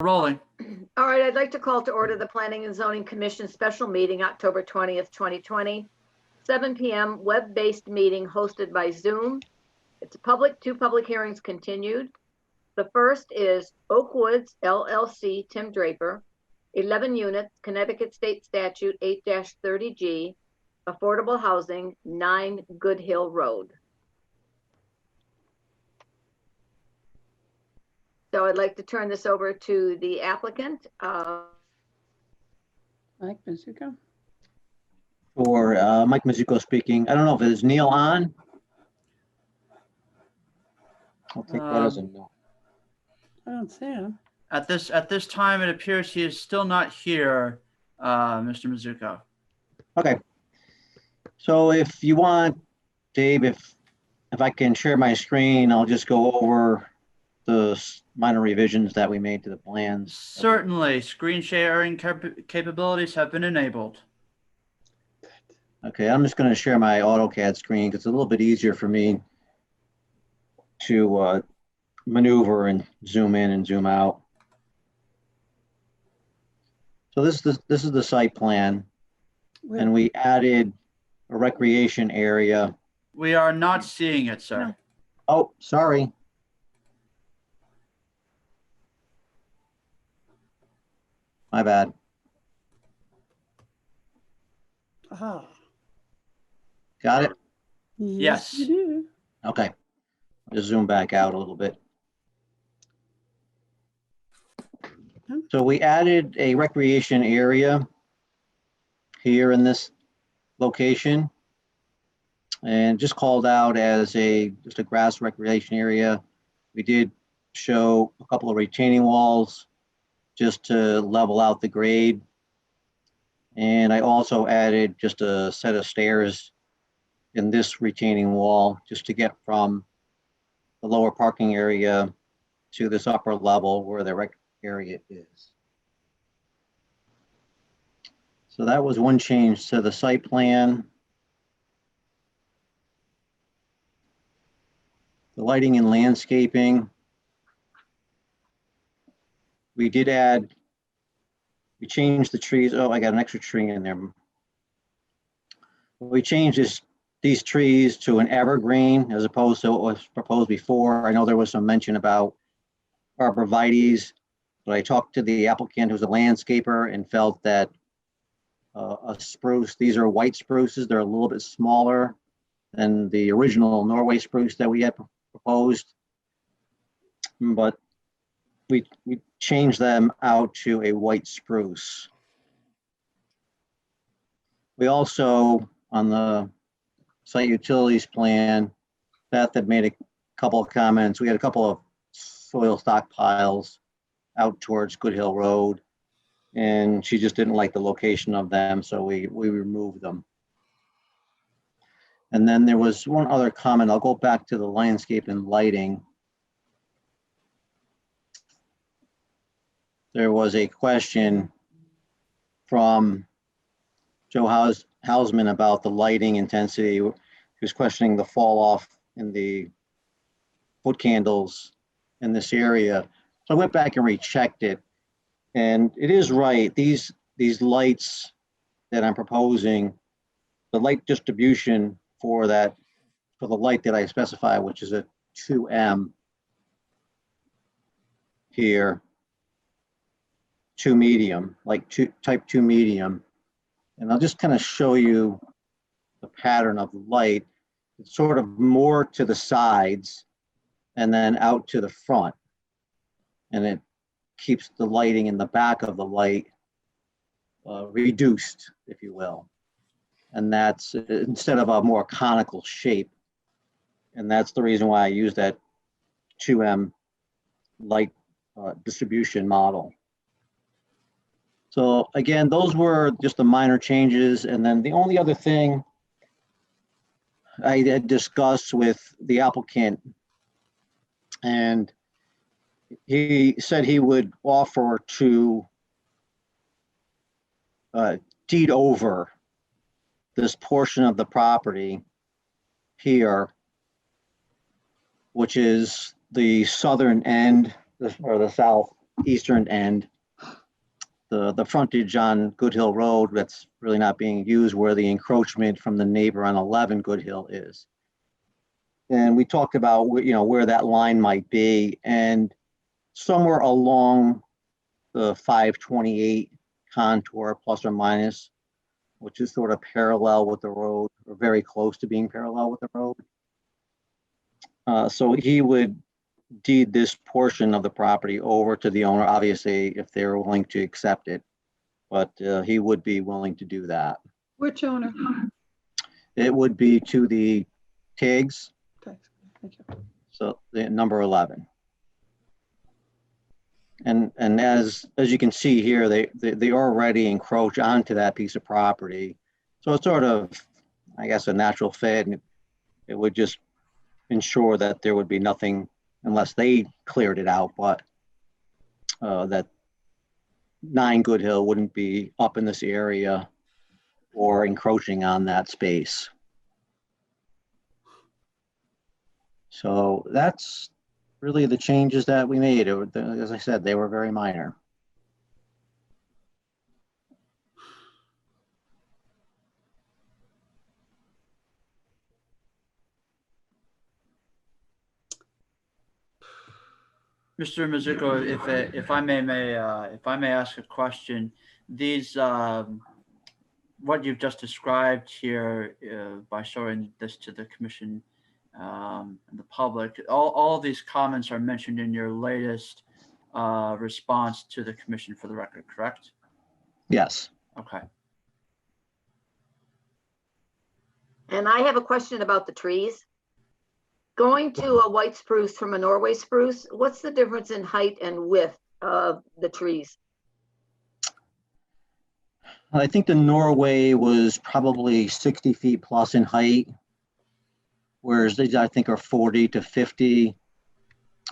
Rolling. All right, I'd like to call to order the Planning and Zoning Commission special meeting, October 20th, 2020, 7 p.m. web-based meeting hosted by Zoom. It's two public hearings continued. The first is Oakwoods LLC, Tim Draper, 11 units, Connecticut State Statute 8-30G, affordable housing, 9 Good Hill Road. So I'd like to turn this over to the applicant. Mike Mizuko. Or Mike Mizuko speaking. I don't know if it's Neil on. I'll take that as a no. I don't see him. At this time, it appears he is still not here, Mr. Mizuko. Okay. So if you want, Dave, if I can share my screen, I'll just go over the minor revisions that we made to the plans. Certainly, screen sharing capabilities have been enabled. Okay, I'm just going to share my AutoCAD screen because it's a little bit easier for me to maneuver and zoom in and zoom out. So this is the site plan, and we added a recreation area. We are not seeing it, sir. No. Oh, sorry. My bad. Ah. Got it? Yes. You do. Okay. I'll just zoom back out a little bit. So we added a recreation area here in this location and just called out as just a grass recreation area. We did show a couple of retaining walls just to level out the grade. And I also added just a set of stairs in this retaining wall just to get from the lower parking area to this upper level where the rec area is. So that was one change to the site plan. The lighting and landscaping. We did add, we changed the trees. Oh, I got an extra tree in there. We changed these trees to an evergreen as opposed to what was proposed before. I know there was some mention about arborvitaes, but I talked to the applicant who's a landscaper and felt that a spruce, these are white spruces. They're a little bit smaller than the original Norway spruce that we had proposed, but we changed them out to a white spruce. We also, on the site utilities plan, Beth had made a couple of comments. We had a couple of soil stockpiles out towards Good Hill Road, and she just didn't like the location of them, so we removed them. And then there was one other comment. I'll go back to the landscape and lighting. There was a question from Joe Hausman about the lighting intensity. He was questioning the fall off in the foot candles in this area. So I went back and rechecked it, and it is right. These lights that I'm proposing, the light distribution for the light that I specify, which is a 2M here, 2 medium, like type 2 medium. And I'll just kind of show you the pattern of the light. It's sort of more to the sides and then out to the front. And it keeps the lighting in the back of the light reduced, if you will. And that's instead of a more conical shape. And that's the reason why I use that 2M light distribution model. So again, those were just the minor changes. And then the only other thing I had discussed with the applicant, and he said he would offer to deed over this portion of the property here, which is the southern end or the south eastern end. The frontage on Good Hill Road that's really not being used, where the encroachment from the neighbor on 11 Good Hill is. And we talked about, where that line might be, and somewhere along the 528 contour, plus or minus, which is sort of parallel with the road, or very close to being parallel with the road. So he would deed this portion of the property over to the owner, obviously, if they're willing to accept it. But he would be willing to do that. Which owner? It would be to the Teagues, Okay, thank you. so the number 11. And as you can see here, they already encroach onto that piece of property. So it's sort of, I guess, a natural fit, and it would just ensure that there would be nothing unless they cleared it out, but that 9 Good Hill wouldn't be up in this area or encroaching on that space. So that's really the changes that we made. As I said, they were very minor. Mr. Mizuko, if I may ask a question, these what you've just described here by showing this to the commission and the public, all these comments are mentioned in your latest response to the commission for the record, correct? Yes. Okay. And I have a question about the trees. Going to a white spruce from a Norway spruce, what's the difference in height and width of the trees? I think the Norway was probably 60 feet plus in height, whereas these I think are 40 to 50,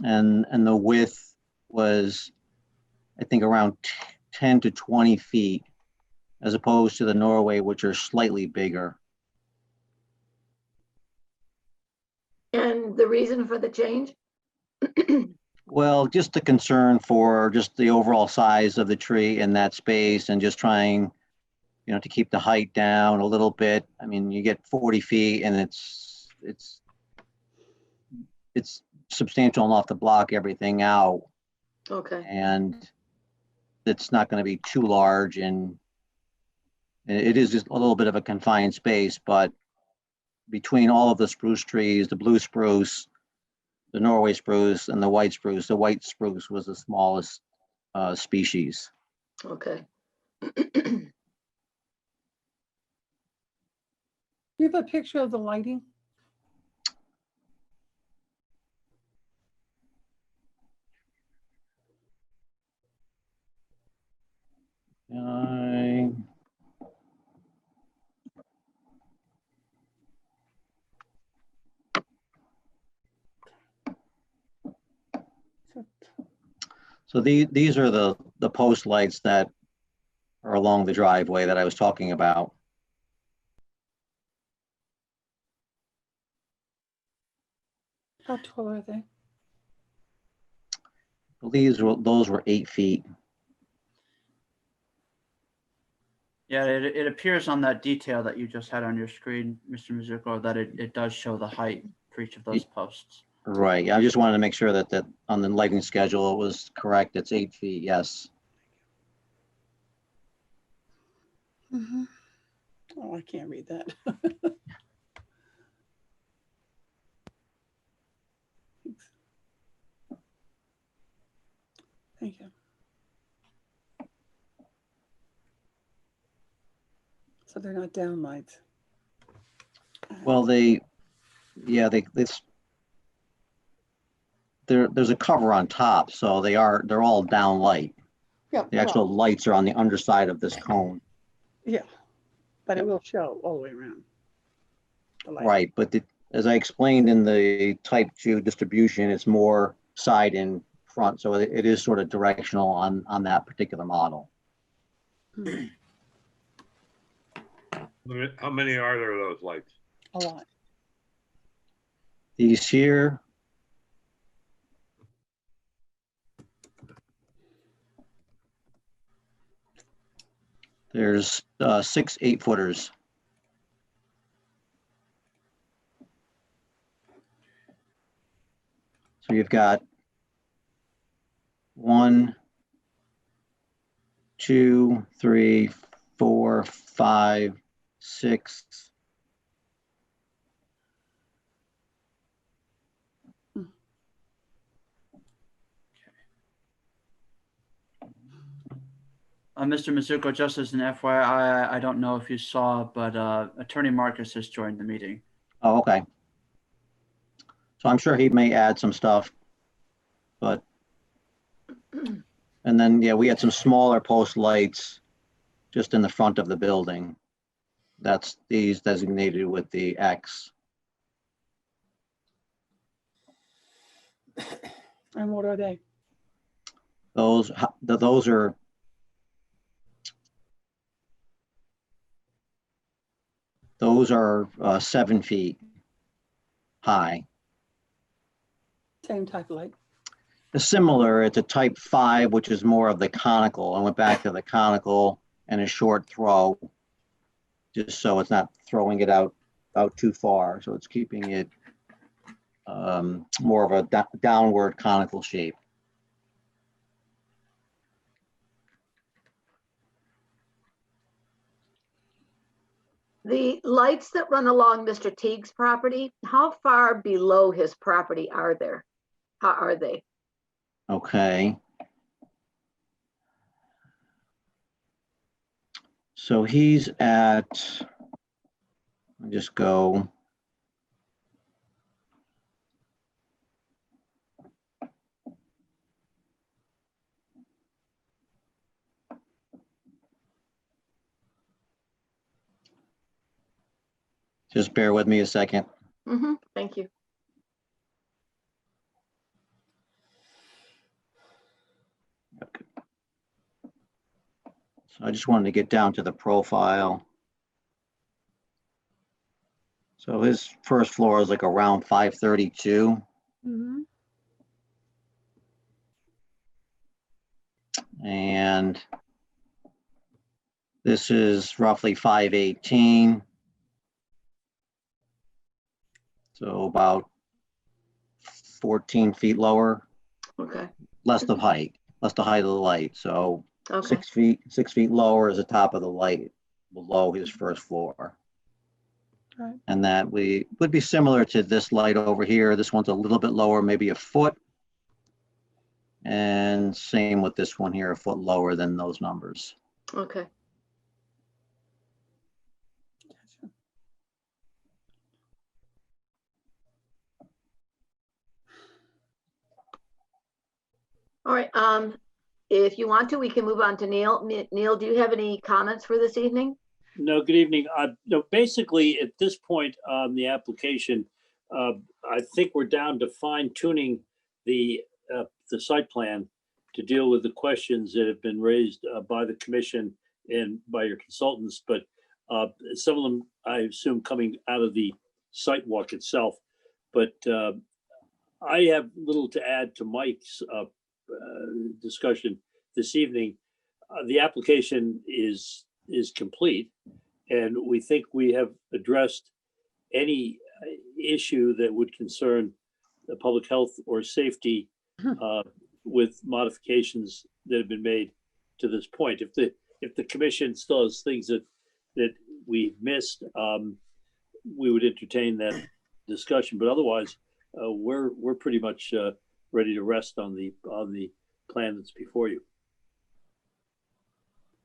and the width was, I think, around 10 to 20 feet, as opposed to the Norway, which are slightly bigger. And the reason for the change? Well, just the concern for just the overall size of the tree in that space, and just trying, to keep the height down a little bit. I mean, you get 40 feet and it's substantial enough to block everything out, Okay, and it's not going to be too large, and it is just a little bit of a confined space. But between all of the spruce trees, the blue spruce, the Norway spruce, and the white spruce was the smallest species. okay. Do you have a picture of the lighting? So these are the post lights that are along the driveway that I was talking about. How tall are they? Those were 8 feet. Yeah, it appears on that detail that you just had on your screen, Mr. Mizuko, that it does show the height for each of those posts. Right. I just wanted to make sure that on the lighting schedule it was correct. It's 8 feet. Yes. Mm-hmm. Oh, I can't read that. Thanks. Thank you. So they're not down lights. Well, there's a cover on top, so they're all down light. Yeah, The actual lights are on the underside of this cone. yeah, but it will show all the way around. The light. Right, but as I explained in the type 2 distribution, it's more side and front, so it is sort of directional on that particular model. Hmm, How many are there of those lights? a lot. These here, There's 6 8-footers. So you've got 1, 2, 3, 4, 5, 6. Mr. Mizuko, just as an FYI, I don't know if you saw, but Attorney Marcus has joined the meeting. Oh, okay. So I'm sure he may add some stuff, but, and then, yeah, we had some smaller post lights just in the front of the building. That's these designated with the X. And what are they? Those are 7 feet high. Same type of light. Similar, it's a type 5, which is more of the conical. I went back to the conical and a short throw, just so it's not throwing it out too far. So it's keeping it more of a downward conical shape. The lights that run along Mr. Teague's property, how far below his property are there? How are they? Okay. So he's at, I'll just go. Just bear with me a second. Thank you. Okay. So I just wanted to get down to the profile. So his first floor is like around 532. Mhm. And this is roughly 518. So about 14 feet lower, Okay. less the height of the light. So Okay. 6 feet lower is the top of the light below his first floor. Right. And that would be similar to this light over here. This one's a little bit lower, maybe a foot. And same with this one here, a foot lower than those numbers. Okay. Gotcha. All right. If you want to, we can move on to Neil. Neil, do you have any comments for this evening? No, good evening. No, basically, at this point on the application, I think we're down to fine tuning the site plan to deal with the questions that have been raised by the commission and by your consultants, but some of them, I assume, coming out of the site walk itself. But I have little to add to Mike's discussion this evening. The application is complete, and we think we have addressed any issue that would concern the public health or safety with modifications that have been made to this point. If the commission still has things that we missed, we would entertain that discussion. But otherwise, we're pretty much ready to rest on the plan that's before you.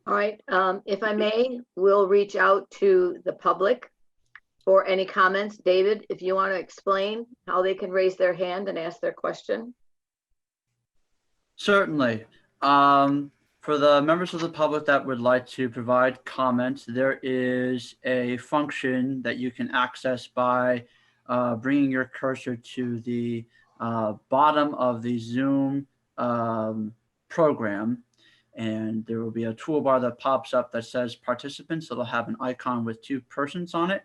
All right. If I may, we'll reach out to the public for any comments. David, if you want to explain how they can raise their hand and ask their question. Certainly. For the members of the public that would like to provide comments, there is a function that you can access by bringing your cursor to the bottom of the Zoom program. And there will be a toolbar that pops up that says participants. It'll have an icon with 2 persons on it.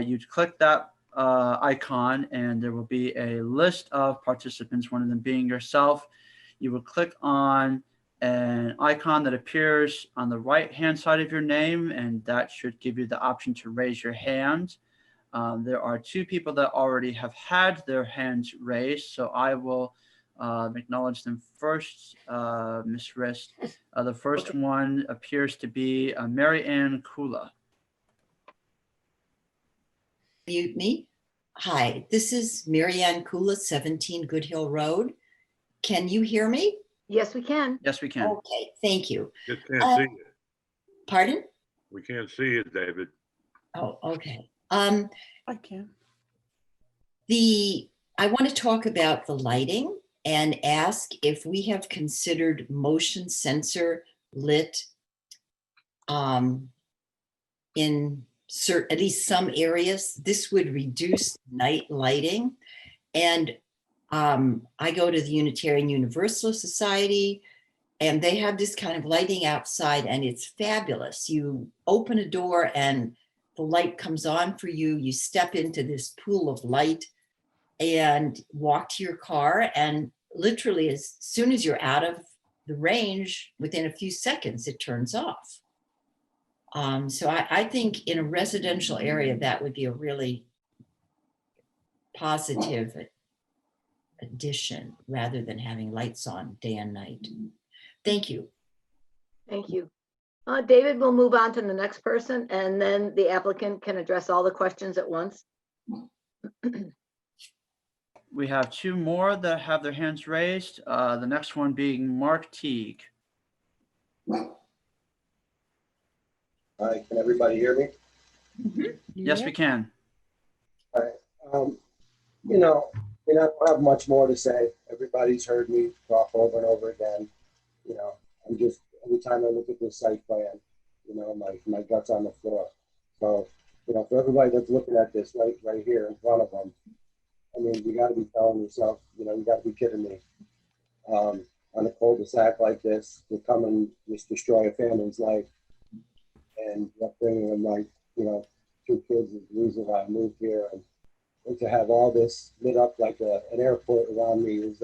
You'd click that icon and there will be a list of participants, one of them being yourself. You will click on an icon that appears on the right-hand side of your name, and that should give you the option to raise your hand. There are two people that already have had their hands raised, so I will acknowledge them first. Ms. Rist, the first one appears to be Mary Ann Kula. Mute me. Hi, this is Mary Ann Kula, 17 Good Hill Road. Can you hear me? Yes, we can. Yes, we can. Okay, thank you. Just can't see it. Pardon? We can't see it, David. Oh, okay. I can. I want to talk about the lighting and ask if we have considered motion sensor lit in at least some areas. This would reduce night lighting. And I go to the Unitarian Universalist Society, and they have this kind of lighting outside, and it's fabulous. You open a door and the light comes on for you. You step into this pool of light and walk to your car, and literally as soon as you're out of the range, within a few seconds, it turns off. So I think in a residential area, that would be a really positive addition rather than having lights on day and night. Thank you. Thank you. David, we'll move on to the next person, and then the applicant can address all the questions at once. We have two more that have their hands raised. The next one being Mark Teague. Hi, can everybody hear me? Yes, we can. You know, I don't have much more to say. Everybody's heard me talk over and over again. You know, I'm just, every time I look at this site plan, you know, my gut's on the floor. So, you know, for everybody that's looking at this right here in front of them, I mean, you got to be telling yourself, you know, you got to be kidding me. On a cul-de-sac like this, to come and just destroy a family's life, and bringing them, like, you know, 2 kids is the reason why I moved here, and to have all this lit up like an airport around me is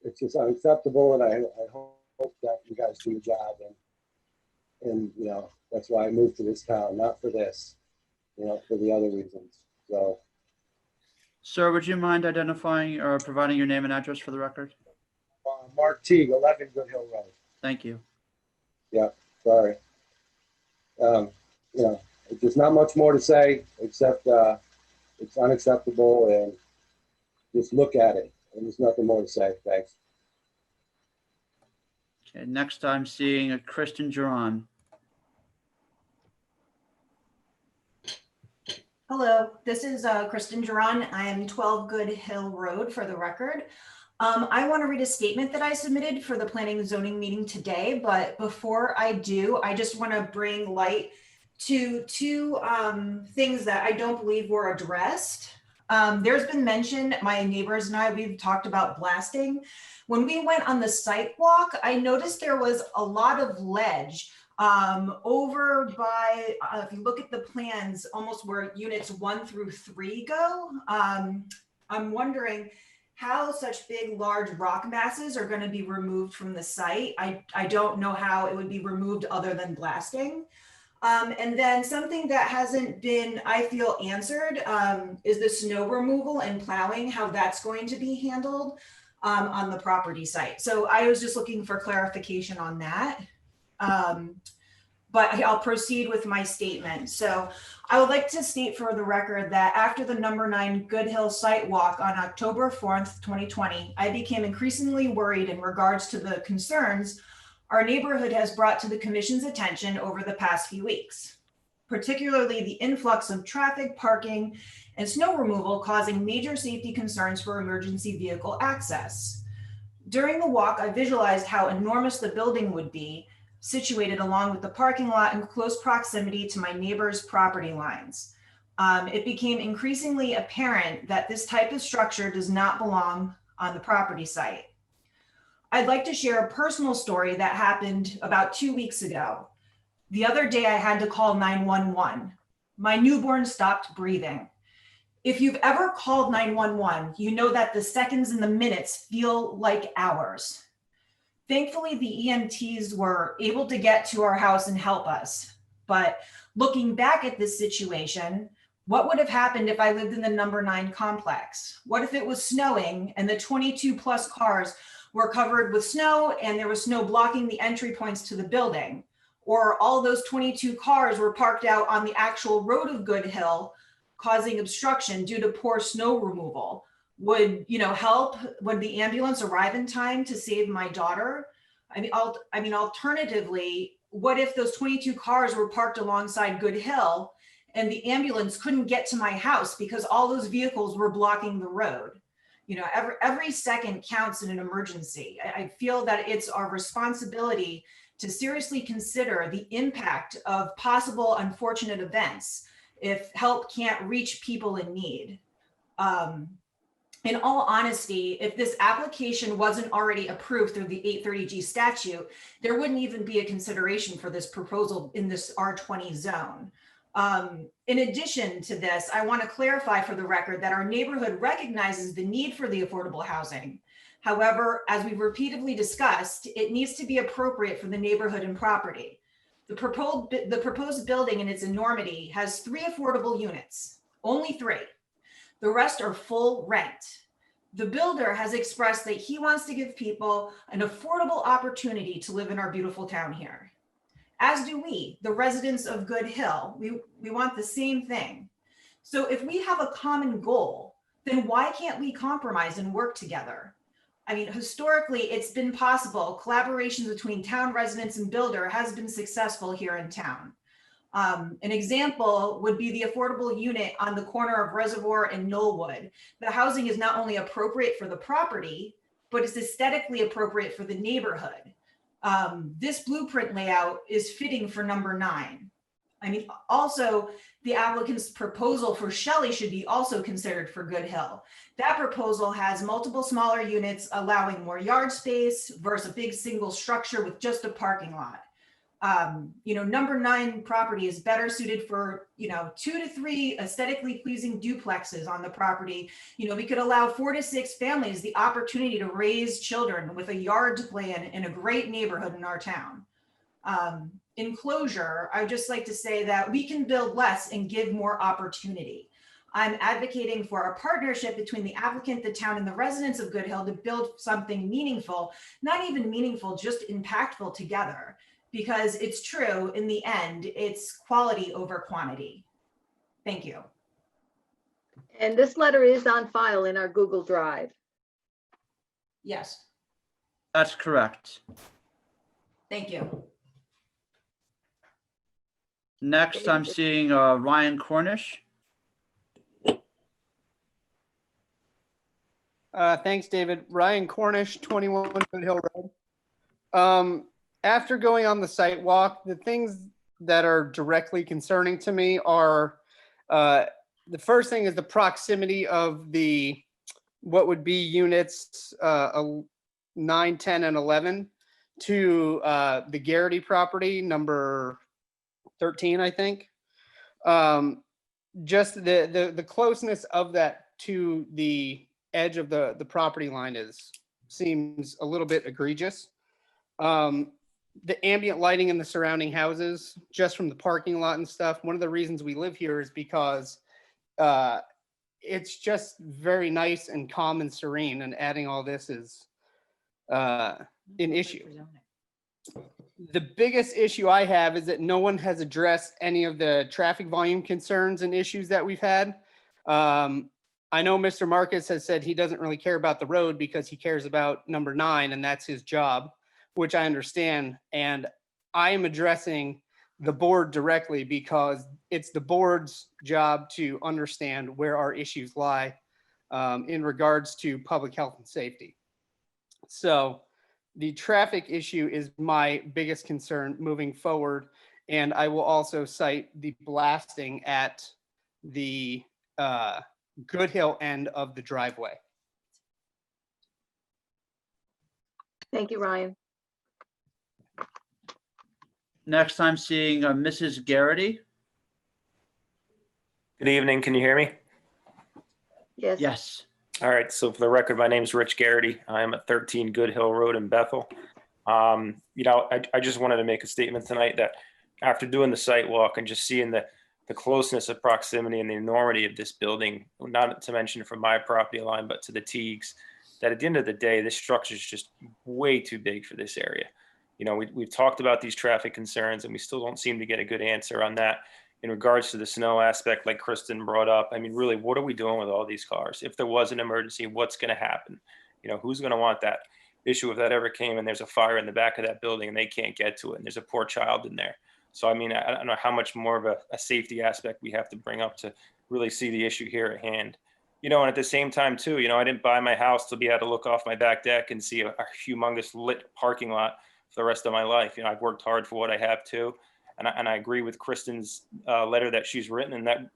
it's just unacceptable. And I hope that you guys do your job, and you know, that's why I moved to this town, not for this, you know, for the other reasons. So, Sir, would you mind identifying or providing your name and address for the record? Mark Teague, 11 Good Hill Road. Thank you. Yeah, sorry. You know, there's not much more to say except it's unacceptable, and just look at it. And there's nothing more to say. Thanks. Okay, next I'm seeing a Kristen Duran. Hello, this is Kristen Duran. I am 12 Good Hill Road for the record. I want to read a statement that I submitted for the planning and zoning meeting today, but before I do, I just want to bring light to two things that I don't believe were addressed. There's been mention, my neighbors and I, we've talked about blasting. When we went on the site walk, I noticed there was a lot of ledge over by, if you look at the plans, almost where units 1 through 3 go. I'm wondering how such big, large rock masses are going to be removed from the site. I don't know how it would be removed other than blasting. And then something that hasn't been, I feel, answered is the snow removal and plowing, how that's going to be handled on the property site. So I was just looking for clarification on that. But I'll proceed with my statement. So I would like to state for the record that after the number 9 Good Hill site walk on October 4th, 2020, I became increasingly worried in regards to the concerns our neighborhood has brought to the commission's attention over the past few weeks, particularly the influx of traffic, parking, and snow removal causing major safety concerns for emergency vehicle access. During the walk, I visualized how enormous the building would be, situated along with the parking lot in close proximity to my neighbor's property lines. It became increasingly apparent that this type of structure does not belong on the property site. I'd like to share a personal story that happened about 2 weeks ago. The other day I had to call 911. My newborn stopped breathing. If you've ever called 911, you know that the seconds and the minutes feel like hours. Thankfully, the EMTs were able to get to our house and help us. But looking back at this situation, what would have happened if I lived in the number 9 complex? What if it was snowing and the 22 plus cars were covered with snow and there was snow blocking the entry points to the building? Or all those 22 cars were parked out on the actual road of Good Hill, causing obstruction due to poor snow removal. Would, help? Would the ambulance arrive in time to save my daughter? Alternatively, what if those 22 cars were parked alongside Good Hill and the ambulance couldn't get to my house because all those vehicles were blocking the road? Every second counts in an emergency. I feel that it's our responsibility to seriously consider the impact of possible unfortunate events if help can't reach people in need. In all honesty, if this application wasn't already approved through the 830G statute, there wouldn't even be a consideration for this proposal in this R20 zone. In addition to this, I want to clarify for the record that our neighborhood recognizes the need for the affordable housing. However, as we've repeatedly discussed, it needs to be appropriate for the neighborhood and property. The proposed building in its enormity has 3 affordable units, only 3. The rest are full rent. The builder has expressed that he wants to give people an affordable opportunity to live in our beautiful town here. As do we, the residents of Good Hill. We want the same thing. So if we have a common goal, then why can't we compromise and work together? Historically, it's been possible. Collaborations between town residents and builder has been successful here in town. An example would be the affordable unit on the corner of Reservoir and Knollwood. The housing is not only appropriate for the property, but it's aesthetically appropriate for the neighborhood. This blueprint layout is fitting for number 9. Also, the applicant's proposal for Shelley should be also considered for Good Hill. That proposal has multiple smaller units allowing more yard space versus a big single structure with just a parking lot. Number 9 property is better suited for, 2 to 3 aesthetically pleasing duplexes on the property. We could allow 4 to 6 families the opportunity to raise children with a yard to play in a great neighborhood in our town. In closure, I would just like to say that we can build less and give more opportunity. I'm advocating for a partnership between the applicant, the town, and the residents of Good Hill to build something meaningful, not even meaningful, just impactful together. Because it's true, in the end, it's quality over quantity. Thank you. And this letter is on file in our Google Drive. Yes, That's correct. thank you. Next, I'm seeing Ryan Cornish. Thanks, David. Ryan Cornish, 21 Good Hill Road. After going on the site walk, the things that are directly concerning to me are, the first thing is the proximity of what would be units 9, 10, and 11 to the Garrity property, number 13, I think. Just the closeness of that to the edge of the property line seems a little bit egregious. The ambient lighting in the surrounding houses, just from the parking lot and stuff. One of the reasons we live here is because it's just very nice and calm and serene, and adding all this is an issue. The biggest issue I have is that no one has addressed any of the traffic volume concerns and issues that we've had. I know Mr. Marcus has said he doesn't really care about the road because he cares about number 9, and that's his job, which I understand. And I am addressing the board directly because it's the board's job to understand where our issues lie in regards to public health and safety. So the traffic issue is my biggest concern moving forward. And I will also cite the blasting at the Good Hill end of the driveway. Thank you, Ryan. Next, I'm seeing Mrs. Garrity. Good evening. Can you hear me? Yes. Yes. All right. So for the record, my name is Rich Garrity. I am at 13 Good Hill Road in Bethel. I just wanted to make a statement tonight that after doing the site walk and just seeing the closeness of proximity and the enormity of this building, not to mention from my property line, but to the Teagues, that at the end of the day, this structure is just way too big for this area. We've talked about these traffic concerns and we still don't seem to get a good answer on that. In regards to the snow aspect, like Kristen brought up, I mean, really, what are we doing with all these cars? If there was an emergency, what's going to happen? Who's going to want that issue if that ever came and there's a fire in the back of that building and they can't get to it and there's a poor child in there? So, I mean, I don't know how much more of a safety aspect we have to bring up to really see the issue here at hand. And at the same time, too, I didn't buy my house to be able to look off my back deck and see a humongous lit parking lot for the rest of my life. I've worked hard for what I have, too. And I agree with Kristen's letter that she's written, and that,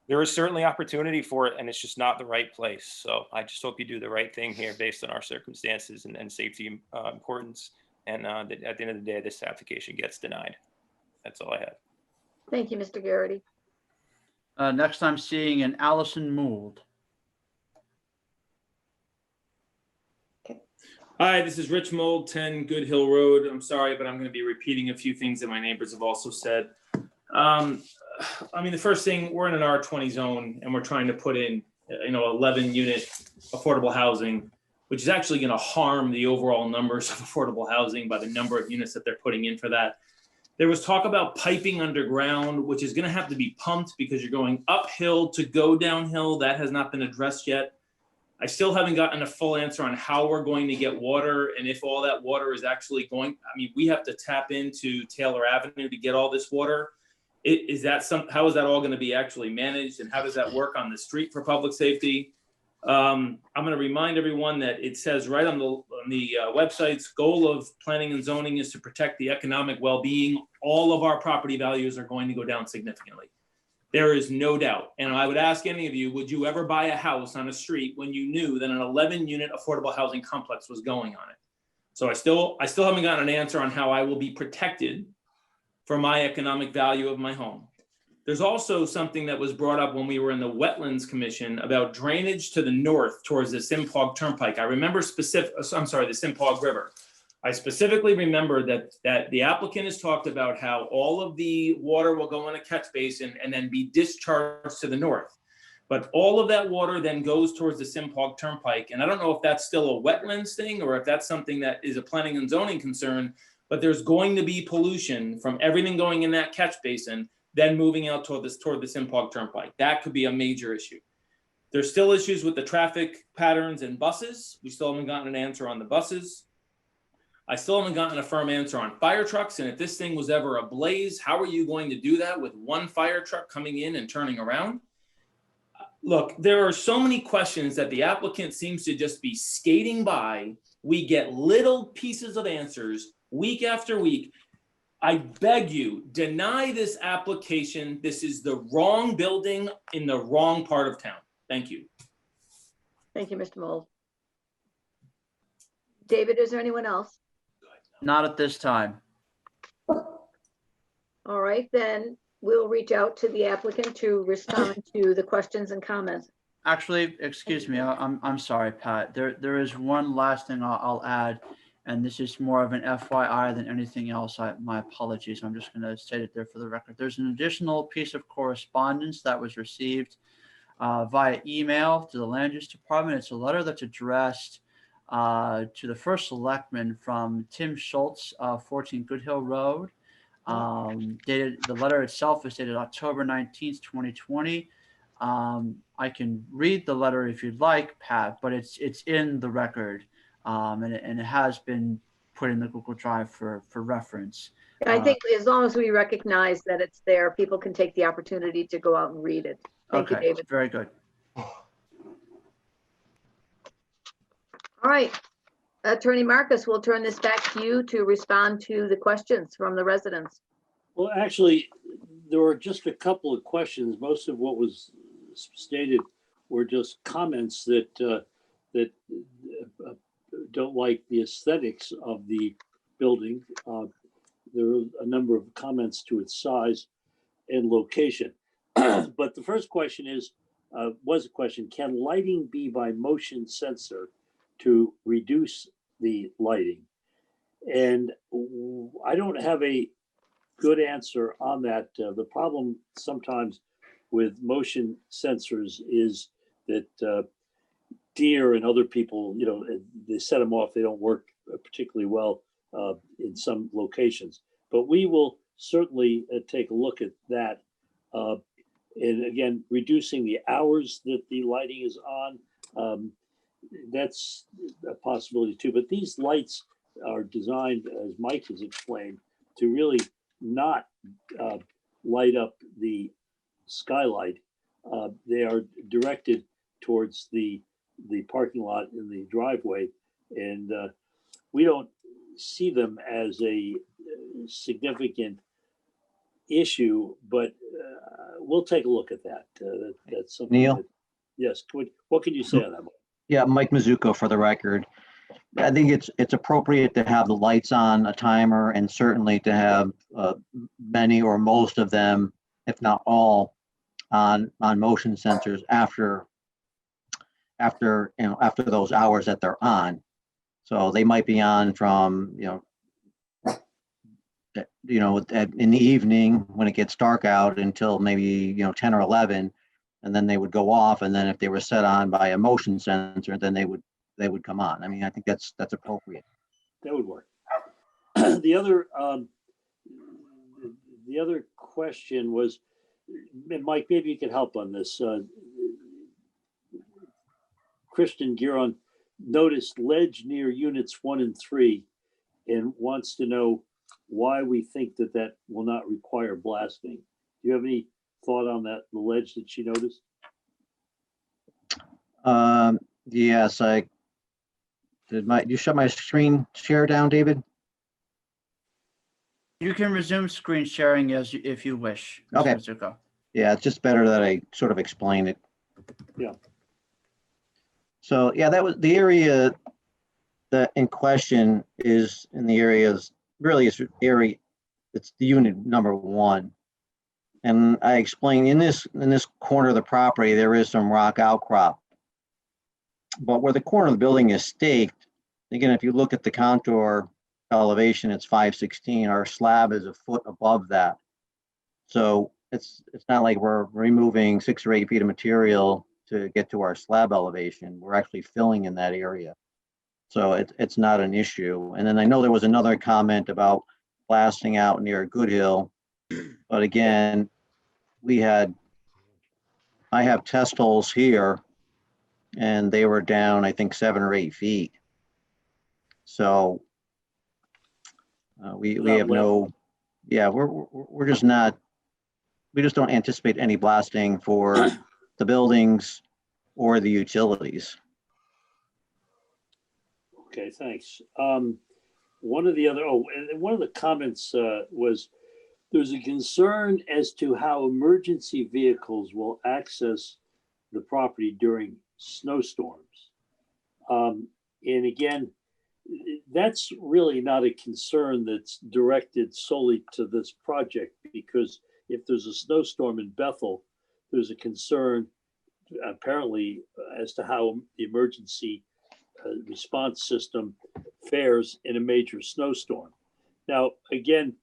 there is certainly opportunity for it, and it's just not the right place. So I just hope you do the right thing here based on our circumstances and safety importance. And at the end of the day, this application gets denied. That's all I have. Thank you, Mr. Garrity. Next I'm seeing an Allison Mould. Hi, this is Rich Mold, 10 Good Hill Road. I'm sorry, but I'm going to be repeating a few things that my neighbors have also said. I mean, the first thing, we're in an R20 zone and we're trying to put in, 11 unit affordable housing, which is actually going to harm the overall numbers of affordable housing by the number of units that they're putting in for that. There was talk about piping underground, which is going to have to be pumped because you're going uphill to go downhill. That has not been addressed yet. I still haven't gotten a full answer on how we're going to get water and if all that water is actually going. I mean, we have to tap into Taylor Avenue to get all this water. How is that all going to be actually managed, and how does that work on the street for public safety? I'm going to remind everyone that it says right on the website's goal of planning and zoning is to protect the economic well-being. All of our property values are going to go down significantly. There is no doubt. And I would ask any of you, would you ever buy a house on a street when you knew that an 11-unit affordable housing complex was going on it? So I still haven't gotten an answer on how I will be protected for my economic value of my home. There's also something that was brought up when we were in the Wetlands Commission about drainage to the north towards the Simpog Turnpike. I remember the Simpog River. I specifically remember that the applicant has talked about how all of the water will go in a catch basin and then be discharged to the north. But all of that water then goes towards the Simpog Turnpike. And I don't know if that's still a wetlands thing or if that's something that is a planning and zoning concern, but there's going to be pollution from everything going in that catch basin, then moving out toward the Simpog Turnpike. That could be a major issue. There's still issues with the traffic patterns and buses. We still haven't gotten an answer on the buses. I still haven't gotten a firm answer on fire trucks. And if this thing was ever ablaze, how are you going to do that with one fire truck coming in and turning around? Look, there are so many questions that the applicant seems to just be skating by. We get little pieces of answers week after week. I beg you, deny this application. This is the wrong building in the wrong part of town. Thank you. Thank you, Mr. Mold. David, is there anyone else? Not at this time. All right, then we'll reach out to the applicant to respond to the questions and comments. Actually, excuse me, I'm sorry, Pat. There is one last thing I'll add, and this is more of an FYI than anything else. My apologies. I'm just going to state it there for the record. There's an additional piece of correspondence that was received via email to the Land Use Department. It's a letter that's addressed to the first selectman from Tim Schultz, 14 Good Hill Road. The letter itself is dated October 19th, 2020. I can read the letter if you'd like, Pat, but it's in the record, and it has been put in the Google Drive for reference. I think as long as we recognize that it's there, people can take the opportunity to go out and read it. Thank you, David. Very good. All right, Attorney Marcus, we'll turn this back to you to respond to the questions from the residents. Well, actually, there were just a couple of questions. Most of what was stated were just comments that don't like the aesthetics of the building. There were a number of comments to its size and location. But the first question was a question: can lighting be by motion sensor to reduce the lighting? And I don't have a good answer on that. The problem sometimes with motion sensors is that deer and other people, they set them off. They don't work particularly well in some locations. But we will certainly take a look at that. And again, reducing the hours that the lighting is on, that's a possibility too. But these lights are designed, as Mike has explained, to really not light up the skylight. They are directed towards the parking lot in the driveway, and we don't see them as a significant issue, but we'll take a look at that. That's something. Neil? Yes. What can you say on that? Yeah, Mike Mizuko for the record. I think it's appropriate to have the lights on, a timer, and certainly to have many or most of them, if not all, on motion sensors after those hours that they're on. So they might be on from in the evening when it gets dark out until maybe 10 or 11, and then they would go off. And then if they were set on by a motion sensor, then they would come on. I mean, I think that's appropriate. That would work. The other question was, Mike, maybe you could help on this. Christian Giron noticed ledge near units 1 and 3 and wants to know why we think that will not require blasting. Do you have any thought on that, the ledge that she noticed? Yes, you shut my screen share down, David? You can resume screen sharing if you wish. Okay. Mr. Mizuko. Yeah, it's just better that I sort of explain it. Yeah. So yeah, that was the area that in question is in the areas, really it's area, it's the unit number 1. And I explained in this corner of the property, there is some rock outcrop. But where the corner of the building is staked, again, if you look at the contour elevation, it's 516. Our slab is a foot above that. So it's not like we're removing 6 or 8 feet of material to get to our slab elevation. We're actually filling in that area. So it's not an issue. And then I know there was another comment about blasting out near Good Hill. But again, I have test holes here and they were down, I think 7 or 8 feet. So we have no, yeah, we're just not, we just don't anticipate any blasting for the buildings or the utilities. Okay, thanks. One of the comments was there's a concern as to how emergency vehicles will access the property during snowstorms. And again, that's really not a concern that's directed solely to this project, because if there's a snowstorm in Bethel, there's a concern apparently as to how the emergency response system fares in a major snowstorm. Now, again,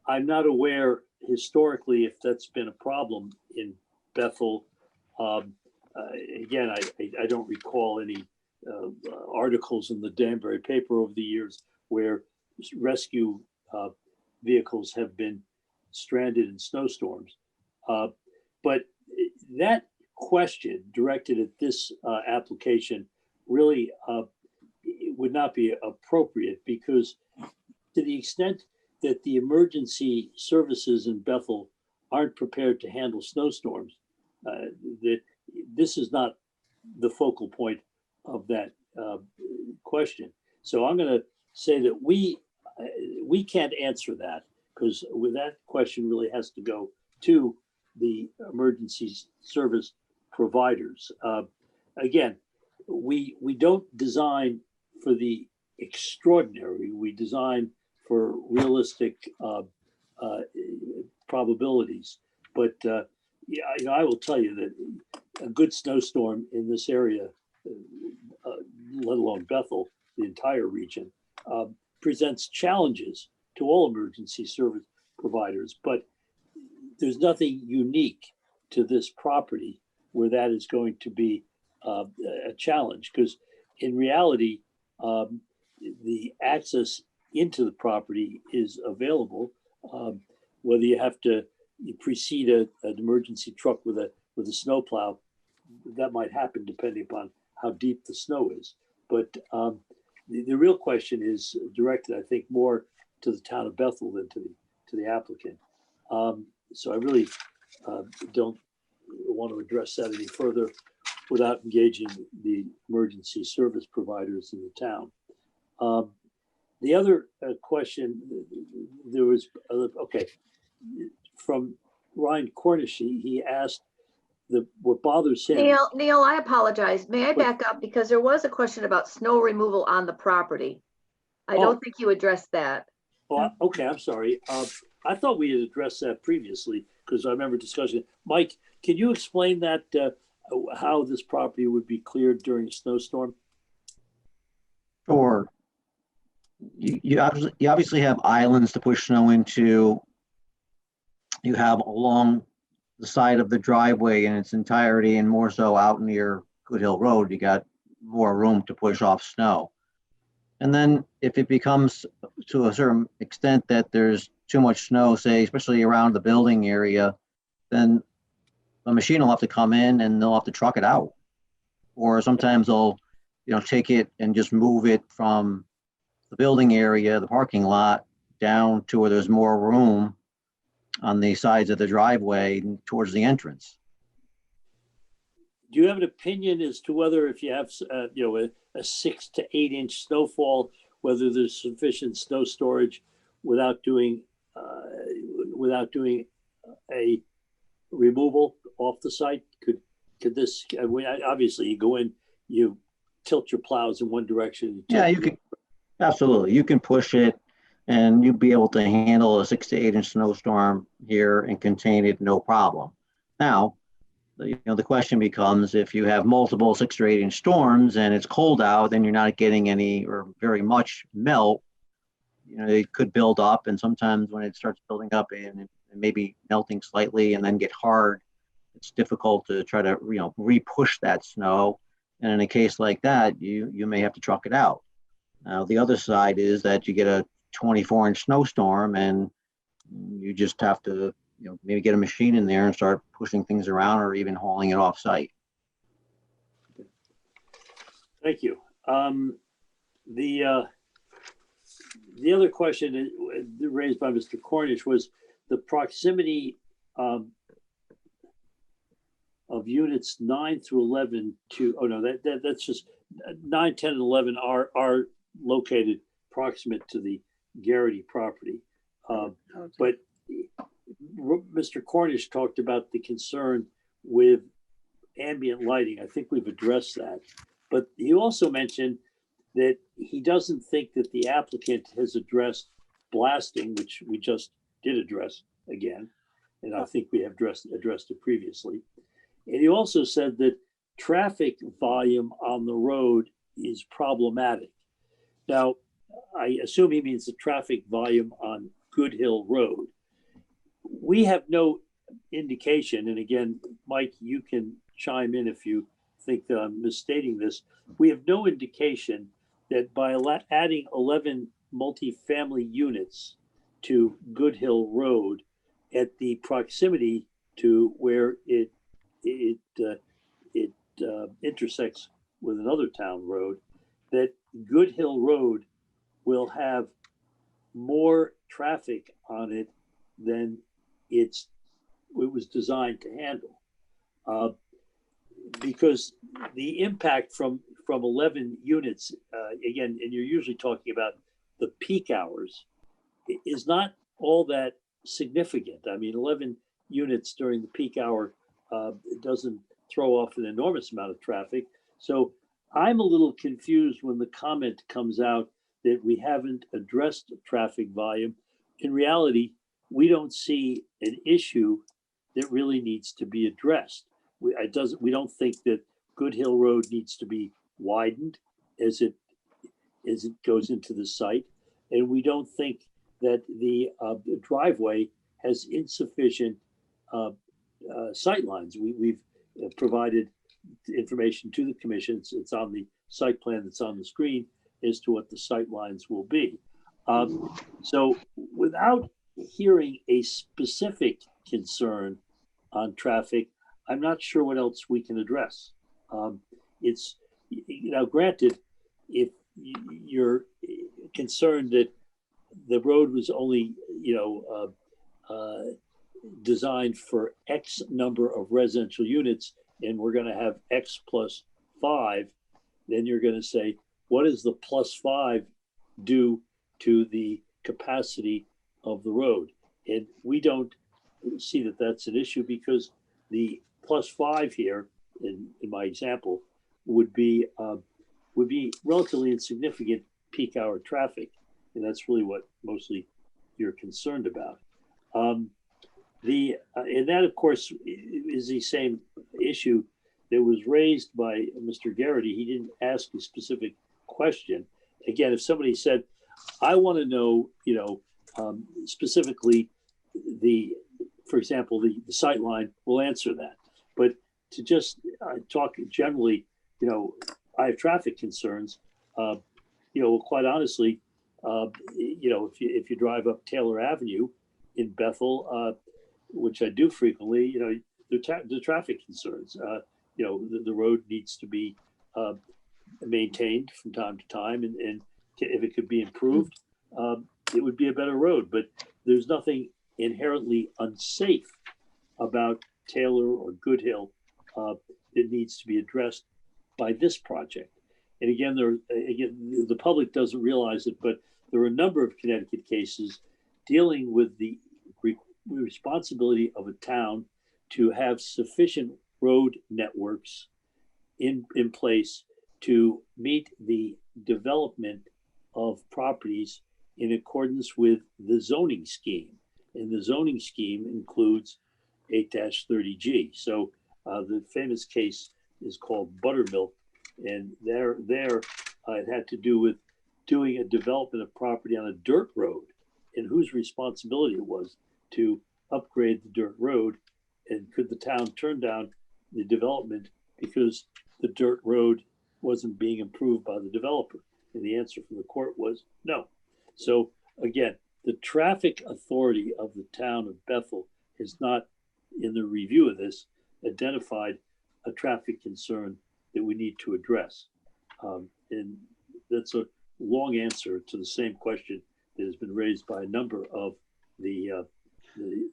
I'm not aware historically if that's been a problem in Bethel. Again, I don't recall any articles in the Danbury paper over the years where rescue vehicles have been stranded in snowstorms. But that question directed at this application really would not be appropriate, because to the extent that the emergency services in Bethel aren't prepared to handle snowstorms, that this is not the focal point of that question. So I'm going to say that we can't answer that, because with that question really has to go to the emergency service providers. Again, we don't design for the extraordinary. We design for realistic probabilities. But yeah, I will tell you that a good snowstorm in this area, let alone Bethel, the entire region, presents challenges to all emergency service providers, but there's nothing unique to this property where that is going to be a challenge, because in reality, the access into the property is available. Whether you have to precede an emergency truck with a snowplow, that might happen depending upon how deep the snow is. But the real question is directed, I think, more to the town of Bethel than to the applicant. So I really don't want to address that any further without engaging the emergency service providers in the town. The other question, there was, okay, from Ryan Cornish, he asked what bothers him. Neil, I apologize. May I back up? Because there was a question about snow removal on the property. I don't think you addressed that. Oh, okay, I'm sorry. I thought we had addressed that previously because I remember discussing it. Mike, can you explain that, how this property would be cleared during a snowstorm? Sure. You obviously have islands to push snow into. You have along the side of the driveway in its entirety, and more so out near Good Hill Road, you got more room to push off snow. And then if it becomes to a certain extent that there's too much snow, say, especially around the building area, then a machine will have to come in and they'll have to truck it out. Or sometimes they'll, take it and just move it from the building area, the parking lot, down to where there's more room on the sides of the driveway towards the entrance. Do you have an opinion as to whether, if you have, a 6 to 8 inch snowfall, whether there's sufficient snow storage without doing a removal off the site? Could this? Obviously, you go in, you tilt your plows in one direction. Yeah, you can absolutely. You can push it, and you'd be able to handle a 6 to 8 inch snowstorm here and contain it no problem. Now, the question becomes, if you have multiple 6 or 8 inch storms and it's cold out, then you're not getting any or very much melt. It could build up, and sometimes when it starts building up and maybe melting slightly and then get hard, it's difficult to try to re-push that snow. And in a case like that, you may have to truck it out. Now, the other side is that you get a 24 inch snowstorm and you just have to maybe get a machine in there and start pushing things around or even hauling it off site. Thank you. The other question raised by Mr. Cornish was the proximity of units 9 through 11 to, that's just 9, 10, and 11 are located proximate to the Garrity property. But Mr. Cornish talked about the concern with ambient lighting. I think we've addressed that. But he also mentioned that he doesn't think that the applicant has addressed blasting, which we just did address again. And I think we have addressed it previously. And he also said that traffic volume on the road is problematic. Now, I assume he means the traffic volume on Good Hill Road. We have no indication, and again, Mike, you can chime in if you think that I'm misstating this. We have no indication that by adding 11 multifamily units to Good Hill Road at the proximity to where it intersects with another town road, that Good Hill Road will have more traffic on it than it was designed to handle. Because the impact from 11 units, again, and you're usually talking about the peak hours, is not all that significant. I mean, 11 units during the peak hour doesn't throw off an enormous amount of traffic. So I'm a little confused when the comment comes out that we haven't addressed traffic volume. In reality, we don't see an issue that really needs to be addressed. We don't think that Good Hill Road needs to be widened as it goes into the site. and we don't think that the driveway has insufficient sight lines. We've provided information to the commission. It's on the site plan that's on the screen as to what the sight lines will be. So without hearing a specific concern on traffic, I'm not sure what else we can address. It's, granted, if you're concerned that the road was only, designed for X number of residential units, and we're going to have X plus 5, then you're going to say, what does the plus 5 do to the capacity of the road? And we don't see that that's an issue, because the plus 5 here, in my example, would be relatively insignificant peak hour traffic, and that's really what mostly you're concerned about. And that, of course, is the same issue that was raised by Mr. Garrity. He didn't ask a specific question. Again, if somebody said, I want to know, specifically for example, the sight line, we'll answer that. But to just talk generally, I have traffic concerns. Quite honestly, if you drive up Taylor Avenue in Bethel, which I do frequently, the traffic concerns. The road needs to be maintained from time to time, and if it could be improved, it would be a better road. But there's nothing inherently unsafe about Taylor or Good Hill that needs to be addressed by this project. And again, the public doesn't realize it, but there are a number of Connecticut cases dealing with the responsibility of a town to have sufficient road networks in place to meet the development of properties in accordance with the zoning scheme. And the zoning scheme includes 8-30G. So the famous case is called Buttermilk, and there it had to do with doing a development of property on a dirt road, and whose responsibility it was to upgrade the dirt road, and could the town turn down the development because the dirt road wasn't being improved by the developer? And the answer from the court was no. So again, the traffic authority of the town of Bethel has not, in the review of this, identified a traffic concern that we need to address. And that's a long answer to the same question that has been raised by a number of the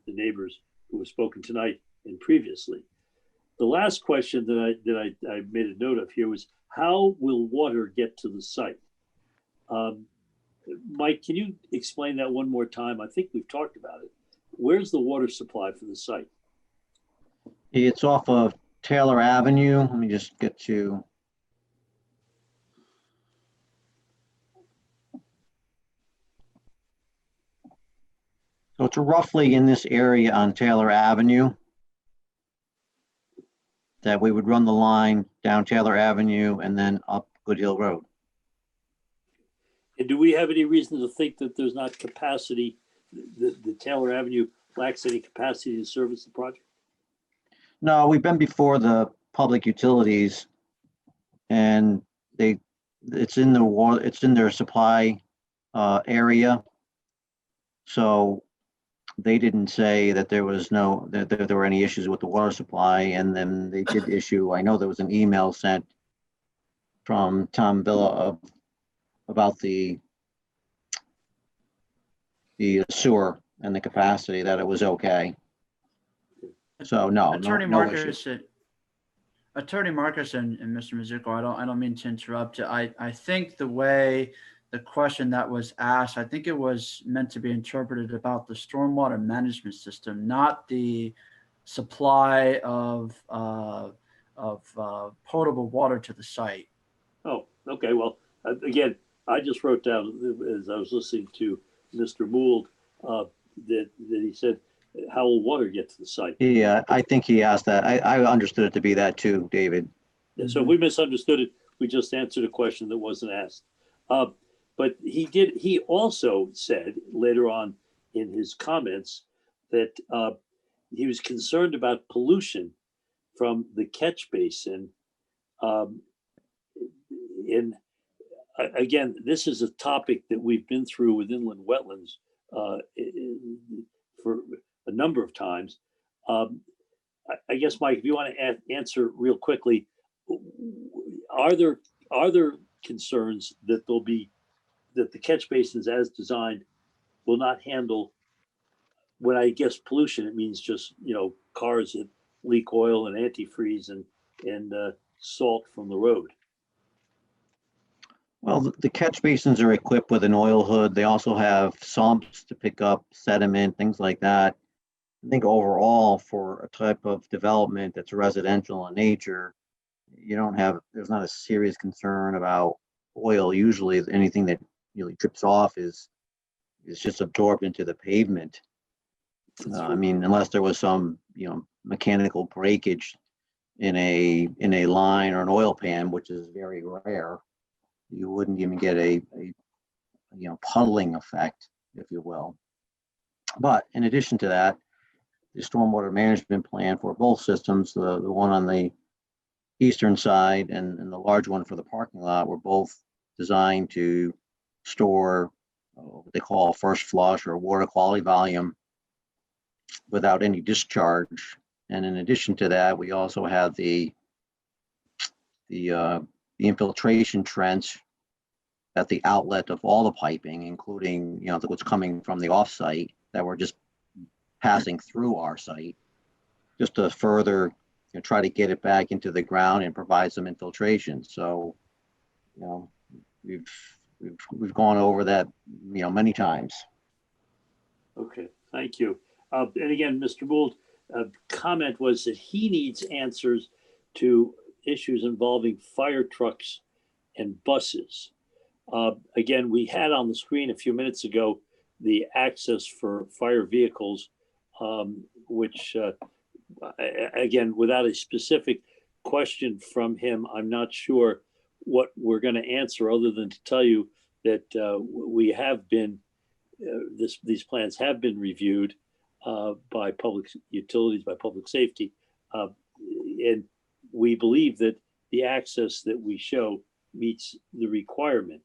neighbors who have spoken tonight and previously. The last question that I made a note of here was, how will water get to the site? Mike, can you explain that one more time? I think we've talked about it. Where's the water supply for the site? It's off of Taylor Avenue. Let me just get to. So it's roughly in this area on Taylor Avenue that we would run the line down Taylor Avenue and then up Good Hill Road. And do we have any reason to think that there's not capacity, the Taylor Avenue lacks any capacity to service the project? No, we've been before the public utilities, and it's in the water, it's in their supply area. So they didn't say that there was that there were any issues with the water supply, and then they did issue, I know there was an email sent from Tom Villa about the sewer and the capacity, that it was okay. So no, Attorney no Marcus, issue. Attorney Marcus and Mr. Mizuko, I don't mean to interrupt you. I think the way the question that was asked, I think it was meant to be interpreted about the stormwater management system, not the supply of potable water to the site. Oh, okay. Well, again, I just wrote down as I was listening to Mr. Mould that he said, how will water get to the site? Yeah, I think he asked that. I understood it to be that too, David. And so if we misunderstood it, we just answered a question that wasn't asked. But he also said later on in his comments that he was concerned about pollution from the catch basin. Again, this is a topic that we've been through with inland wetlands for a number of times. I guess, Mike, if you want to answer real quickly, are there concerns that that the catch basins as designed will not handle, when I guess pollution, it means just, cars that leak oil and antifreeze and salt from the road? Well, the catch basins are equipped with an oil hood. They also have sumps to pick up sediment, things like that. I think overall, for a type of development that's residential in nature, there's not a serious concern about oil. Usually anything that really drips off is just absorbed into the pavement. I mean, unless there was some, mechanical breakage in a line or an oil pan, which is very rare, you wouldn't even get a puddling effect, if you will. But in addition to that, the stormwater management plan for both systems, the one on the eastern side and the large one for the parking lot, were both designed to store what they call first flush or water quality volume without any discharge. And in addition to that, we also have the infiltration trench at the outlet of all the piping, including what's coming from the offsite that we're just passing through our site, just to further try to get it back into the ground and provide some infiltration. So, we've gone over that many times. Okay, thank you. And again, Mr. Gould, comment was that he needs answers to issues involving fire trucks and buses. Again, we had on the screen a few minutes ago the access for fire vehicles, which, again, without a specific question from him, I'm not sure what we're going to answer, other than to tell you that we have been, these plans have been reviewed by public utilities, by public safety, and we believe that the access that we show meets the requirement.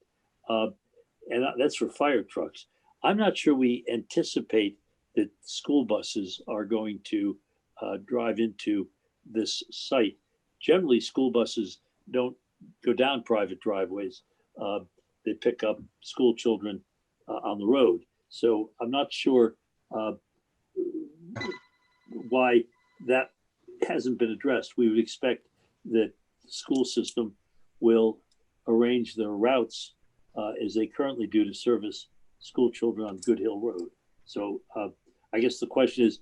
And that's for fire trucks. I'm not sure we anticipate that school buses are going to drive into this site. Generally, school buses don't go down private driveways. They pick up school children on the road. So I'm not sure why that hasn't been addressed. We would expect that the school system will arrange their routes as they currently do to service school children on Good Hill Road. So I guess the question is,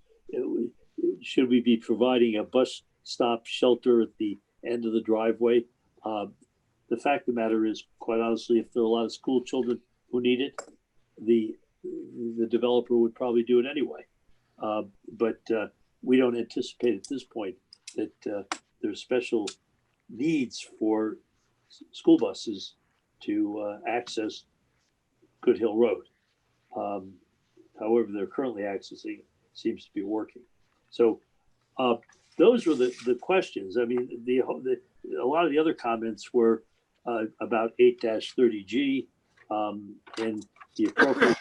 should we be providing a bus stop shelter at the end of the driveway? The fact of the matter is, quite honestly, if there are a lot of school children who need it, the developer would probably do it anyway. But we don't anticipate at this point that there's special needs for school buses to access Good Hill Road. However, they're currently accessing seems to be working. So those were the questions. I mean, a lot of the other comments were about 8-30G and the appropriate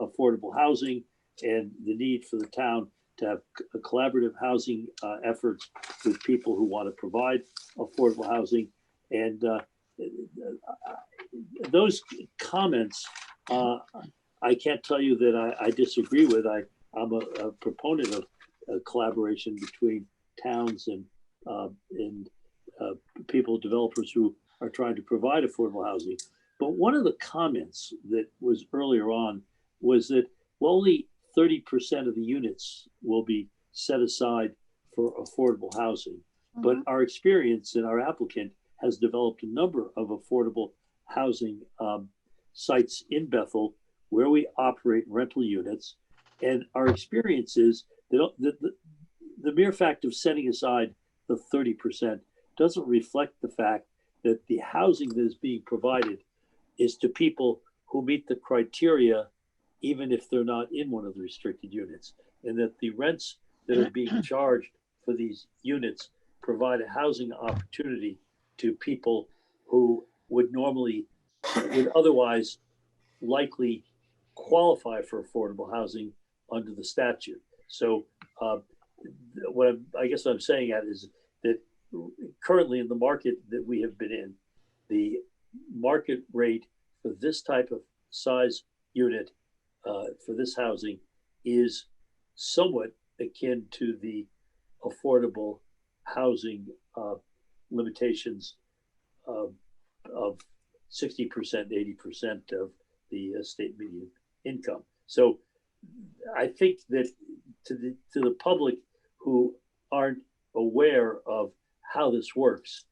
affordable housing and the need for the town to have a collaborative housing efforts with people who want to provide affordable housing. And those comments, I can't tell you that I disagree with. I'm a proponent of collaboration between towns and people, developers who are trying to provide affordable housing. But one of the comments that was earlier on was that only 30% of the units will be set aside for affordable housing. Mm-hmm. But our experience and our applicant has developed a number of affordable housing sites in Bethel where we operate rental units. And our experience is that the mere fact of setting aside the 30% doesn't reflect the fact that the housing that is being provided is to people who meet the criteria, even if they're not in one of the restricted units, and that the rents that are being charged for these units provide a housing opportunity to people who would otherwise likely qualify for affordable housing under the statute. So I guess what I'm saying at is that currently in the market that we have been in, the market rate for this type of size unit for this housing is somewhat akin to the affordable housing limitations of 60%, 80% of the state median income. So I think that to the public who aren't aware of how this works,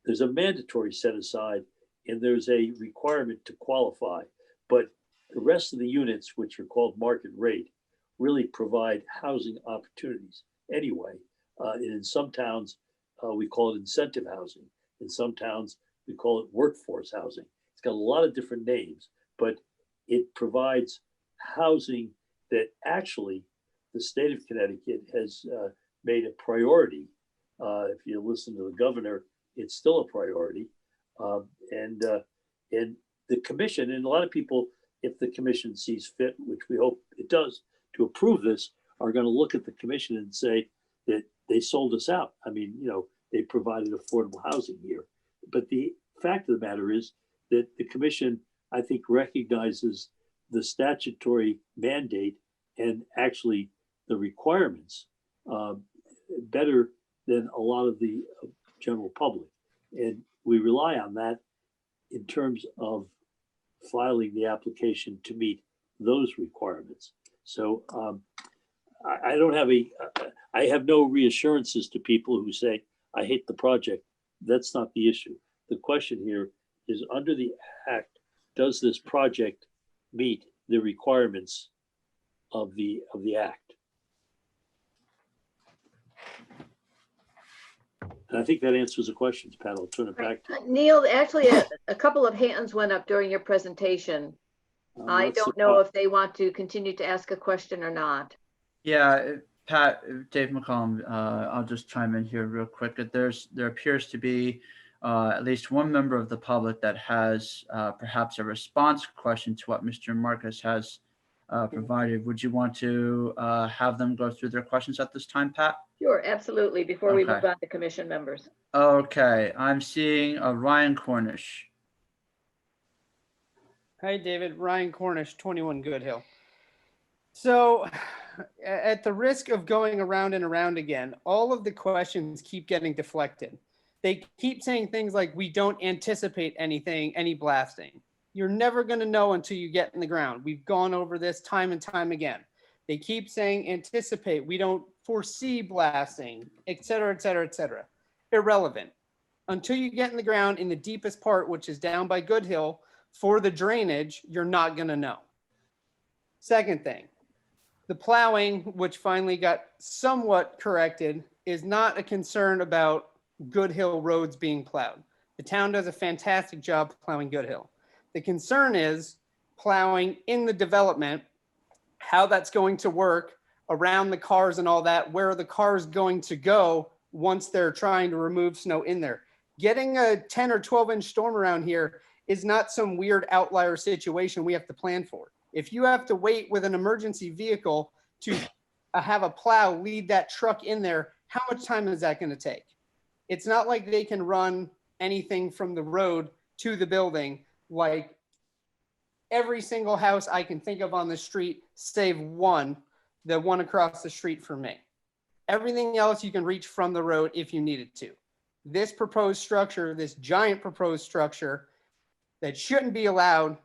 there's a mandatory set aside and there's a requirement to qualify, but the rest of the units, which are called market rate, really provide housing opportunities anyway. And in some towns, we call it incentive housing. In some towns, we call it workforce housing. It's got a lot of different names, but it provides housing that actually the state of Connecticut has made a priority. If you listen to the governor, it's still a priority. And the commission, and a lot of people, if the commission sees fit, which we hope it does, to approve this, are going to look at the commission and say that they sold us out. I mean, they provided affordable housing here. But the fact of the matter is that the commission, I think, recognizes the statutory mandate and actually the requirements better than a lot of the general public. And we rely on that in terms of filing the application to meet those requirements. So I don't have I have no reassurances to people who say, I hate the project. That's not the issue. The question here is, under the act, does this project meet the requirements of the act? And I think that answers the questions, Pat. I'll turn it back to you. Neil, actually, a couple of hands went up during your presentation. I don't know if they want to continue to ask a question or not. Yeah, Pat, Dave McCollum, I'll just chime in here real quick. There appears to be at least one member of the public that has perhaps a response question to what Mr. Marcus has provided. Would you want to have them go through their questions at this time, Pat? Sure, absolutely, before we move on to commission members. Okay, I'm seeing Ryan Cornish. Hi, David. Ryan Cornish, 21 Good Hill. So at the risk of going around and around again, all of the questions keep getting deflected. They keep saying things like, we don't anticipate any blasting. You're never going to know until you get in the ground. We've gone over this time and time again. They keep saying anticipate, we don't foresee blasting, et cetera, et cetera, et cetera. Irrelevant. Until you get in the ground in the deepest part, which is down by Good Hill, for the drainage, you're not going to know. Second thing, the plowing, which finally got somewhat corrected, is not a concern about Good Hill roads being plowed. The town does a fantastic job plowing Good Hill. The concern is plowing in the development, how that's going to work around the cars and all that, where are the cars going to go once they're trying to remove snow in there. Getting a 10 or 12 inch storm around here is not some weird outlier situation we have to plan for. If you have to wait with an emergency vehicle to have a plow lead that truck in there, how much time is that going to take? It's not like they can run anything from the road to the building. Like every single house I can think of on the street, save one, the one across the street from me. Everything else you can reach from the road if you needed to. This proposed structure, this giant proposed structure that shouldn't be allowed,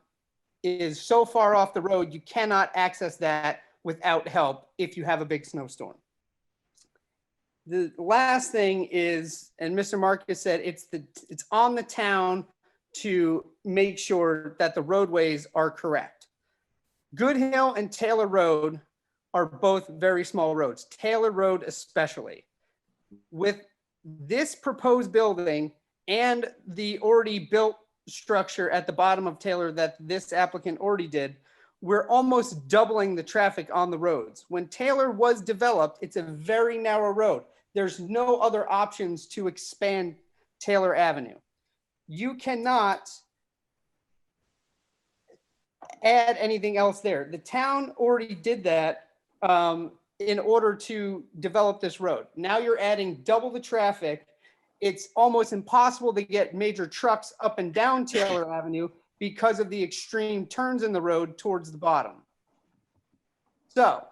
is so far off the road, you cannot access that without help if you have a big snowstorm. The last thing is, and Mr. Marcus said, it's on the town to make sure that the roadways are correct. Good Hill and Taylor Road are both very small roads, Taylor Road especially. With this proposed building and the already built structure at the bottom of Taylor that this applicant already did, we're almost doubling the traffic on the roads. When Taylor was developed, it's a very narrow road. There's no other options to expand Taylor Avenue. You cannot add anything else there. The town already did that in order to develop this road. Now you're adding double the traffic. It's almost impossible to get major trucks up and down Taylor Avenue because of the extreme turns in the road towards the bottom. So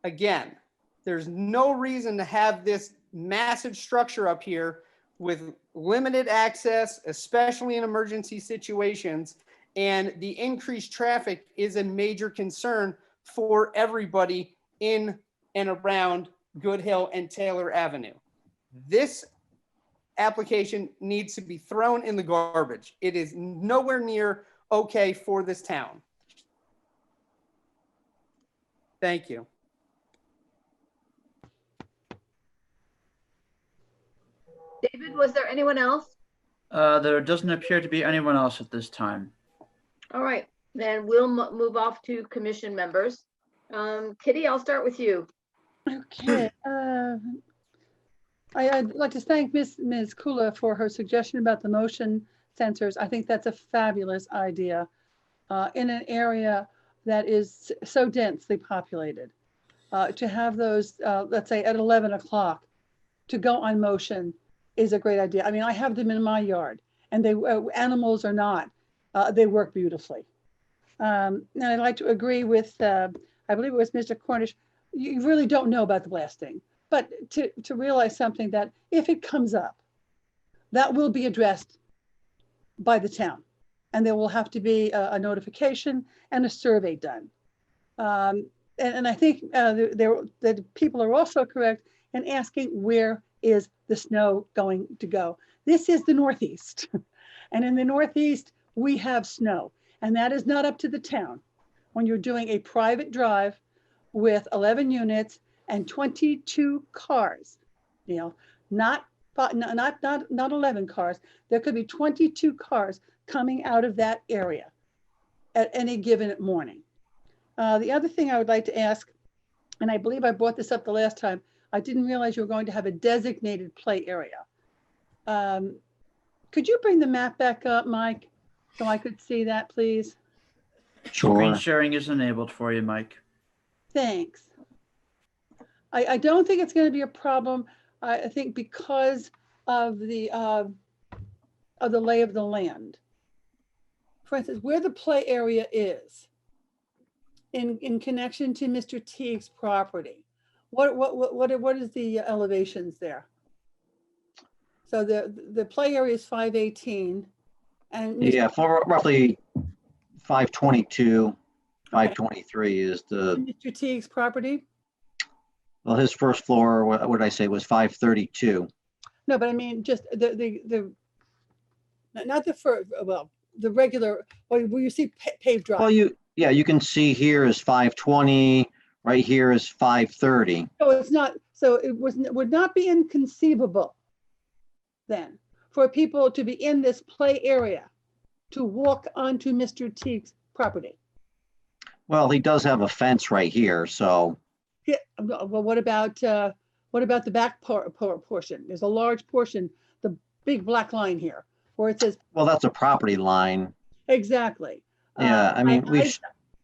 again, there's no reason to have this massive structure up here with limited access, especially in emergency situations. And the increased traffic is a major concern for everybody in and around Good Hill and Taylor Avenue. This application needs to be thrown in the garbage. It is nowhere near okay for this town. Thank you. David, was there anyone else? There doesn't appear to be anyone else at this time. All right, then we'll move off to commission members. Kitty, I'll start with you. Okay. I'd like to thank Ms. Kula for her suggestion about the motion sensors. I think that's a fabulous idea in an area that is so densely populated. To have those, let's say at 11 o'clock, to go on motion is a great idea. I mean, I have them in my yard, and they animals or not, they work beautifully. And I'd like to agree with, I believe it was Mr. Cornish, you really don't know about the blasting, but to realize something that if it comes up, that will be addressed by the town. And there will have to be a notification and a survey done. And I think the people are also correct in asking, where is the snow going to go? This is the Northeast. And in the Northeast, we have snow. And that is not up to the town. When you're doing a private drive with 11 units and 22 cars, you know, not 11 cars, there could be 22 cars coming out of that area at any given morning. The other thing I would like to ask, and I believe I brought this up the last time, I didn't realize you were going to have a designated play area. Could you bring the map back up, Mike, so I could see that, please? Screen Sure. sharing is enabled for you, Mike. Thanks. I don't think it's going to be a problem. I think because of the lay of the land. For instance, where the play area is in connection to Mr. Teague's property, what is the elevations there? So the play area is 518, and Yeah, for roughly 522, 523 is the, Mr. Teague's property. well, his first floor, what did I say, was 532. No, but I mean just the not the first, well, the regular, where you see paved drive. Well, you can see here is 520, right here is 530. So it's not, so it would not be inconceivable then for people to be in this play area to walk onto Mr. Teague's property. Well, he does have a fence right here, so. Yeah, well, what about the back portion? There's a large portion, the big black line here, where it says. Well, that's a property line. Exactly. Yeah, I mean,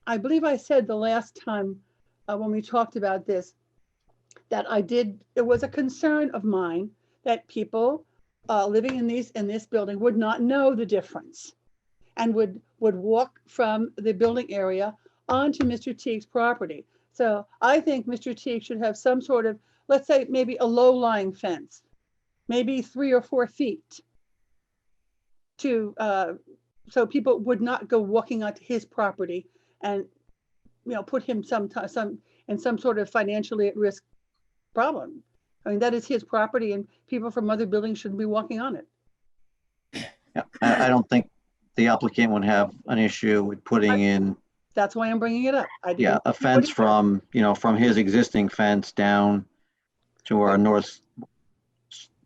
I believe I said the last time when we talked about this, that it was a concern of mine that people living in this building would not know the difference and would walk from the building area onto Mr. Teague's property. So I think Mr. Teague should have some sort of, let's say maybe a low-lying fence, maybe 3 or 4 feet to, so people would not go walking onto his property and, you know, put him in some sort of financially at risk problem. I mean, that is his property and people from other buildings shouldn't be walking on it. Yeah, I don't think the applicant would have an issue with putting in. That's why I'm bringing it up. Yeah, a fence from his existing fence down to our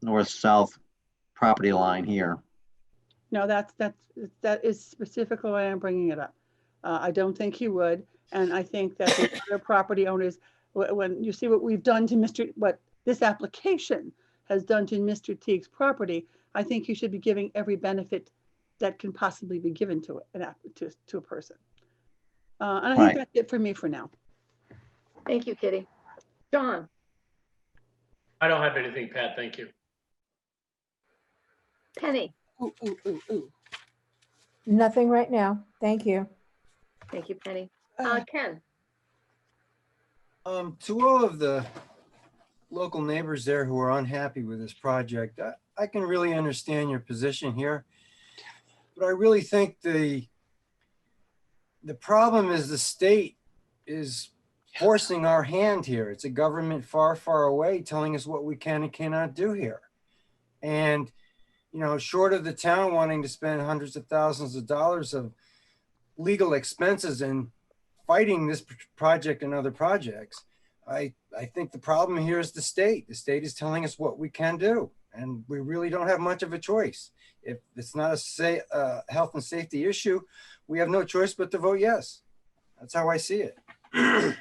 north-south property line here. No, that is specifically why I'm bringing it up. I don't think he would. And I think that the other property owners, when you see what we've done to what this application has done to Mr. Teague's property, I think you should be giving every benefit that can possibly be given to to a person. And I think Right. that's it for me for now. Thank you, Kitty. John, I don't have anything, Pat. Thank you. Penny, Ooh, ooh, ooh, ooh. Nothing right now. Thank you. thank you, Penny. Ken, To all of the local neighbors there who are unhappy with this project, I can really understand your position here. But I really think the problem is the state is forcing our hand here. It's a government far, far away telling us what we can and cannot do here. And, you know, short of the town wanting to spend hundreds of thousands of dollars of legal expenses and fighting this project and other projects, I think the problem here is the state. The state is telling us what we can do, and we really don't have much of a choice. If it's not a health and safety issue, we have no choice but to vote yes. That's how I see it. That's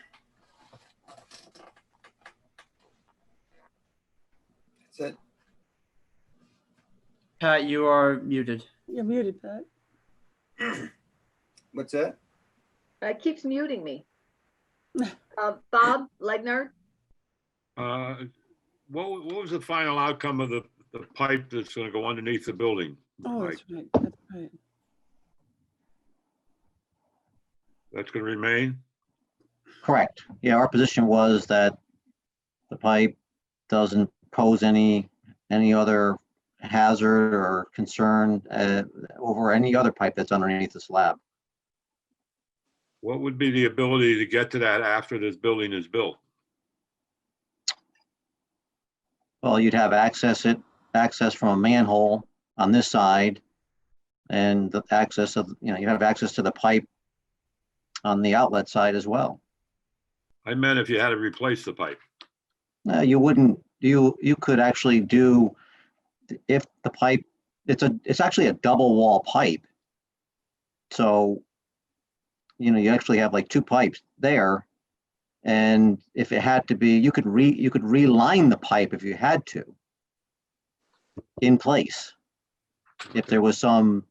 it. Pat, you are muted. You're muted, Pat. What's that? it keeps muting me. Bob Legner, What was the final outcome of the pipe that's gonna go underneath the building? Oh, Like, that's right. That's right. that's gonna remain? Correct. Yeah, our position was that the pipe doesn't pose any other hazard or concern over any other pipe that's underneath the slab. What would be the ability to get to that after this building is built? Well, you'd have access from a manhole on this side, and the access of, you have access to the pipe on the outlet side as well. I meant if you had to replace the pipe. You wouldn't, you could actually do, if the pipe, it's actually a double wall pipe. So, you actually have like two pipes there. And if it had to be, you could reline the pipe if you had to in place. If there was some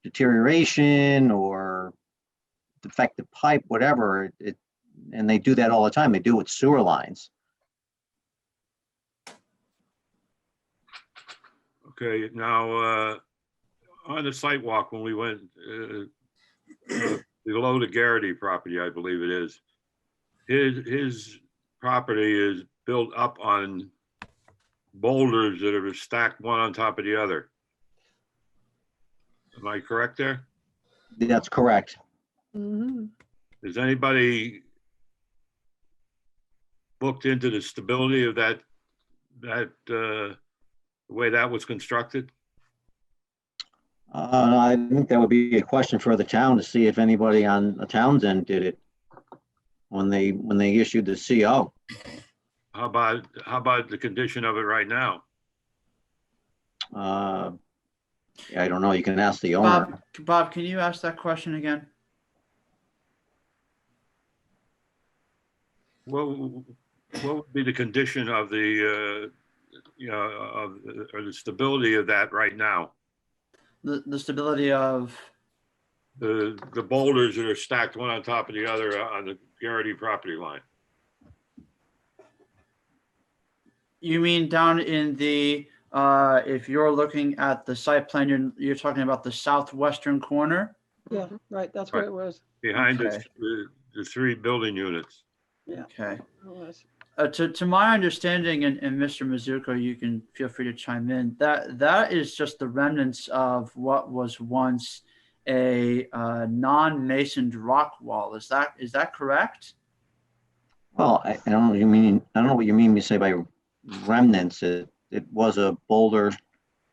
deterioration or defective pipe, whatever, and they do that all the time. They do it with sewer lines. Okay, now, on the site walk, when we went below the Garrity property, I believe it is, his property is built up on boulders that are stacked one on top of the other. Am I correct there? That's correct. Mm-hmm. Has anybody looked into the stability of that the way that was constructed? I think that would be a question for the town to see if anybody on the town's end did it when they issued the CO. How about the condition of it right now? Yeah, I don't know. You can ask the owner. Bob, can you ask that question again? What would be the condition of the or the stability of that right now? The stability of the boulders that are stacked one on top of the other on the Garrity property line. You mean down in the if you're looking at the site plan, you're talking about the southwestern corner? Yeah, right. That's where it was. Behind Okay. the three building units. Yeah. Okay. It was. To my understanding, and Mr. Mizuko, you can feel free to chime in, that is just the remnants of what was once a non-masoned rock wall. Is that correct? Well, I don't know what you mean. I don't know what you mean when you say by remnants. It was a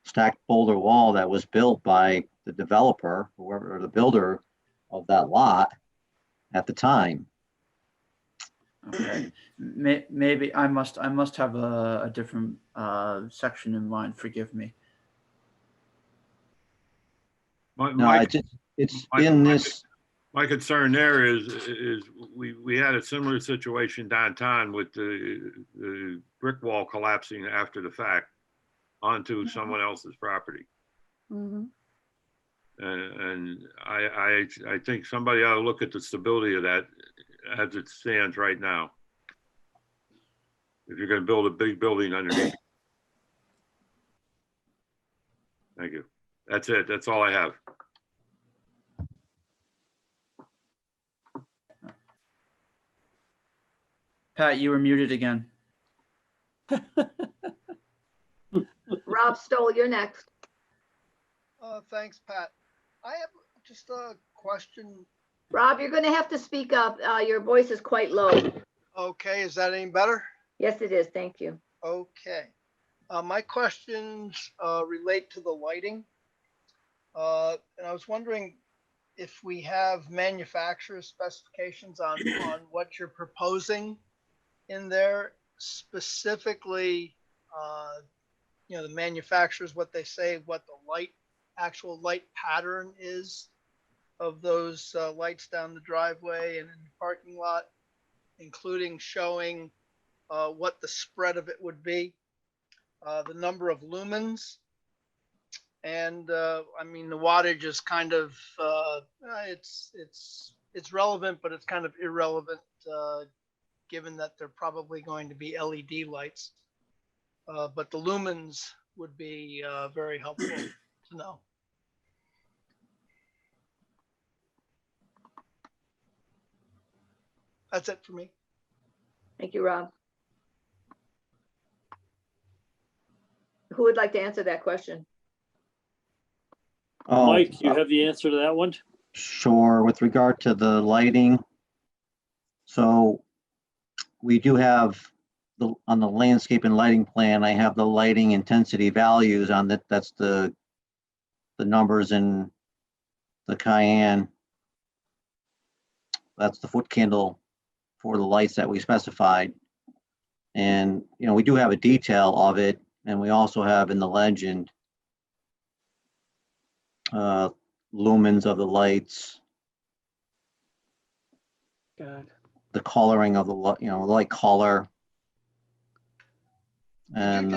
stacked boulder wall that was built by the developer, whoever, or the builder of that lot at the time. Okay. Maybe I must have a different section in mind. Forgive me. It's my- in my- this, My concern there is we had a similar situation downtown with the brick wall collapsing after the fact onto someone else's property. Mhm. And I think somebody ought to look at the stability of that as it stands right now. If you're going to build a big building underneath. Thank you. That's it. That's all I have. Pat, you were muted again. Rob Stoll, you're next. Thanks, Pat. I have just a question. Rob, you're gonna have to speak up. Your voice is quite low. Okay, is that any better? Yes, it is. Thank you. Okay. My questions relate to the lighting. And I was wondering if we have manufacturer specifications on what you're proposing in there, specifically, the manufacturers, what they say, what the actual light pattern is of those lights down the driveway and in the parking lot, including showing what the spread of it would be, the number of lumens, and I mean the wattage is kind of it's relevant, but it's kind of irrelevant given that they're probably going to be LED lights. But the lumens would be very helpful to know. That's it for me. Thank you, Rob. Who would like to answer that question? oh, Mike, you have the answer to that one? sure, with regard to the lighting. So we do have on the landscape and lighting plan, I have the lighting intensity values on that. That's the numbers in the Cayenne. That's the foot candle for the lights that we specified. And, we do have a detail of it, and we also have in the legend lumens of the lights, God. the coloring of the light color. And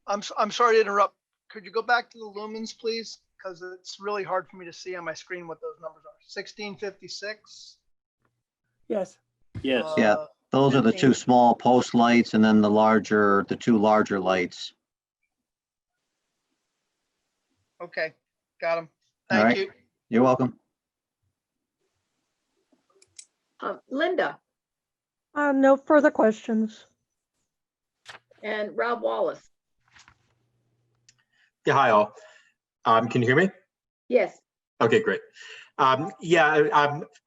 I'm sorry to interrupt. Could you go back to the lumens, please? Because it's really hard for me to see on my screen what those numbers are. 1656. Yes. Yes. yeah, those are the 15. two small post lights, and then the two larger lights. Okay, got them. All Thank right. you. You're welcome. Linda No further questions. and Rob Wallace. Yeah, hi all. Can you hear me? Yes. Okay, great. I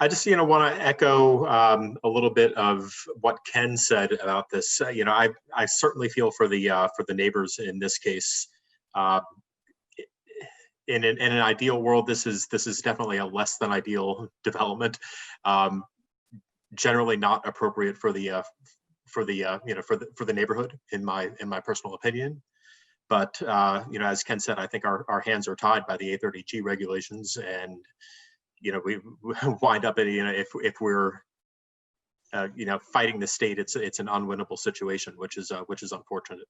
just want to echo a little bit of what Ken said about this. I certainly feel for the neighbors in this case. In an ideal world, this is definitely a less than ideal development. Generally not appropriate for the neighborhood, in my personal opinion. But as Ken said, I think our hands are tied by the A30G regulations, and we wind up at if we're fighting the state, it's an unwinnable situation, which is unfortunate.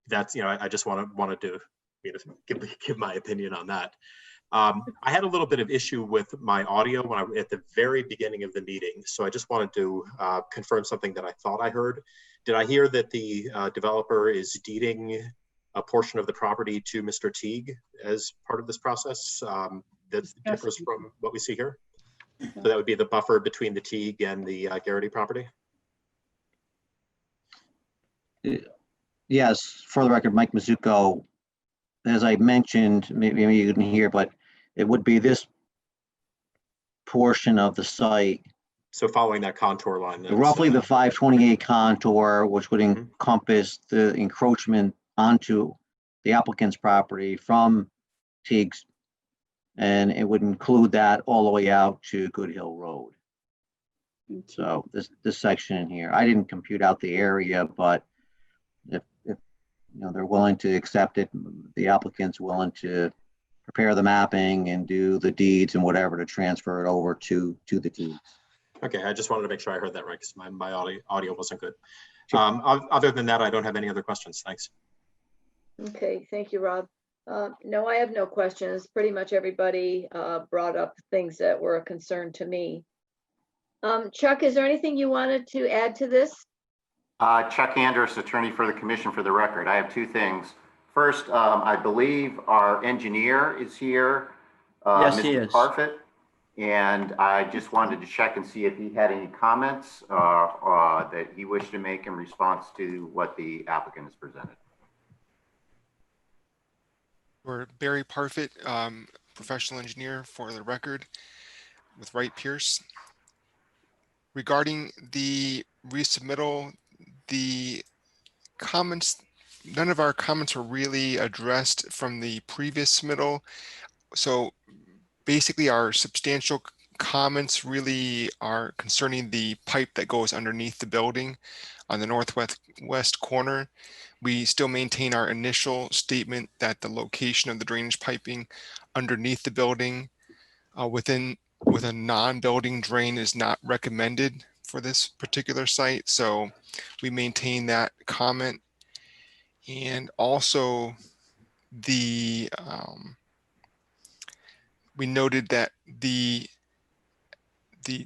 That's I just wanted to give my opinion on that. I had a little bit of issue with my audio at the very beginning of the meeting, so I just wanted to confirm something that I thought I heard. Did I hear that the developer is deeding a portion of the property to Mr. Teague as part of this process that differs from what we see here? So that would be the buffer between the Teague and the Garrity property? Yes, for the record, Mike Mizuko, as I mentioned, maybe you didn't hear, but it would be this portion of the site. So following that contour line. Roughly the 528 contour, which would encompass the encroachment onto the applicant's property from Teague's. And it would include that all the way out to Good Hill Road. So this section in here, I didn't compute out the area, but if they're willing to accept it, the applicant's willing to prepare the mapping and do the deeds and whatever to transfer it over to the Teagues. Okay, I just wanted to make sure I heard that right because my audio wasn't good. Sure. Other than that, I don't have any other questions. Thanks. Okay, thank you, Rob. No, I have no questions. Pretty much everybody brought up things that were a concern to me. Chuck, is there anything you wanted to add to this? Chuck Andrus, attorney for the commission, for the record. I have two things. First, I believe our engineer is here. Yes, he Mr. is. Parfitt. And I just wanted to check and see if he had any comments that he wished to make in response to what the applicant has presented. We're Barry Parfitt, professional engineer for the record with Wright Pierce. Regarding the resubmittal, the comments, none of our comments were really addressed from the previous submittal. So basically our substantial comments really are concerning the pipe that goes underneath the building on the northwest corner. We still maintain our initial statement that the location of the drainage piping underneath the building with a non-building drain is not recommended for this particular site. So we maintain that comment. And also the we noted that the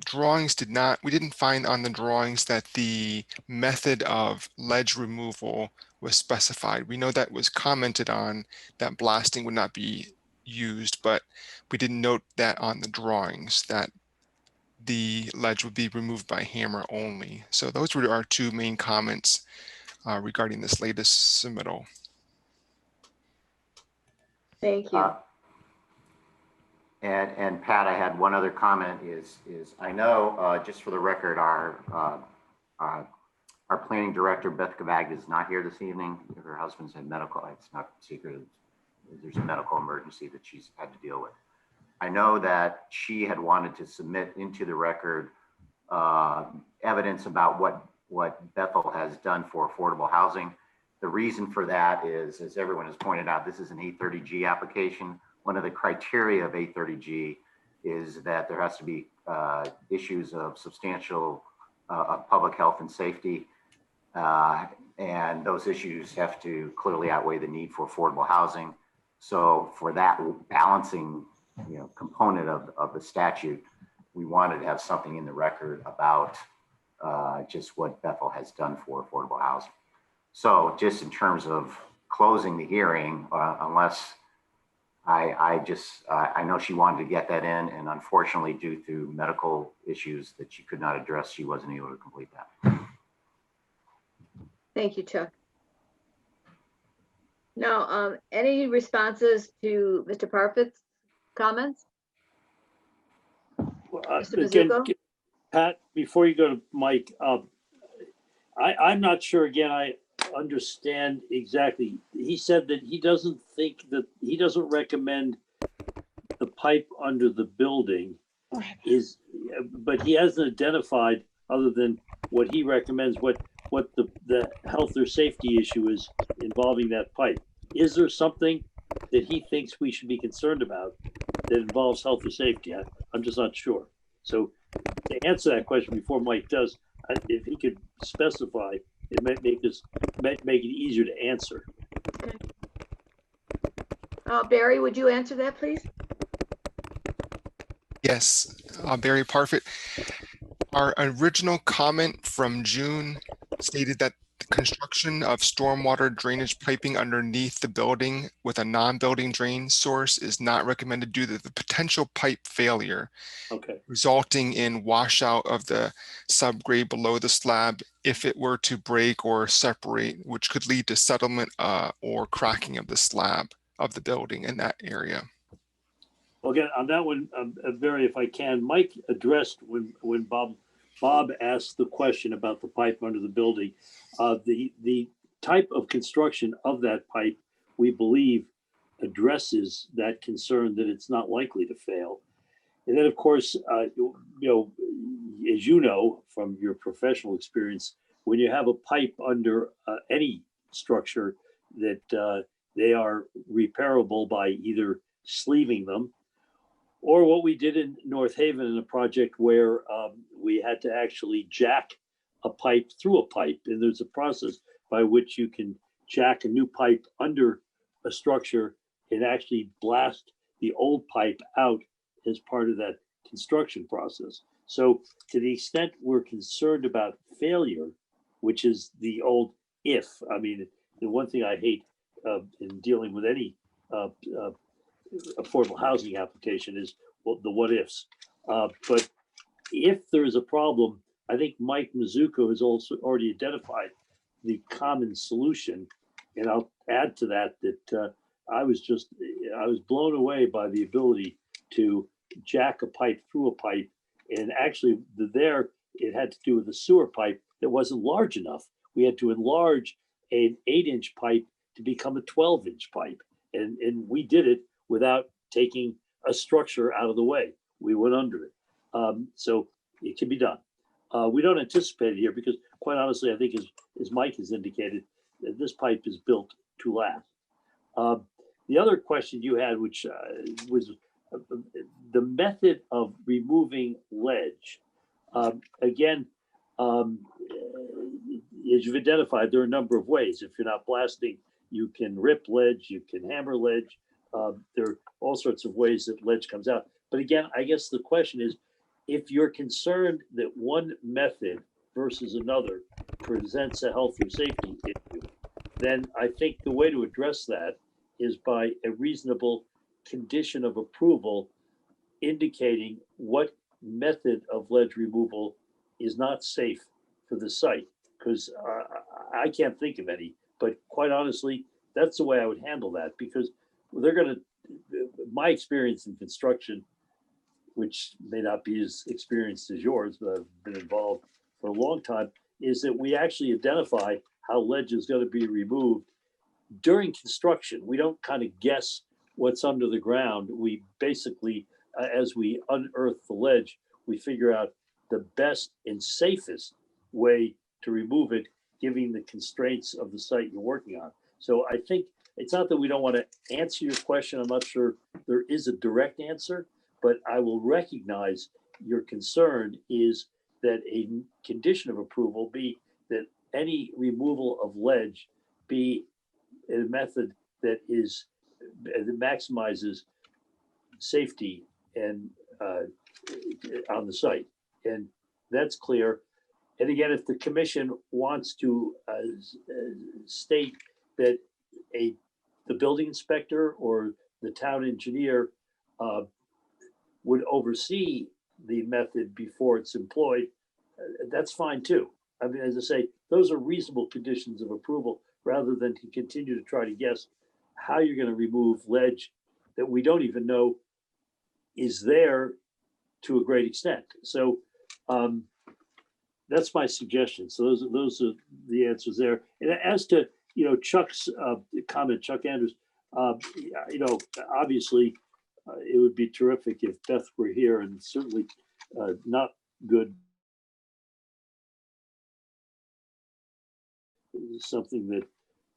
drawings we didn't find on the drawings that the method of ledge removal was specified. We know that was commented on, that blasting would not be used, but we didn't note that on the drawings that the ledge would be removed by hammer only. So those were our two main comments regarding this latest submittal. Thank you. And Pat, I had one other comment is I know, just for the record, our planning director, Beth Gavagda, is not here this evening. Her husband's had medical, it's not secret, there's a medical emergency that she's had to deal with. I know that she had wanted to submit into the record evidence about what Bethel has done for affordable housing. The reason for that is, as everyone has pointed out, this is an 830G application. One of the criteria of 830G is that there has to be issues of substantial public health and safety. And those issues have to clearly outweigh the need for affordable housing. So for that balancing component of the statute, we wanted to have something in the record about just what Bethel has done for affordable housing. So just in terms of closing the hearing, unless I know she wanted to get that in, and unfortunately due to medical issues that she could not address, she wasn't able to complete that. Thank you, Chuck. Now, any responses to Mr. Parfitt's comments? Mr. Again, Mizuko? Pat, before you go to Mike, I'm not sure, again, I understand exactly. He said that he doesn't recommend the pipe under the building is, but he hasn't identified, other than what he recommends, what the health or safety issue is involving that pipe. Is there something that he thinks we should be concerned about that involves health or safety? I'm just not sure. So to answer that question before Mike does, if he could specify, it might make it easier to answer. Okay. Barry, would you answer that, please? Yes, Barry Parfitt. Our original comment from June stated that the construction of stormwater drainage piping underneath the building with a non-building drain source is not recommended due to the potential pipe failure, resulting in washout of the subgrade below the slab if it were to break or separate, which could lead to settlement or cracking of the slab of the building in that area. Well, again, on that one, Barry, if I can, Mike addressed when Bob asked the question about the pipe under the building. The type of construction of that pipe, we believe, addresses that concern that it's not likely to fail. And then, of course, as you know from your professional experience, when you have a pipe under any structure, that they are repairable by either sleeving them, or what we did in North Haven in a project where we had to actually jack a pipe through a pipe. And there's a process by which you can jack a new pipe under a structure and actually blast the old pipe out as part of that construction process. So to the extent we're concerned about failure, which is the old if, I mean, the one thing I hate in dealing with any affordable housing application is the what ifs. But if there is a problem, I think Mike Mizuko has also already identified the common solution. And I'll add to that I was blown away by the ability to jack a pipe through a pipe. And actually there, it had to do with a sewer pipe that wasn't large enough. We had to enlarge an 8-inch pipe to become a 12-inch pipe. And we did it without taking a structure out of the way. We went under it. So it can be done. We don't anticipate it here because quite honestly, I think as Mike has indicated, that this pipe is built to last. The other question you had, which was the method of removing ledge. Again, as you've identified, there are a number of ways. If you're not blasting, you can rip ledge, you can hammer ledge. There are all sorts of ways that ledge comes out. But again, I guess the question is, if you're concerned that one method versus another presents a health or safety issue, then I think the way to address that is by a reasonable condition of approval indicating what method of ledge removal is not safe for the site. Because I can't think of any, but quite honestly, that's the way I would handle that, because they're going to, my experience in construction, which may not be as experienced as yours, but I've been involved for a long time, is that we actually identify how ledge is going to be removed during construction. We don't kind of guess what's under the ground. We basically, as we unearth the ledge, we figure out the best and safest way to remove it, given the constraints of the site you're working on. So I think it's not that we don't want to answer your question. I'm not sure there is a direct answer, but I will recognize your concern is that a condition of approval be that any removal of ledge be a method that is that maximizes safety and on the site, and that's clear. And again, if the commission wants to state that the building inspector or the town engineer would oversee the method before it's employed, that's fine too. I mean, as I say, those are reasonable conditions of approval rather than to continue to try to guess how you're going to remove ledge that we don't even know is there to a great extent. So that's my suggestion. So those are the answers there. And as to Chuck's comment, Chuck Andrews, obviously it would be terrific if Beth were here, and certainly not good. Something that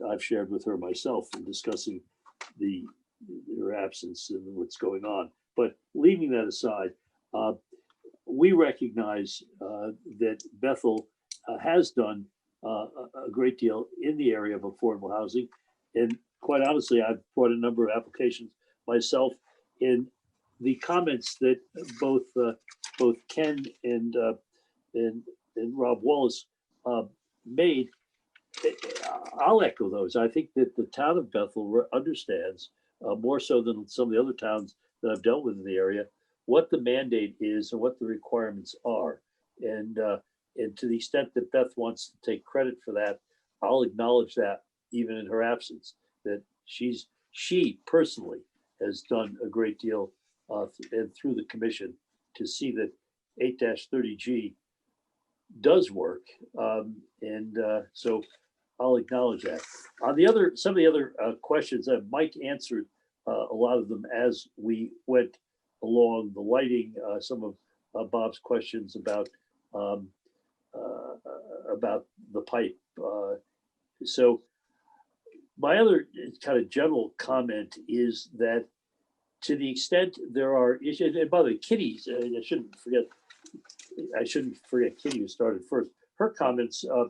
I've shared with her myself in discussing her absence and what's going on. But leaving that aside, we recognize that Bethel has done a great deal in the area of affordable housing. And quite honestly, I've brought a number of applications myself. In the comments that both Ken and Rob Wallace made, I'll echo those. I think that the town of Bethel understands more so than some of the other towns that I've dealt with in the area, what the mandate is and what the requirements are. And to the extent that Beth wants to take credit for that, I'll acknowledge that even in her absence, that she personally has done a great deal and through the commission to see that 8-30G does work. So I'll acknowledge that. On some of the other questions, Mike answered a lot of them as we went along. The lighting, some of Bob's questions about the pipe. So my other kind of general comment is that to the extent there are issues, and by the way, Kitty's, I shouldn't forget Kitty, who started first. Her comments, I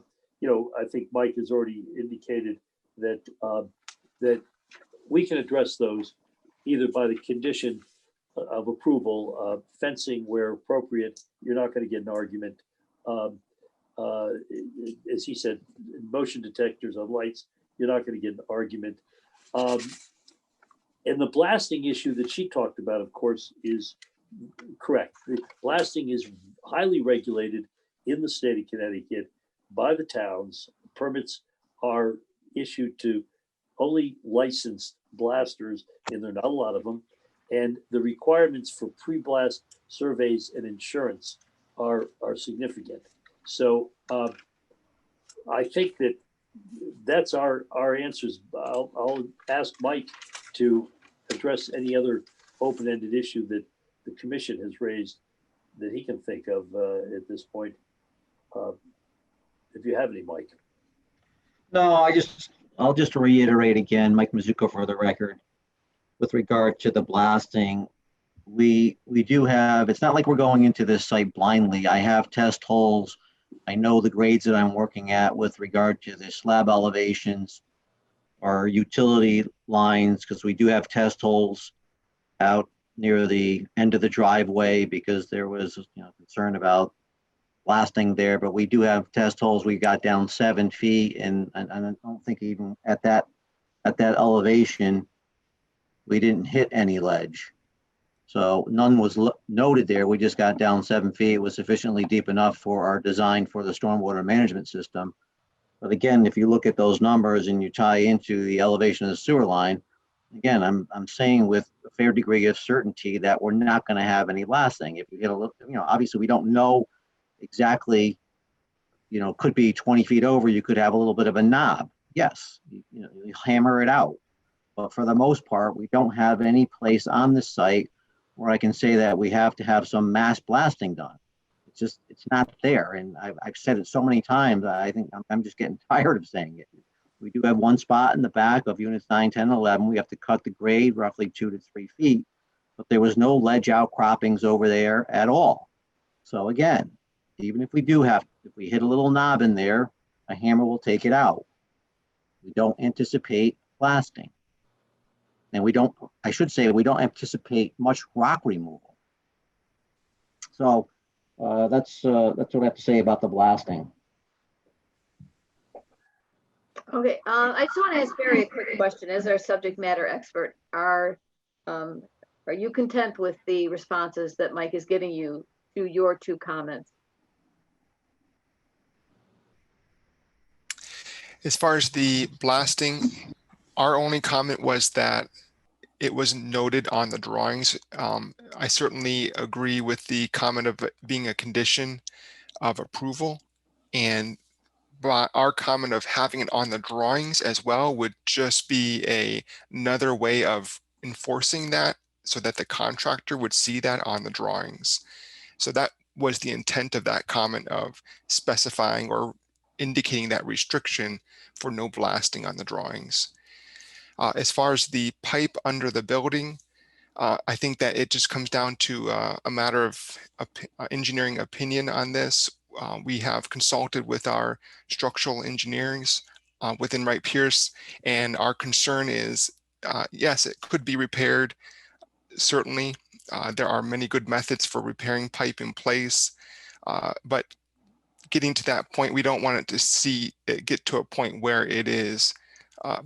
think Mike has already indicated that that we can address those either by the condition of approval, fencing where appropriate. You're not going to get an argument. As he said, motion detectors on lights, you're not going to get an argument. And the blasting issue that she talked about, of course, is correct. The blasting is highly regulated in the state of Connecticut by the towns. Permits are issued to only licensed blasters, and there are not a lot of them. And the requirements for pre-blast surveys and insurance are significant. So I think that's our answers. I'll ask Mike to address any other open-ended issue that the commission has raised that he can think of at this point. If you have any, Mike. No, I'll just reiterate again, Mike Mizuko for the record, with regard to the blasting. We do have, it's not like we're going into this site blindly. I have test holes. I know the grades that I'm working at with regard to the slab elevations or utility lines, because we do have test holes out near the end of the driveway because there was concern about blasting there, but we do have test holes. We got down 7 feet, and I don't think even at that elevation, we didn't hit any ledge. So none was noted there. We just got down 7 feet. It was sufficiently deep enough for our design for the stormwater management system. But again, if you look at those numbers and you tie into the elevation of the sewer line, again, I'm saying with a fair degree of certainty that we're not going to have any blasting. If you get a little, obviously we don't know exactly, could be 20 feet over, you could have a little bit of a knob. Yes, you hammer it out. But for the most part, we don't have any place on the site where I can say that we have to have some mass blasting done. It's not there. And I've said it so many times, I think I'm just getting tired of saying it. We do have one spot in the back of units 9, 10, 11. We have to cut the grade roughly 2 to 3 feet, but there was no ledge outcroppings over there at all. So again, even if we hit a little knob in there, a hammer will take it out. We don't anticipate blasting. And we don't anticipate much rock removal. So that's what I have to say about the blasting. Okay, I just want to ask Barry a quick question. As our subject matter expert, are you content with the responses that Mike is giving you to your 2 comments? As far as the blasting, our only comment was that it was noted on the drawings. I certainly agree with the comment of it being a condition of approval, and our comment of having it on the drawings as well would just be another way of enforcing that so that the contractor would see that on the drawings. So that was the intent of that comment, of specifying or indicating that restriction for no blasting on the drawings. As far as the pipe under the building, I think that it just comes down to a matter of engineering opinion on this. We have consulted with our structural engineers within Wright Pierce, and our concern is, yes, it could be repaired. Certainly, there are many good methods for repairing pipe in place, but getting to that point, we don't want it to get to a point where it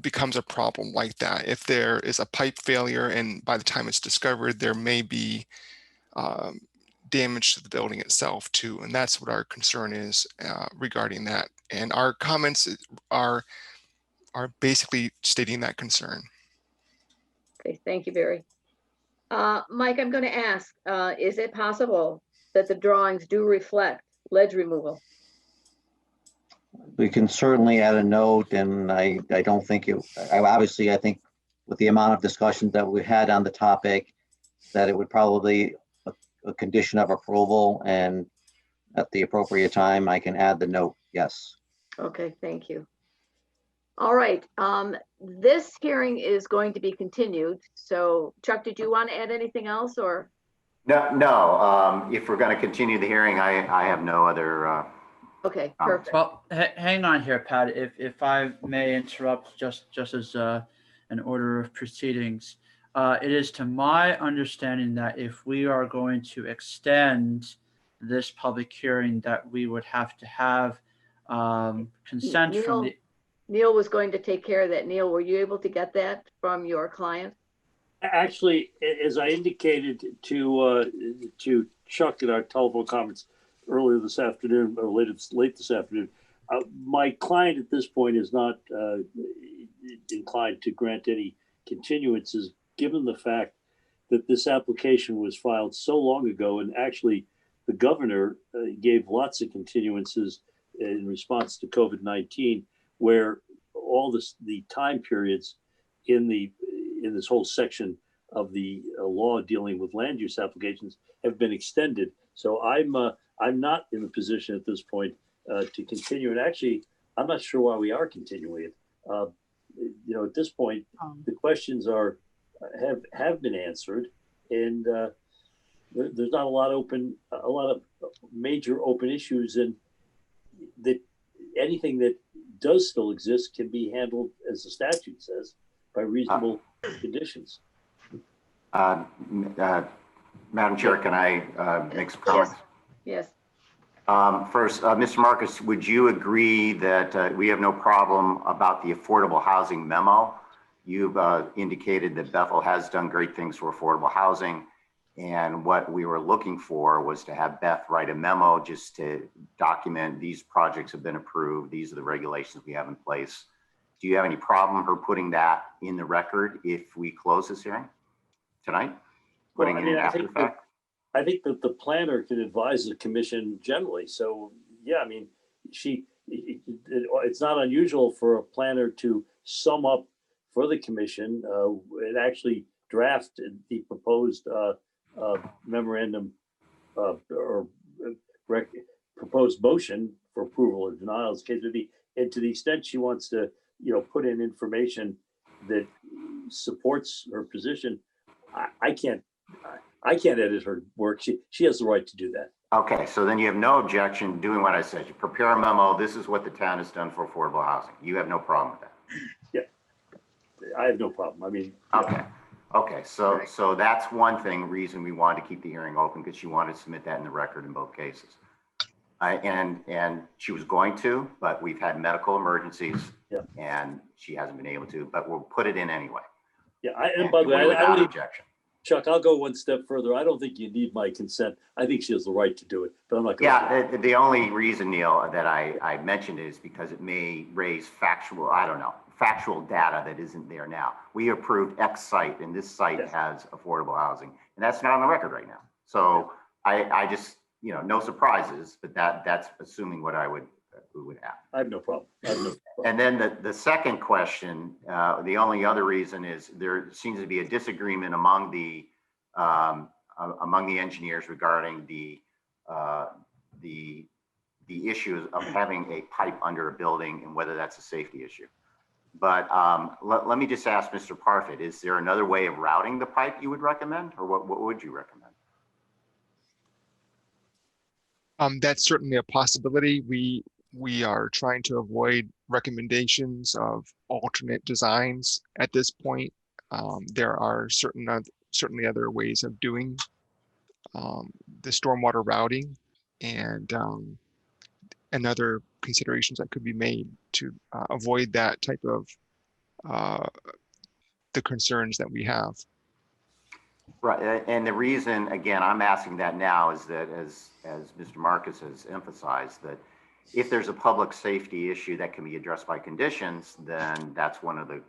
becomes a problem like that. If there is a pipe failure and by the time it's discovered, there may be damage to the building itself too. And that's what our concern is regarding that. And our comments are basically stating that concern. Okay, thank you, Barry. Mike, I'm going to ask, is it possible that the drawings do reflect ledge removal? We can certainly add a note, and I don't think obviously, I think with the amount of discussions that we had on the topic, that it would probably a condition of approval, and at the appropriate time, I can add the note, yes. Okay, thank you. All right, this hearing is going to be continued. So Chuck, did you want to add anything else or? No. If we're going to continue the hearing, I have no other. Okay, perfect. Well, hang on here, Pat, if I may interrupt just as an order of proceedings. It is to my understanding that if we are going to extend this public hearing, that we would have to have consent from the. Neil was going to take care of that. Neil, were you able to get that from your client? Actually, as I indicated to Chuck in our telephone conference earlier this afternoon, or late this afternoon, my client at this point is not inclined to grant any continuances, given the fact that this application was filed so long ago, and actually the governor gave lots of continuances in response to COVID-19, where all the time periods in this whole section of the law dealing with land use applications have been extended. So I'm not in a position at this point to continue. And actually, I'm not sure why we are continuing it. At this point, the questions have been answered, and there's not a lot of major open issues, and that anything that does still exist can be handled, as the statute says, by reasonable conditions. Madam Chair, can I make some comments? Yes. First, Mr. Marcus, would you agree that we have no problem about the affordable housing memo? You've indicated that Bethel has done great things for affordable housing. And what we were looking for was to have Beth write a memo just to document these projects have been approved. These are the regulations we have in place. Do you have any problem her putting that in the record if we close this hearing tonight? Putting it in after the fact? I think that the planner can advise the commission generally. So yeah, I mean, it's not unusual for a planner to sum up for the commission and actually draft the proposed memorandum or proposed motion for approval or denial, as the case would be. And to the extent she wants to, put in information that supports her position, I can't edit her work. She has the right to do that. Okay, so then you have no objection doing what I said. You prepare a memo. This is what the town has done for affordable housing. You have no problem with that. Yeah, I have no problem. I mean, Okay, so that's one reason we wanted to keep the hearing open, because she wanted to submit that in the record in both cases. And she was going to, but we've had medical emergencies, and she hasn't been able to, but we'll put it in anyway. Yeah, and by the way, without objection. Chuck, I'll go one step further. I don't think you need my consent. I think she has the right to do it, but I'm not going to. Yeah, the only reason, Neil, that I mentioned is because it may raise factual data that isn't there now. We approved X site, and this site has affordable housing, and that's not on the record right now. So I just, no surprises, but that's assuming what we would have. I have no problem. And then the second question, the only other reason is there seems to be a disagreement among the engineers regarding the issues of having a pipe under a building and whether that's a safety issue. But let me just ask Mr. Parfitt, is there another way of routing the pipe you would recommend, or what would you recommend? That's certainly a possibility. We are trying to avoid recommendations of alternate designs at this point. There are certainly other ways of doing the stormwater routing, and other considerations that could be made to avoid that type of the concerns that we have. Right, and the reason, again, I'm asking that now is that, as Mr. Marcus has emphasized, that if there's a public safety issue that can be addressed by conditions, then that's one of the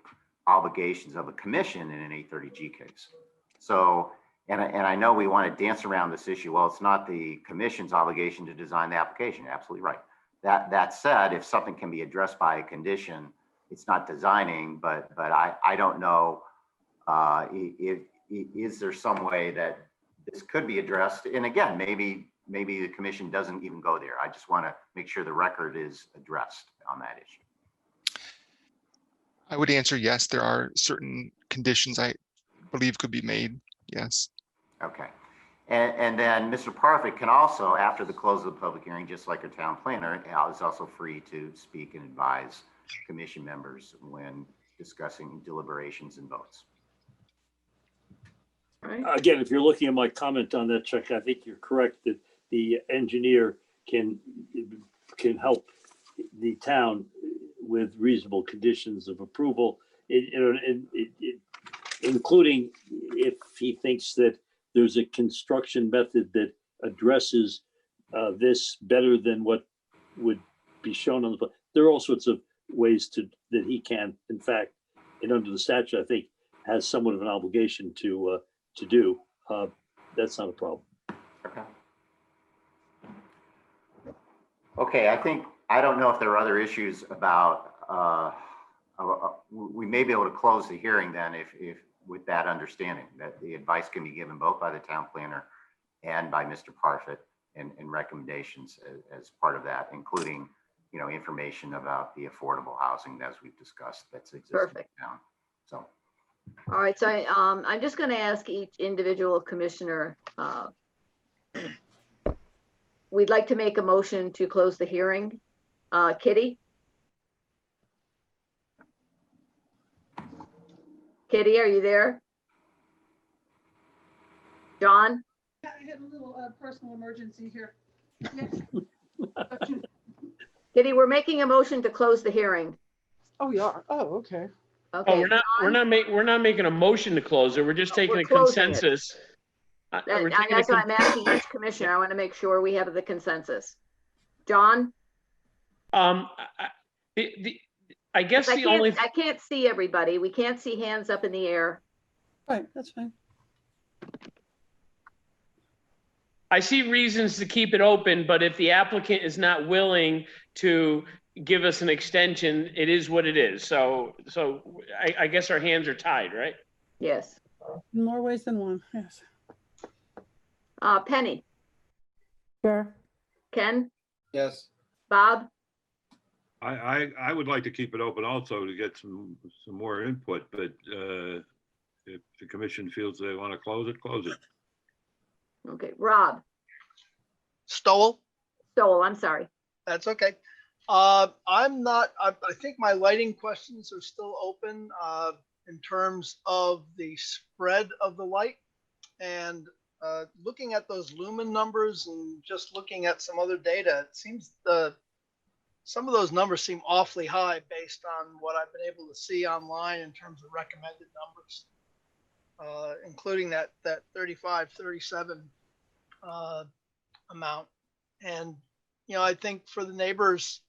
obligations of a commission in an 830G case. So, and I know we want to dance around this issue. Well, it's not the commission's obligation to design the application. You're absolutely right. That said, if something can be addressed by a condition, it's not designing, but I don't know is there some way that this could be addressed? And again, maybe the commission doesn't even go there. I just want to make sure the record is addressed on that issue. I would answer yes. There are certain conditions I believe could be made. Yes. Okay. And then Mr. Parfitt can also, after the close of the public hearing, just like a town planner, is also free to speak and advise commission members when discussing deliberations and votes. Again, if you're looking at my comment on that, Chuck, I think you're correct that the engineer can help the town with reasonable conditions of approval, including if he thinks that there's a construction method that addresses this better than what would be shown on the plan. There are all sorts of ways that he can, in fact, and under the statute, I think, has somewhat of an obligation to do. That's not a problem. Okay. Okay, I don't know if there are other issues about, we may be able to close the hearing then if with that understanding that the advice can be given both by the town planner and by Mr. Parfitt and recommendations as part of that, including, you know, information about the affordable housing as we've discussed that's existing now. So. All right, so I'm just going to ask each individual commissioner. We'd like to make a motion to close the hearing. Kitty? Kitty, are you there? John? Yeah, I had a little personal emergency here. Kitty, we're making a motion to close the hearing. Oh, you are? Oh, okay. Okay. Oh, we're not making a motion to close it. We're just taking a consensus. That's why I'm asking each commissioner. I want to make sure we have the consensus. John? I guess I can't see everybody. We can't see hands up in the air. Right, that's fine. I see reasons to keep it open, but if the applicant is not willing to give us an extension, it is what it is. So I guess our hands are tied, right? Yes. In more ways than one, yes. Penny? Sure. Ken? Yes. Bob? I would like to keep it open also to get some more input, but if the commission feels they want to close it, close it. Okay, Rob? Stowell? Stowell, I'm sorry. That's okay. I think my lighting questions are still open in terms of the spread of the light. And looking at those lumen numbers and just looking at some other data, it seems some of those numbers seem awfully high based on what I've been able to see online in terms of recommended numbers, including that 35, 37 amount. And, you know, I think for the neighbors,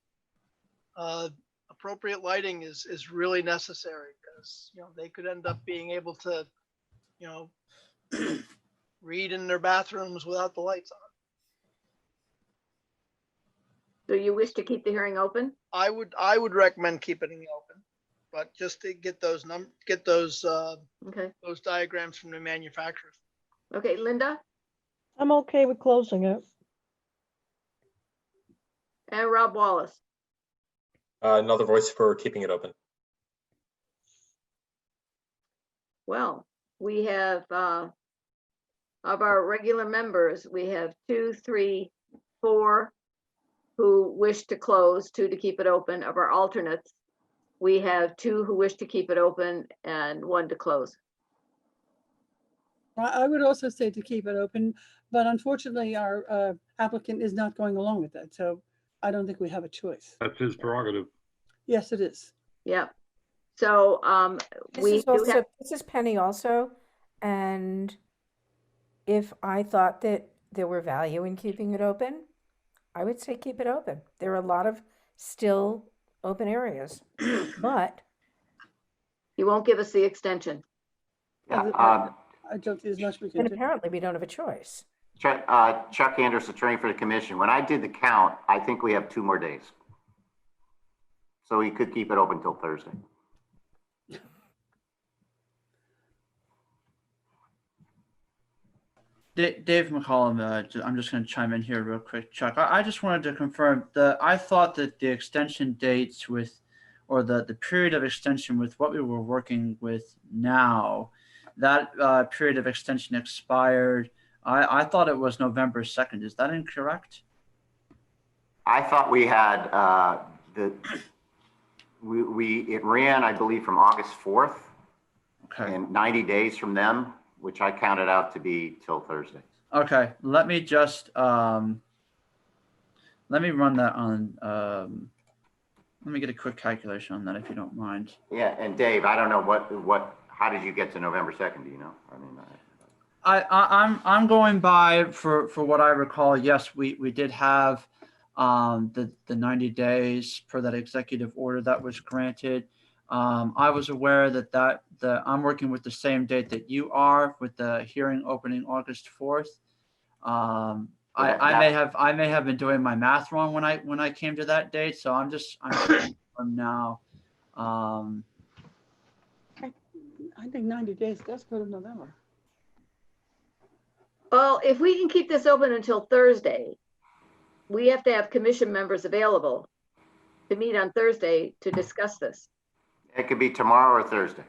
appropriate lighting is really necessary because, you know, they could end up being able to, you know, read in their bathrooms without the lights on. So you wish to keep the hearing open? I would recommend keeping it open, but just to get those those diagrams from the manufacturers. Okay, Linda? I'm okay with closing it. And Rob Wallace? Another voice for keeping it open. Well, we have, of our regular members, we have 2, 3, 4 who wish to close, 2 to keep it open. Of our alternates, we have 2 who wish to keep it open and 1 to close. I would also say to keep it open, but unfortunately our applicant is not going along with that. So I don't think we have a choice. That's his prerogative. Yes, it is. Yeah. So This is Penny also. And if I thought that there were value in keeping it open, I would say keep it open. There are a lot of still open areas, but you won't give us the extension. Yeah, I don't see as much we can and do. apparently we don't have a choice. Chuck Anderson, attorney for the commission. When I did the count, I think we have 2 more days. So we could keep it open till Thursday. Dave McCollum, I'm just going to chime in here real quick, Chuck. I just wanted to confirm I thought that the extension dates with or the period of extension with what we were working with now, that period of extension expired. I thought it was November 2nd. Is that incorrect? I thought we had it ran, I believe, from August 4th. Okay. And 90 days from them, which I counted out to be till Thursday. Okay, let me just let me run that on. Let me get a quick calculation on that, if you don't mind. Yeah, and Dave, I don't know how did you get to November 2nd? Do you know? I mean, I'm going by for what I recall. Yes, we did have the 90 days per that executive order that was granted. I was aware that I'm working with the same date that you are, with the hearing opening August 4th. I may have been doing my math wrong when I came to that date, so I'm from now. I think 90 days does go to November. Well, if we can keep this open until Thursday, we have to have commission members available to meet on Thursday to discuss this. it could be tomorrow or Thursday.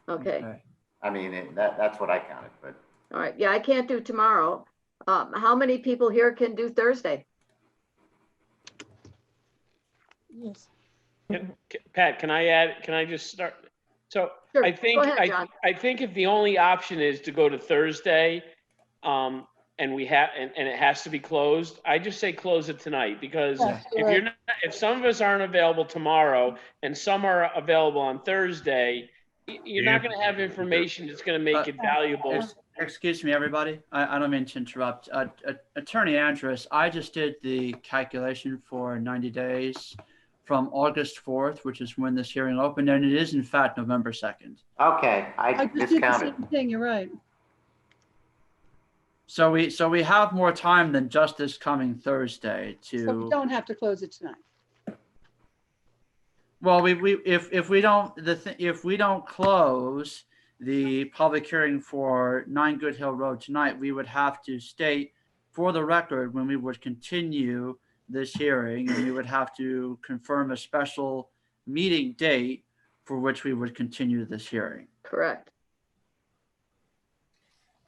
Okay. I mean, that's what I counted, but. All right. Yeah, I can't do tomorrow. How many people here can do Thursday? Yes. Pat, can I just start? So Sure. I think, Go ahead, John. I think if the only option is to go to Thursday, and it has to be closed, I just say close it tonight, because if some of us aren't available tomorrow and some are available on Thursday, you're not going to have information that's going to make it valuable. Excuse me, everybody. I don't mean to interrupt. Attorney Andrus, I just did the calculation for 90 days from August 4th, which is when this hearing opened, and it is in fact November 2nd. Okay, I just did the same thing. You're right. So we have more time than just this coming Thursday to. So we don't have to close it tonight. Well, if we don't close the public hearing for 9 Good Hill Road tonight, we would have to state for the record when we would continue this hearing, and we would have to confirm a special meeting date for which we would continue this hearing. Correct.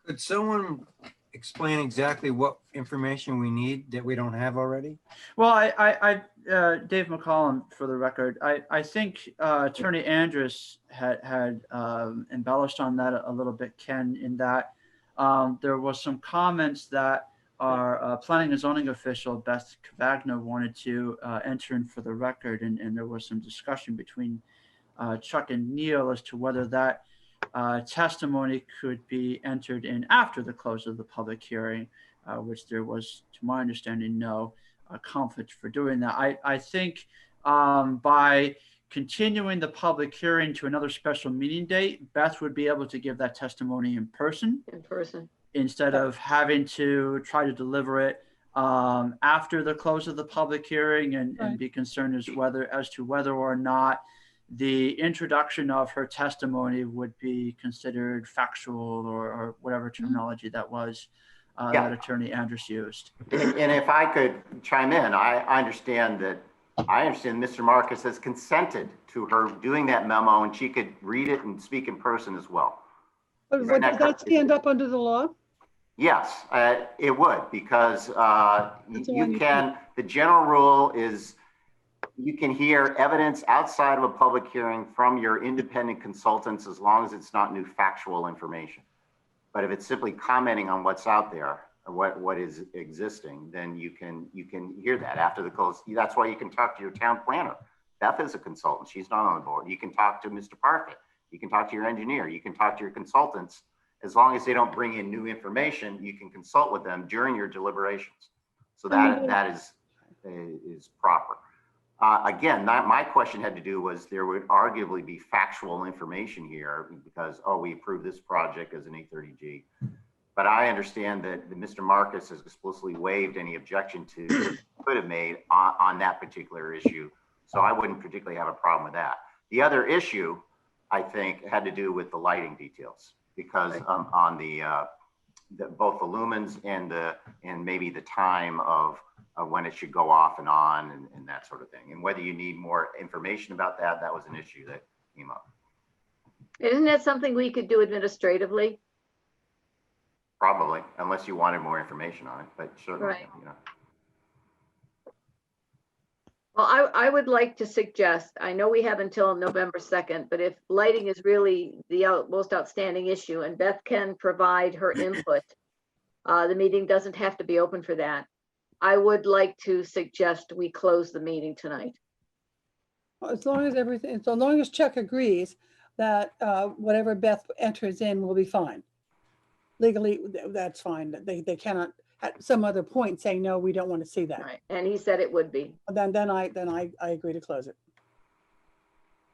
Could someone explain exactly what information we need that we don't have already? Well, Dave McCollum, for the record, I think Attorney Andrus had embellished on that a little bit, Ken, in that there was some comments that our planning and zoning official, Beth Cavagna, wanted to enter in for the record, and there was some discussion between Chuck and Neil as to whether that testimony could be entered in after the close of the public hearing, which there was, to my understanding, no conflict for doing that. I think by continuing the public hearing to another special meeting date, Beth would be able to give that testimony in person. Instead of having to try to deliver it after the close of the public hearing and be concerned as to whether or not the introduction of her testimony would be considered factual or whatever terminology that was that Attorney Andrus used. And if I could chime in, I understand Mr. Marcus has consented to her doing that memo, and she could read it and speak in person as well. But would that stand up under the law? Yes, it would, because the general rule is you can hear evidence outside of a public hearing from your independent consultants as long as it's not new factual information. But if it's simply commenting on what's out there or what is existing, then you can hear that after the close. That's why you can talk to your town planner. Beth is a consultant. She's not on the board. You can talk to Mr. Parfitt. You can talk to your engineer. You can talk to your consultants. As long as they don't bring in new information, you can consult with them during your deliberations. So that is proper. Again, my question had to do was there would arguably be factual information here because, we approved this project as an 830G. But I understand that Mr. Marcus has explicitly waived any objection to could have made on that particular issue. So I wouldn't particularly have a problem with that. The other issue, I think, had to do with the lighting details because on the both the lumens and maybe the time of when it should go off and on and that sort of thing. And whether you need more information about that, that was an issue that came up. Isn't that something we could do administratively? Probably, unless you wanted more information on it, but certainly, Right. you know. Well, I would like to suggest, I know we have until November 2nd, but if lighting is really the most outstanding issue and Beth can provide her input, the meeting doesn't have to be open for that. I would like to suggest we close the meeting tonight. As long as everything, so long as Chuck agrees that whatever Beth enters in will be fine. Legally, that's fine. They cannot at some other point say, no, we don't want to see that. Right. And he said it would be. Then I agree to close it.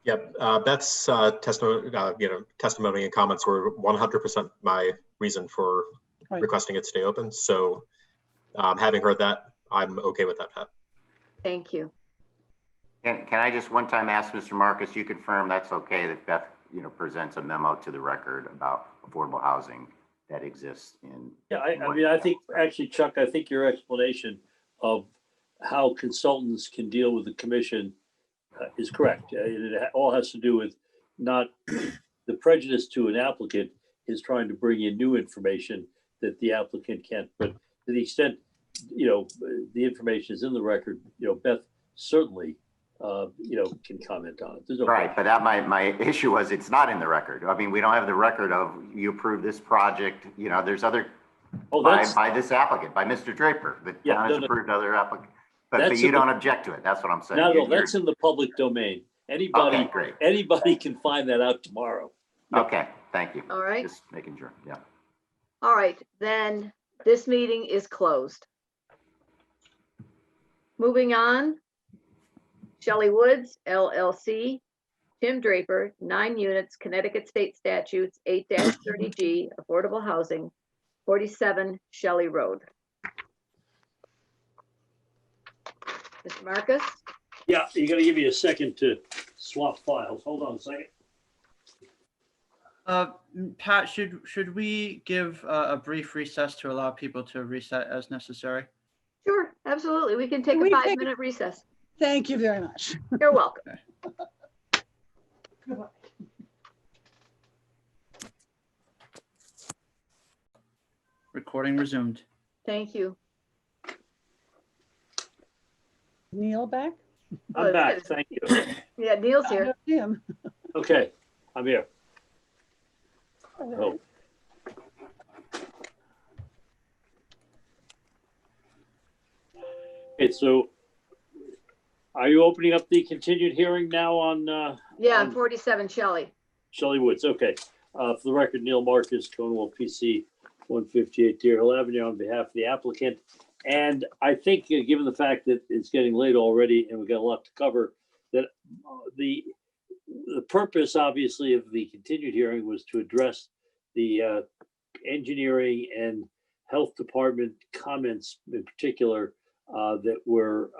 Yep, Beth's testimony and comments were 100% my reason for requesting it stay open. So having heard that, I'm okay with that, Pat. Thank you. Can I just one time ask Mr. Marcus, you confirm that's okay that Beth, presents a memo to the record about affordable housing that exists in? Yeah, I mean, I think actually, Chuck, I think your explanation of how consultants can deal with the commission is correct. It all has to do with not the prejudice to an applicant is trying to bring in new information that the applicant can't. But to the extent, the information is in the record, Beth certainly, can comment on it. There's no right, but that my issue was it's not in the record. I mean, we don't have the record of you approved this project. There's other by this applicant, by Mr. Draper, the town has approved other applicants. But you don't object to it. That's what I'm saying. No, that's in the public domain. Anybody can find that out tomorrow. Okay, thank you. All right. Just making sure. Yeah. All right, then this meeting is closed. Moving on, Shelley Woods, LLC, Tim Draper, 9 units, Connecticut State Statutes 8-30G, affordable housing, 47 Shelley Road. Mr. Marcus? Yeah, you gotta give me a second to swap files. Hold on a second. Pat, should we give a brief recess to allow people to reset as necessary? Sure, absolutely. We can take a 5-minute recess. Thank you very much. You're welcome. Goodbye. Recording resumed. Thank you. Neil back? I'm back, thank you. Yeah, Neil's here. Him. Okay, I'm here. Oh. Okay, so are you opening up the continued hearing now on? Yeah, 47 Shelley. Shelley Woods, okay. For the record, Neil Marcus, Conewall PC, 158 Deer Hill Avenue on behalf of the applicant. And I think, given the fact that it's getting late already and we've got a lot to cover, that the purpose, obviously, of the continued hearing was to address the engineering and health department comments in particular that were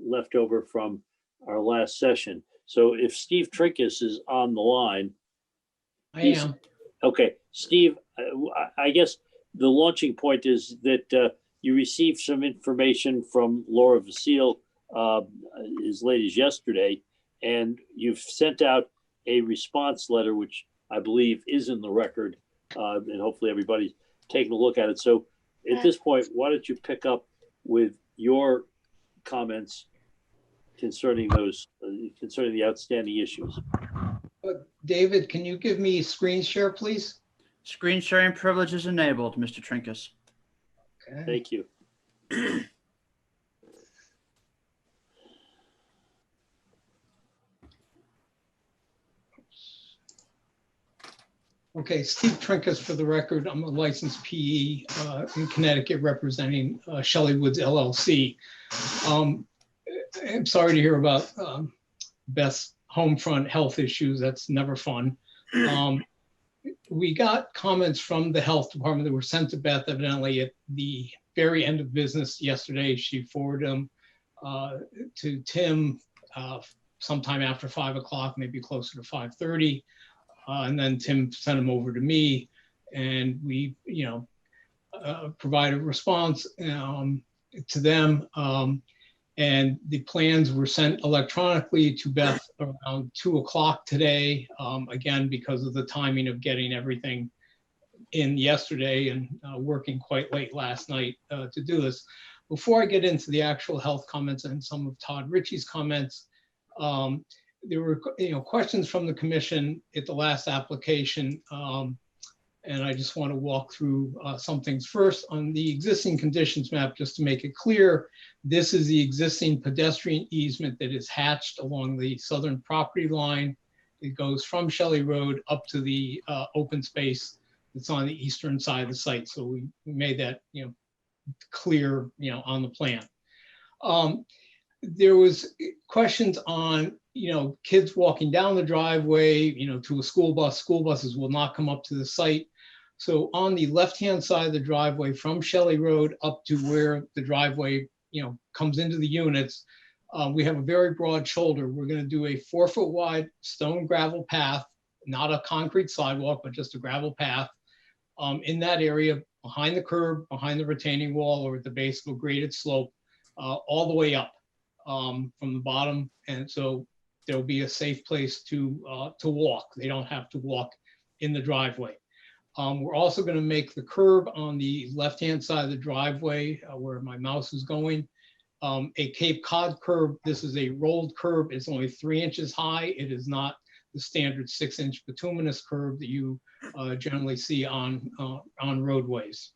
left over from our last session. So if Steve Trinkus is on the line. I am. Okay, Steve, I guess the launching point is that you received some information from Laura Vasile as late as yesterday, and you've sent out a response letter, which I believe is in the record, and hopefully everybody's taking a look at it. So at this point, why don't you pick up with your comments concerning those, concerning the outstanding issues? David, can you give me screen share, please? Screen sharing privilege is enabled, Mr. Trinkus. Okay. Thank you. Okay, Steve Trinkus for the record. I'm a licensed PE in Connecticut representing Shelley Woods LLC. I'm sorry to hear about Beth's home front health issues. That's never fun. We got comments from the health department that were sent to Beth evidently at the very end of business yesterday. She forwarded them to Tim sometime after 5 o'clock, maybe closer to 5:30. And then Tim sent them over to me, and we, provide a response to them. And the plans were sent electronically to Beth around 2 o'clock today. Again, because of the timing of getting everything in yesterday and working quite late last night to do this. Before I get into the actual health comments and some of Todd Ritchie's comments, there were questions from the commission at the last application. And I just want to walk through some things. First, on the existing conditions map, just to make it clear, this is the existing pedestrian easement that is hatched along the southern property line. It goes from Shelley Road up to the open space that's on the eastern side of the site. So we made that clear on the plan. There was questions on kids walking down the driveway to a school bus. School buses will not come up to the site. So on the left-hand side of the driveway from Shelley Road up to where the driveway comes into the units, we have a very broad shoulder. We're going to do a 4-foot wide stone gravel path, not a concrete sidewalk, but just a gravel path in that area behind the curb, behind the retaining wall, or at the base of a graded slope, all the way up from the bottom. And so there'll be a safe place to walk. They don't have to walk in the driveway. We're also going to make the curb on the left-hand side of the driveway where my mouse is going a Cape Cod curb. This is a rolled curb. It's only 3 inches high. It is not the standard 6-inch bituminous curb that you generally see on roadways.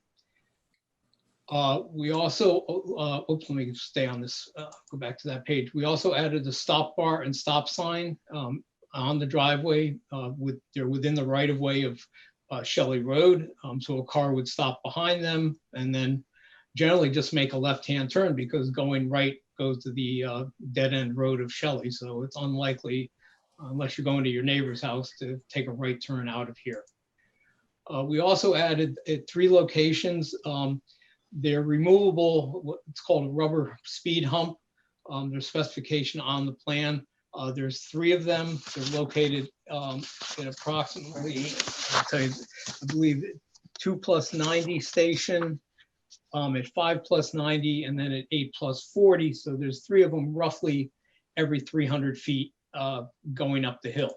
We also, oops, let me stay on this, go back to that page. We also added the stop bar and stop sign on the driveway. They're within the right of way of Shelley Road. So a car would stop behind them and then generally just make a left-hand turn because going right goes to the dead end road of Shelley. So it's unlikely, unless you're going to your neighbor's house, to take a right turn out of here. We also added at 3 locations, they're removable, it's called a rubber speed hump. There's specification on the plan. There's 3 of them. They're located in approximately, I'll tell you, I believe 2+90 station, at 5+90, and then at 8+40. So there's 3 of them roughly every 300 feet going up the hill.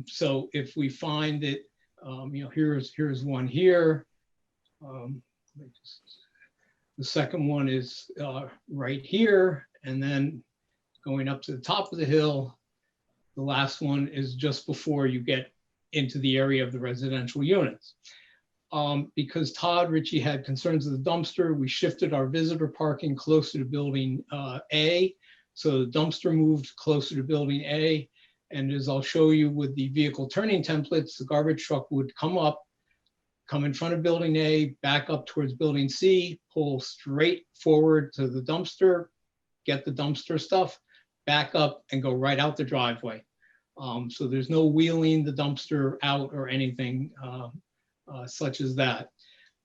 So if we find that, here's one here. The second one is right here, and then going up to the top of the hill. The last one is just before you get into the area of the residential units. Because Todd Ritchie had concerns of the dumpster, we shifted our visitor parking closer to building A. So the dumpster moved closer to building A. And as I'll show you with the vehicle turning templates, the garbage truck would come in front of building A, back up towards building C, pull straight forward to the dumpster, get the dumpster stuff, back up and go right out the driveway. So there's no wheeling the dumpster out or anything such as that.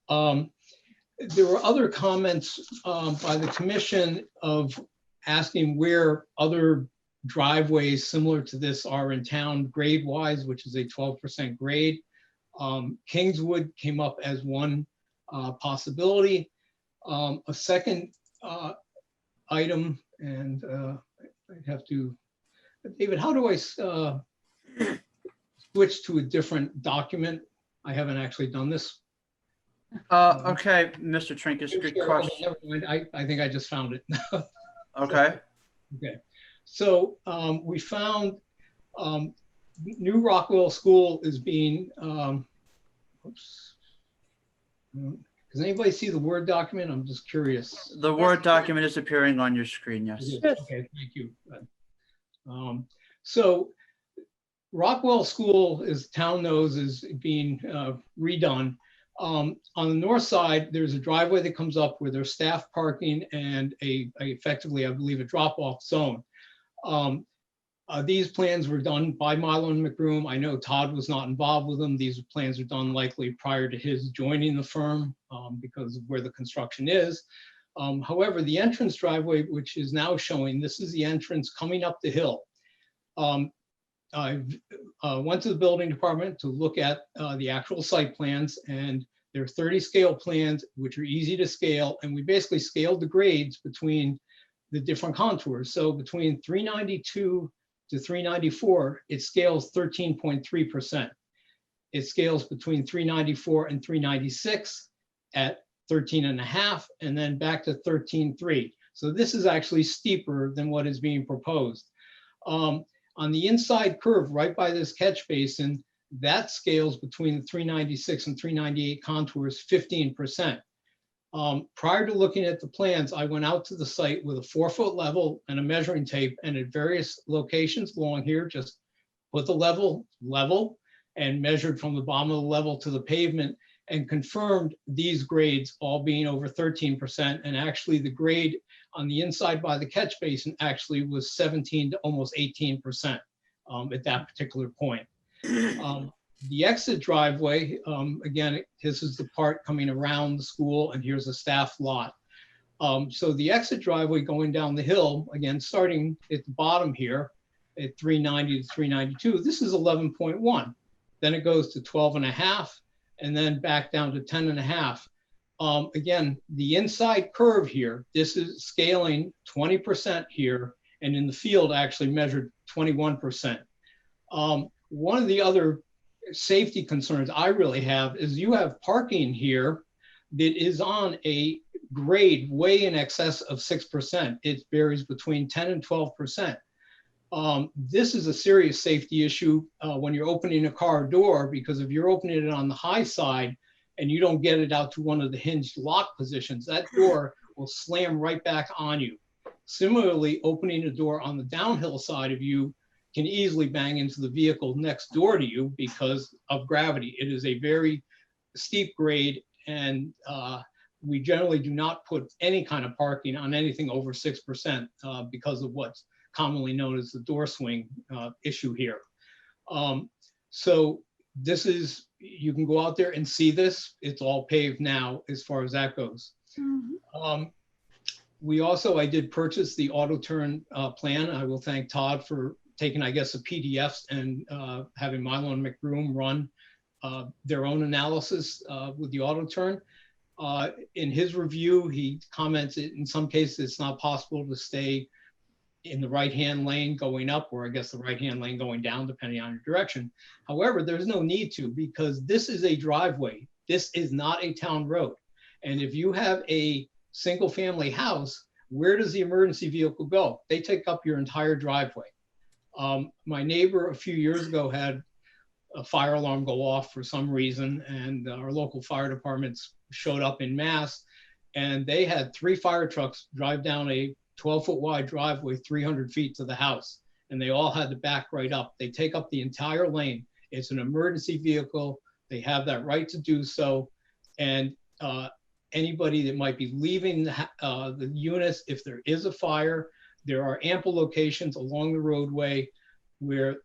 There were other comments by the commission of asking where other driveways similar to this are in town grade-wise, which is a 12% grade. Kingswood came up as one possibility. A second item, and I'd have to, David, how do I switch to a different document? I haven't actually done this. Okay, Mr. Trinkus, good question. I think I just found it. Okay. Okay. So we found New Rockwell School is being, oops. Does anybody see the Word document? I'm just curious. The Word document is appearing on your screen, yes. Okay, thank you. So Rockwell School, as town knows, is being redone. On the north side, there's a driveway that comes up where there's staff parking and effectively, I believe, a drop-off zone. These plans were done by Milo and McBroom. I know Todd was not involved with them. These plans are done likely prior to his joining the firm because of where the construction is. However, the entrance driveway, which is now showing, this is the entrance coming up the hill. I went to the building department to look at the actual site plans, and There are 30 scale plans, which are easy to scale, and we basically scaled the grades between the different contours. So between 392 to 394, it scales 13.3%. It scales between 394 and 396 at 13.5, and then back to 13.3. So this is actually steeper than what is being proposed. On the inside curve, right by this catch basin, that scales between the 396 and 398 contours 15%. Prior to looking at the plans, I went out to the site with a 4-foot level and a measuring tape, and at various locations along here, just put the level and measured from the bottom of the level to the pavement, and confirmed these grades all being over 13%. And actually the grade on the inside by the catch basin actually was 17 to almost 18% at that particular point. The exit driveway, again, this is the part coming around the school, and here's a staff lot. So the exit driveway going down the hill, again, starting at the bottom here at 390 to 392, this is 11.1. Then it goes to 12.5, and then back down to 10.5. Again, the inside curve here, this is scaling 20% here, and in the field actually measured 21%. One of the other safety concerns I really have is you have parking here that is on a grade way in excess of 6%. It varies between 10 and 12%. This is a serious safety issue when you're opening a car door, because if you're opening it on the high side and you don't get it out to one of the hinged lock positions, that door will slam right back on you. Similarly, opening a door on the downhill side of you can easily bang into the vehicle next door to you because of gravity. It is a very steep grade, and we generally do not put any kind of parking on anything over 6% because of what's commonly known as the door swing issue here. So this is, you can go out there and see this. It's all paved now as far as that goes. We also, I did purchase the auto turn plan. I will thank Todd for taking, I guess, the PDFs and having Milo and McBroom run their own analysis with the auto turn. In his review, he comments in some cases it's not possible to stay in the right-hand lane going up, or I guess the right-hand lane going down, depending on your direction. However, there's no need to, because this is a driveway. This is not a town road. And if you have a single-family house, where does the emergency vehicle go? They take up your entire driveway. My neighbor a few years ago had a fire alarm go off for some reason, and our local fire departments showed up in mass, and they had 3 fire trucks drive down a 12-foot wide driveway 300 feet to the house, and they all had to back right up. They take up the entire lane. It's an emergency vehicle. They have that right to do so, and anybody that might be leaving the units, if there is a fire, there are ample locations along the roadway where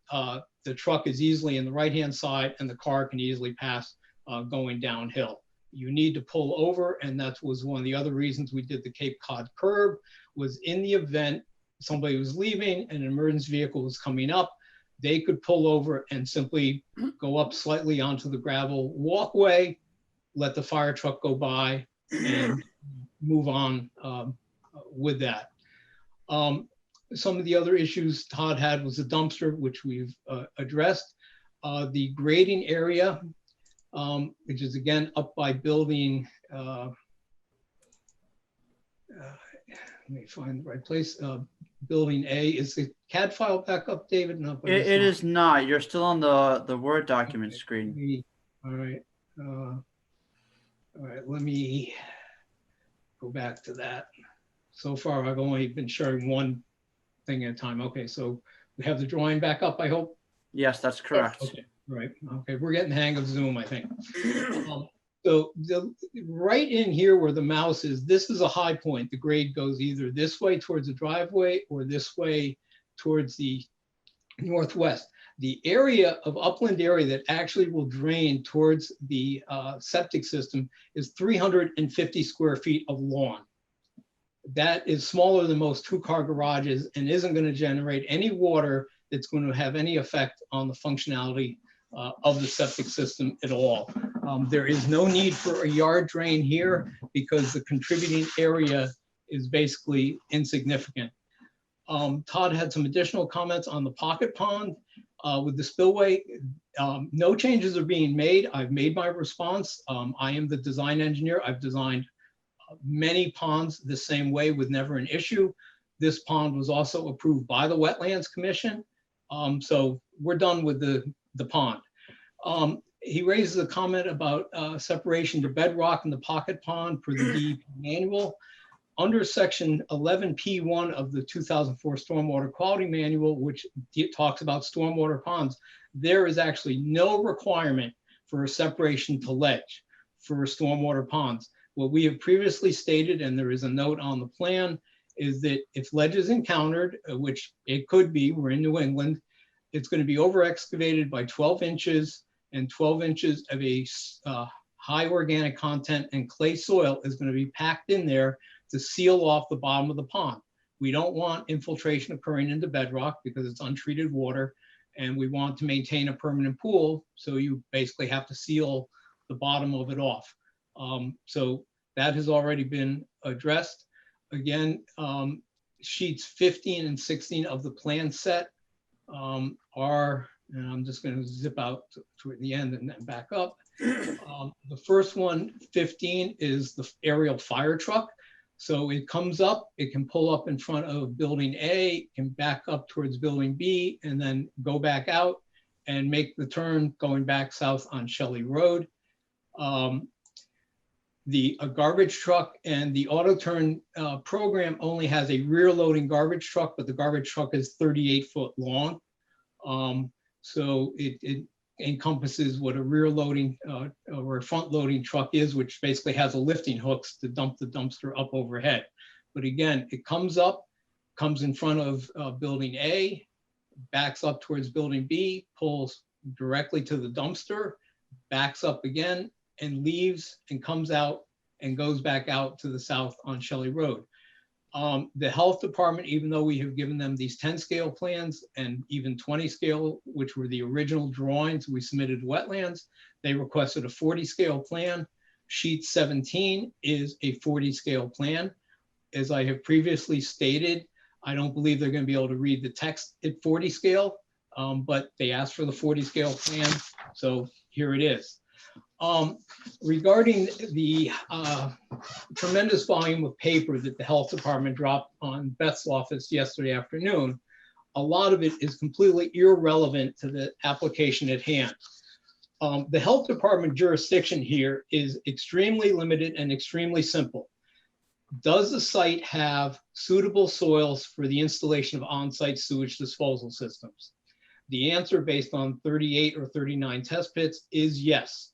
the truck is easily in the right-hand side and the car can easily pass going downhill. You need to pull over, and that was one of the other reasons we did the Cape Cod curb, was in the event somebody was leaving and an emergency vehicle was coming up, they could pull over and simply go up slightly onto the gravel walkway, let the fire truck go by, and move on with that. Some of the other issues Todd had was the dumpster, which we've addressed. The grading area, which is again up by building, let me find the right place. Building A. Is the CAD file back up, David? No, it is not. You're still on the Word document screen. All right. All right, let me go back to that. So far, I've only been sharing one thing at a time. Okay, so we have the drawing back up, I hope? Yes, that's correct. Okay, right. Okay, we're getting the hang of Zoom, I think. So right in here where the mouse is, this is a high point. The grade goes either this way towards the driveway or this way towards the northwest. The area of upland area that actually will drain towards the septic system is 350 square feet of lawn. That is smaller than most 2-car garages and isn't going to generate any water that's going to have any effect on the functionality of the septic system at all. There is no need for a yard drain here because the contributing area is basically insignificant. Todd had some additional comments on the pocket pond with the spillway. No changes are being made. I've made my response. I am the design engineer. I've designed many ponds the same way with never an issue. This pond was also approved by the Wetlands Commission. So we're done with the pond. He raises a comment about separation to bedrock in the pocket pond per the DEP manual. Under section 11P1 of the 2004 Stormwater Quality Manual, which talks about stormwater ponds, there is actually no requirement for a separation to ledge for stormwater ponds. What we have previously stated, and there is a note on the plan, is that if ledge is encountered, which it could be, we're in New England, it's going to be over excavated by 12 inches, and 12 inches of a high organic content and clay soil is going to be packed in there to seal off the bottom of the pond. We don't want infiltration occurring into bedrock because it's untreated water, and we want to maintain a permanent pool, so you basically have to seal the bottom of it off. So that has already been addressed. Again, sheets 15 and 16 of the plan set are, and I'm just going to zip out toward the end and then back up. The first one, 15, is the aerial fire truck. So it comes up, it can pull up in front of building A, can back up towards building B, and then go back out and make the turn going back south on Shelley Road. The garbage truck and the auto turn program only has a rear loading garbage truck, but the garbage truck is 38 foot long. So it encompasses what a rear loading or a front loading truck is, which basically has a lifting hooks to dump the dumpster up overhead. But again, it comes up, comes in front of building A, backs up towards building B, pulls directly to the dumpster, backs up again, and leaves and comes out and goes back out to the south on Shelley Road. The health department, even though we have given them these 10 scale plans and even 20 scale, which were the original drawings we submitted to wetlands, they requested a 40 scale plan. Sheet 17 is a 40 scale plan. As I have previously stated, I don't believe they're going to be able to read the text at 40 scale, but they asked for the 40 scale plan, so here it is. Regarding the tremendous volume of paper that the health department dropped on Beth's office yesterday afternoon, a lot of it is completely irrelevant to the application at hand. The health department jurisdiction here is extremely limited and extremely simple. Does the site have suitable soils for the installation of on-site sewage disposal systems? The answer, based on 38 or 39 test pits, is yes.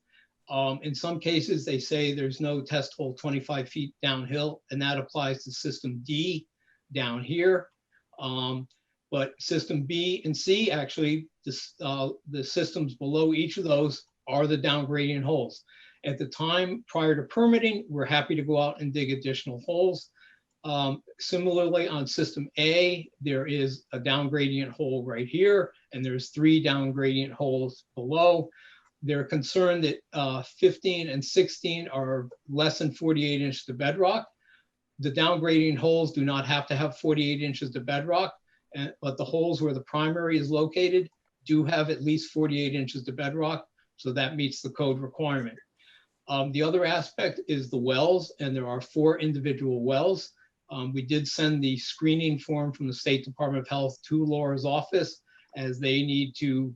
In some cases, they say there's no test hole 25 feet downhill, and that applies to system D down here. But system B and C, actually, the systems below each of those are the down gradient holes. At the time prior to permitting, we're happy to go out and dig additional holes. Similarly, on system A, there is a down gradient hole right here, and there's 3 down gradient holes below. They're concerned that 15 and 16 are less than 48 inches to bedrock. The down gradient holes do not have to have 48 inches to bedrock, but the holes where the primary is located do have at least 48 inches to bedrock, so that meets the code requirement. The other aspect is the wells, and there are 4 individual wells. We did send the screening form from the State Department of Health to Laura's office, as they need to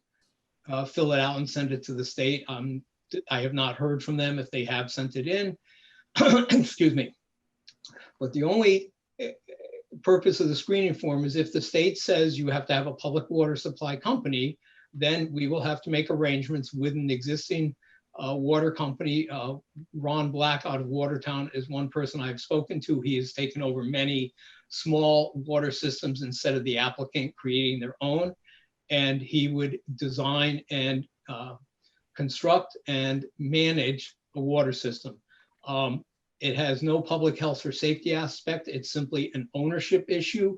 fill it out and send it to the state. I have not heard from them if they have sent it in. Excuse me. But the only purpose of the screening form is if the state says you have to have a public water supply company, then we will have to make arrangements with an existing water company. Ron Black out of Watertown is one person I've spoken to. He has taken over many small water systems instead of the applicant creating their own. And he would design and construct and manage a water system. It has no public health or safety aspect. It's simply an ownership issue.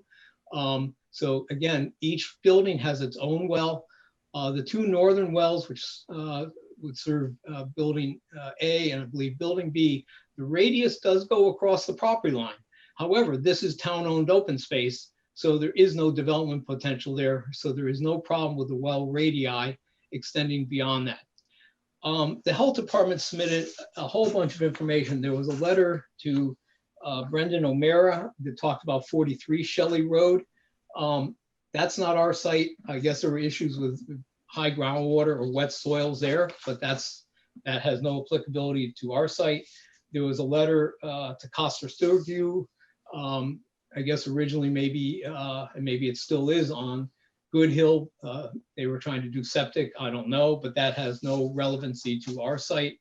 So again, each building has its own well. The 2 northern wells, which would serve building A and I believe building B. The radius does go across the property line. However, this is town-owned open space, so there is no development potential there. So there is no problem with the well radii extending beyond that. The health department submitted a whole bunch of information. There was a letter to Brendan O'Mara that talked about 43 Shelley Road. That's not our site. I guess there were issues with high groundwater or wet soils there, but that has no applicability to our site. There was a letter to Costa Sturview. I guess originally maybe, and maybe it still is on Good Hill. They were trying to do septic, I don't know, but that has no relevancy to our site.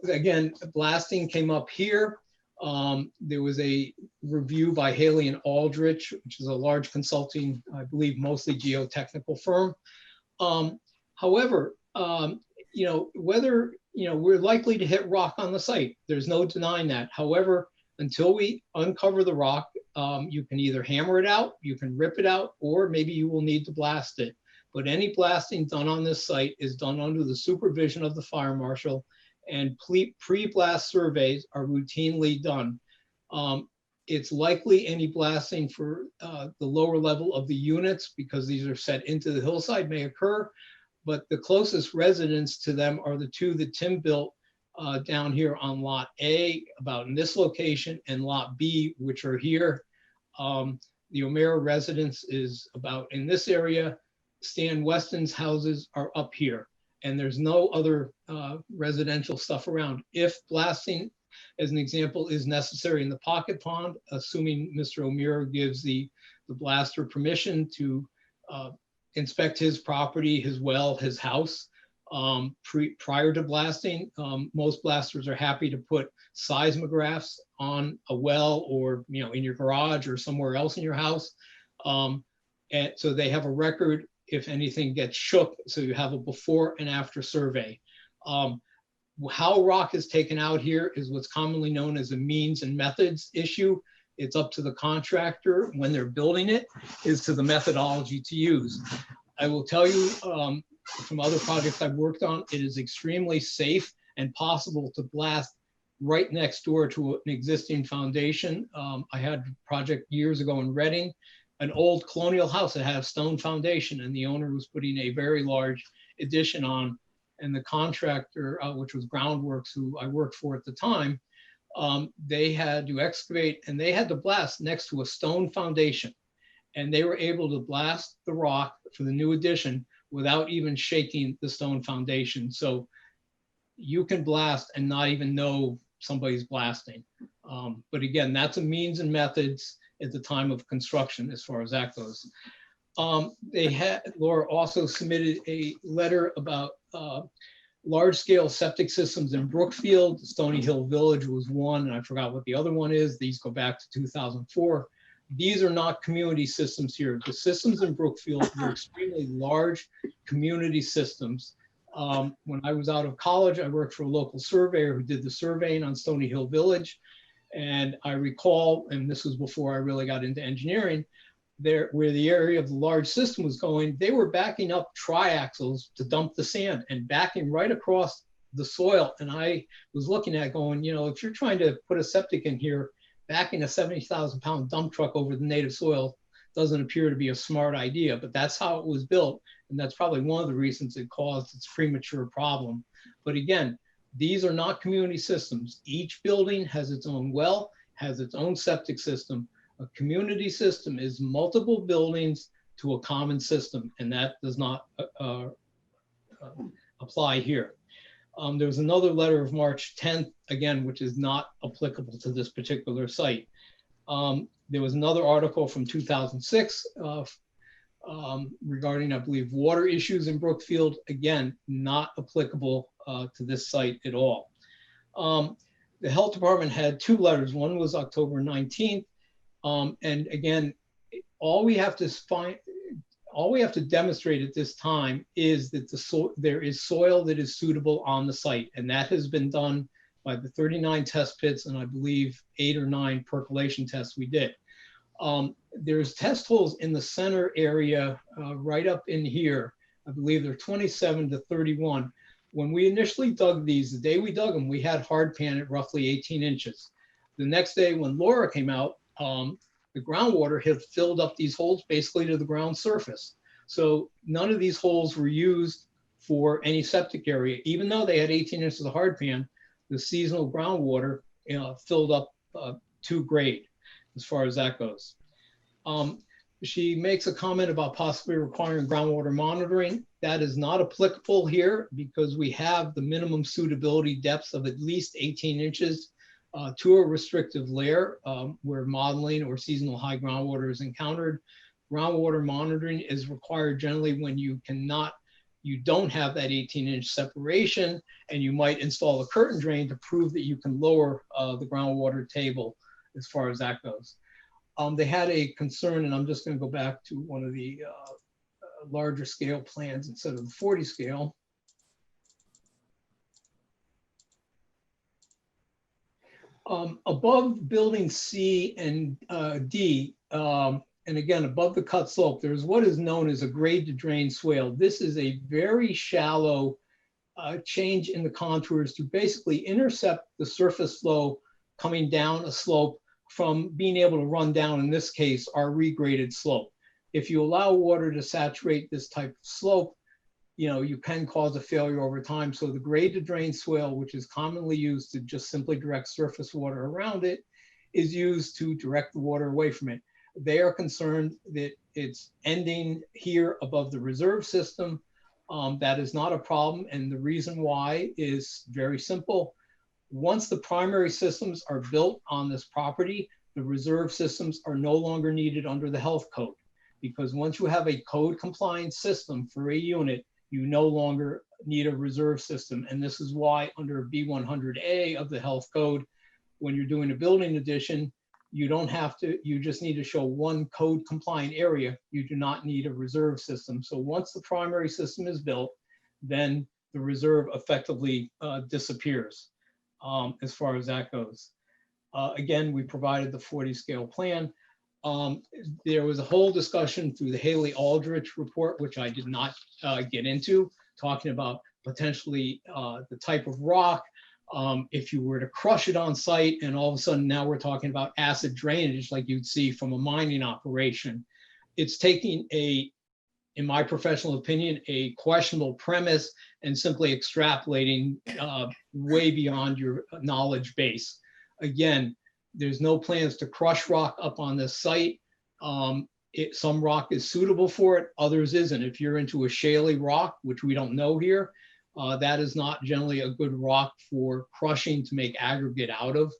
Again, blasting came up here. There was a review by Haley and Aldrich, which is a large consulting, I believe, mostly geotechnical firm. However, whether, we're likely to hit rock on the site. There's no denying that. However, until we uncover the rock, you can either hammer it out, you can rip it out, or maybe you will need to blast it. But any blasting done on this site is done under the supervision of the fire marshal, and pre-blast surveys are routinely done. It's likely any blasting for the lower level of the units, because these are set into the hillside, may occur, but the closest residents to them are the two that Tim built down here on lot A, about in this location, and lot B, which are here. The O'Mara residence is about in this area. Stan Weston's houses are up here, and there's no other residential stuff around. If blasting, as an example, is necessary in the pocket pond, assuming Mr. O'Meara gives the blaster permission to inspect his property, his well, his house, prior to blasting, most blasters are happy to put seismographs on a well, or in your garage or somewhere else in your house, and so they have a record if anything gets shook, so you have a before and after survey. How rock is taken out here is what's commonly known as a means and methods issue. It's up to the contractor when they're building it, is to the methodology to use. I will tell you from other projects I've worked on, it is extremely safe and possible to blast right next door to an existing foundation. I had a project years ago in Reading, an old colonial house that had a stone foundation, and the owner was putting a very large addition on, and the contractor, which was Groundworks, who I worked for at the time, they had to excavate and they had to blast next to a stone foundation, and they were able to blast the rock for the new addition without even shaking the stone foundation. So you can blast and not even know somebody's blasting. But again, that's a means and methods at the time of construction as far as that goes. Laura also submitted a letter about large-scale septic systems in Brookfield. Stony Hill Village was one, and I forgot what the other one is. These go back to 2004. These are not community systems here. The systems in Brookfield were extremely large community systems. When I was out of college, I worked for a local surveyor who did the surveying on Stony Hill Village. And I recall, and this was before I really got into engineering, there where the area of the large system was going, they were backing up triaxles to dump the sand and backing right across the soil. And I was looking at going, if you're trying to put a septic in here, backing a 70,000-pound dump truck over the native soil doesn't appear to be a smart idea, but that's how it was built. And that's probably one of the reasons it caused its premature problem. But again, these are not community systems. Each building has its own well, has its own septic system. A community system is multiple buildings to a common system, and that does not apply here. There was another letter of March 10th, again, which is not applicable to this particular site. There was another article from 2006 regarding, I believe, water issues in Brookfield. Again, not applicable to this site at all. The health department had two letters. One was October 19th. And again, all we have to demonstrate at this time is that there is soil that is suitable on the site. And that has been done by the 39 test pits and I believe 8 or 9 percolation tests we did. There's test holes in the center area right up in here I believe they're 27 to 31. When we initially dug these, the day we dug them, we had hard pan at roughly 18 inches. The next day when Laura came out, the groundwater had filled up these holes basically to the ground surface. So none of these holes were used for any septic area. Even though they had 18 inches of hard pan, the seasonal groundwater filled up to grade as far as that goes. She makes a comment about possibly requiring groundwater monitoring. That is not applicable here because we have the minimum suitability depths of at least 18 inches to a restrictive layer where modeling or seasonal high groundwater is encountered. Groundwater monitoring is required generally when you don't have that 18-inch separation, and you might install a curtain drain to prove that you can lower the groundwater table as far as that goes. They had a concern, and I'm just going to go back to one of the larger scale plans instead of the 40 scale. Above building C and D, and again, above the cut slope, there's what is known as a grade to drain swale. This is a very shallow change in the contours to basically intercept the surface flow coming down a slope from being able to run down, in this case, our regraded slope. If you allow water to saturate this type of slope, you can cause a failure over time. So the grade to drain swale, which is commonly used to just simply direct surface water around it, is used to direct the water away from it. They are concerned that it's ending here above the reserve system. That is not a problem. And the reason why is very simple. Once the primary systems are built on this property, the reserve systems are no longer needed under the health code. Because once you have a code compliant system for a unit, you no longer need a reserve system. And this is why under B100A of the health code, when you're doing a building addition, you don't have to, you just need to show one code compliant area. You do not need a reserve system. So once the primary system is built, then the reserve effectively disappears as far as that goes. Again, we provided the 40 scale plan. There was a whole discussion through the Haley Aldrich report, which I did not get into, talking about potentially the type of rock. If you were to crush it on site, and all of a sudden now we're talking about acid drainage like you'd see from a mining operation. It's taking in my professional opinion, a questionable premise and simply extrapolating way beyond your knowledge base. Again, there's no plans to crush rock up on this site. Some rock is suitable for it, others isn't. If you're into a shaly rock, which we don't know here, that is not generally a good rock for crushing to make aggregate out of.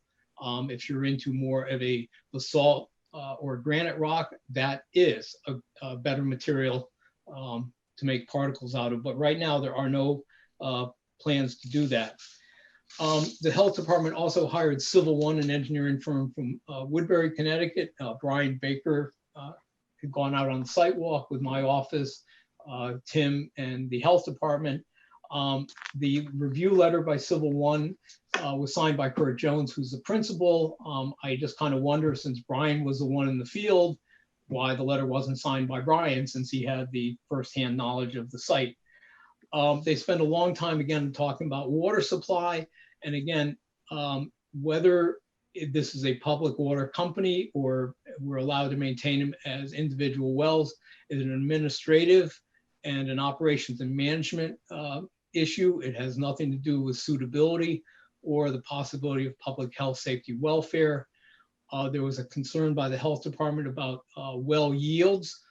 If you're into more of a basalt or granite rock, that is a better material to make particles out of. But right now there are no plans to do that. The health department also hired Civil One, an engineering firm from Woodbury, Connecticut. Brian Baker had gone out on the site walk with my office, Tim and the health department. The review letter by Civil One was signed by Kurt Jones, who's the principal. I just kind of wonder, since Brian was the one in the field, why the letter wasn't signed by Brian, since he had the firsthand knowledge of the site. They spend a long time, again, talking about water supply. And again, whether this is a public water company or we're allowed to maintain them as individual wells is an administrative and an operations and management issue. It has nothing to do with suitability or the possibility of public health, safety, welfare. There was a concern by the health department about well yields.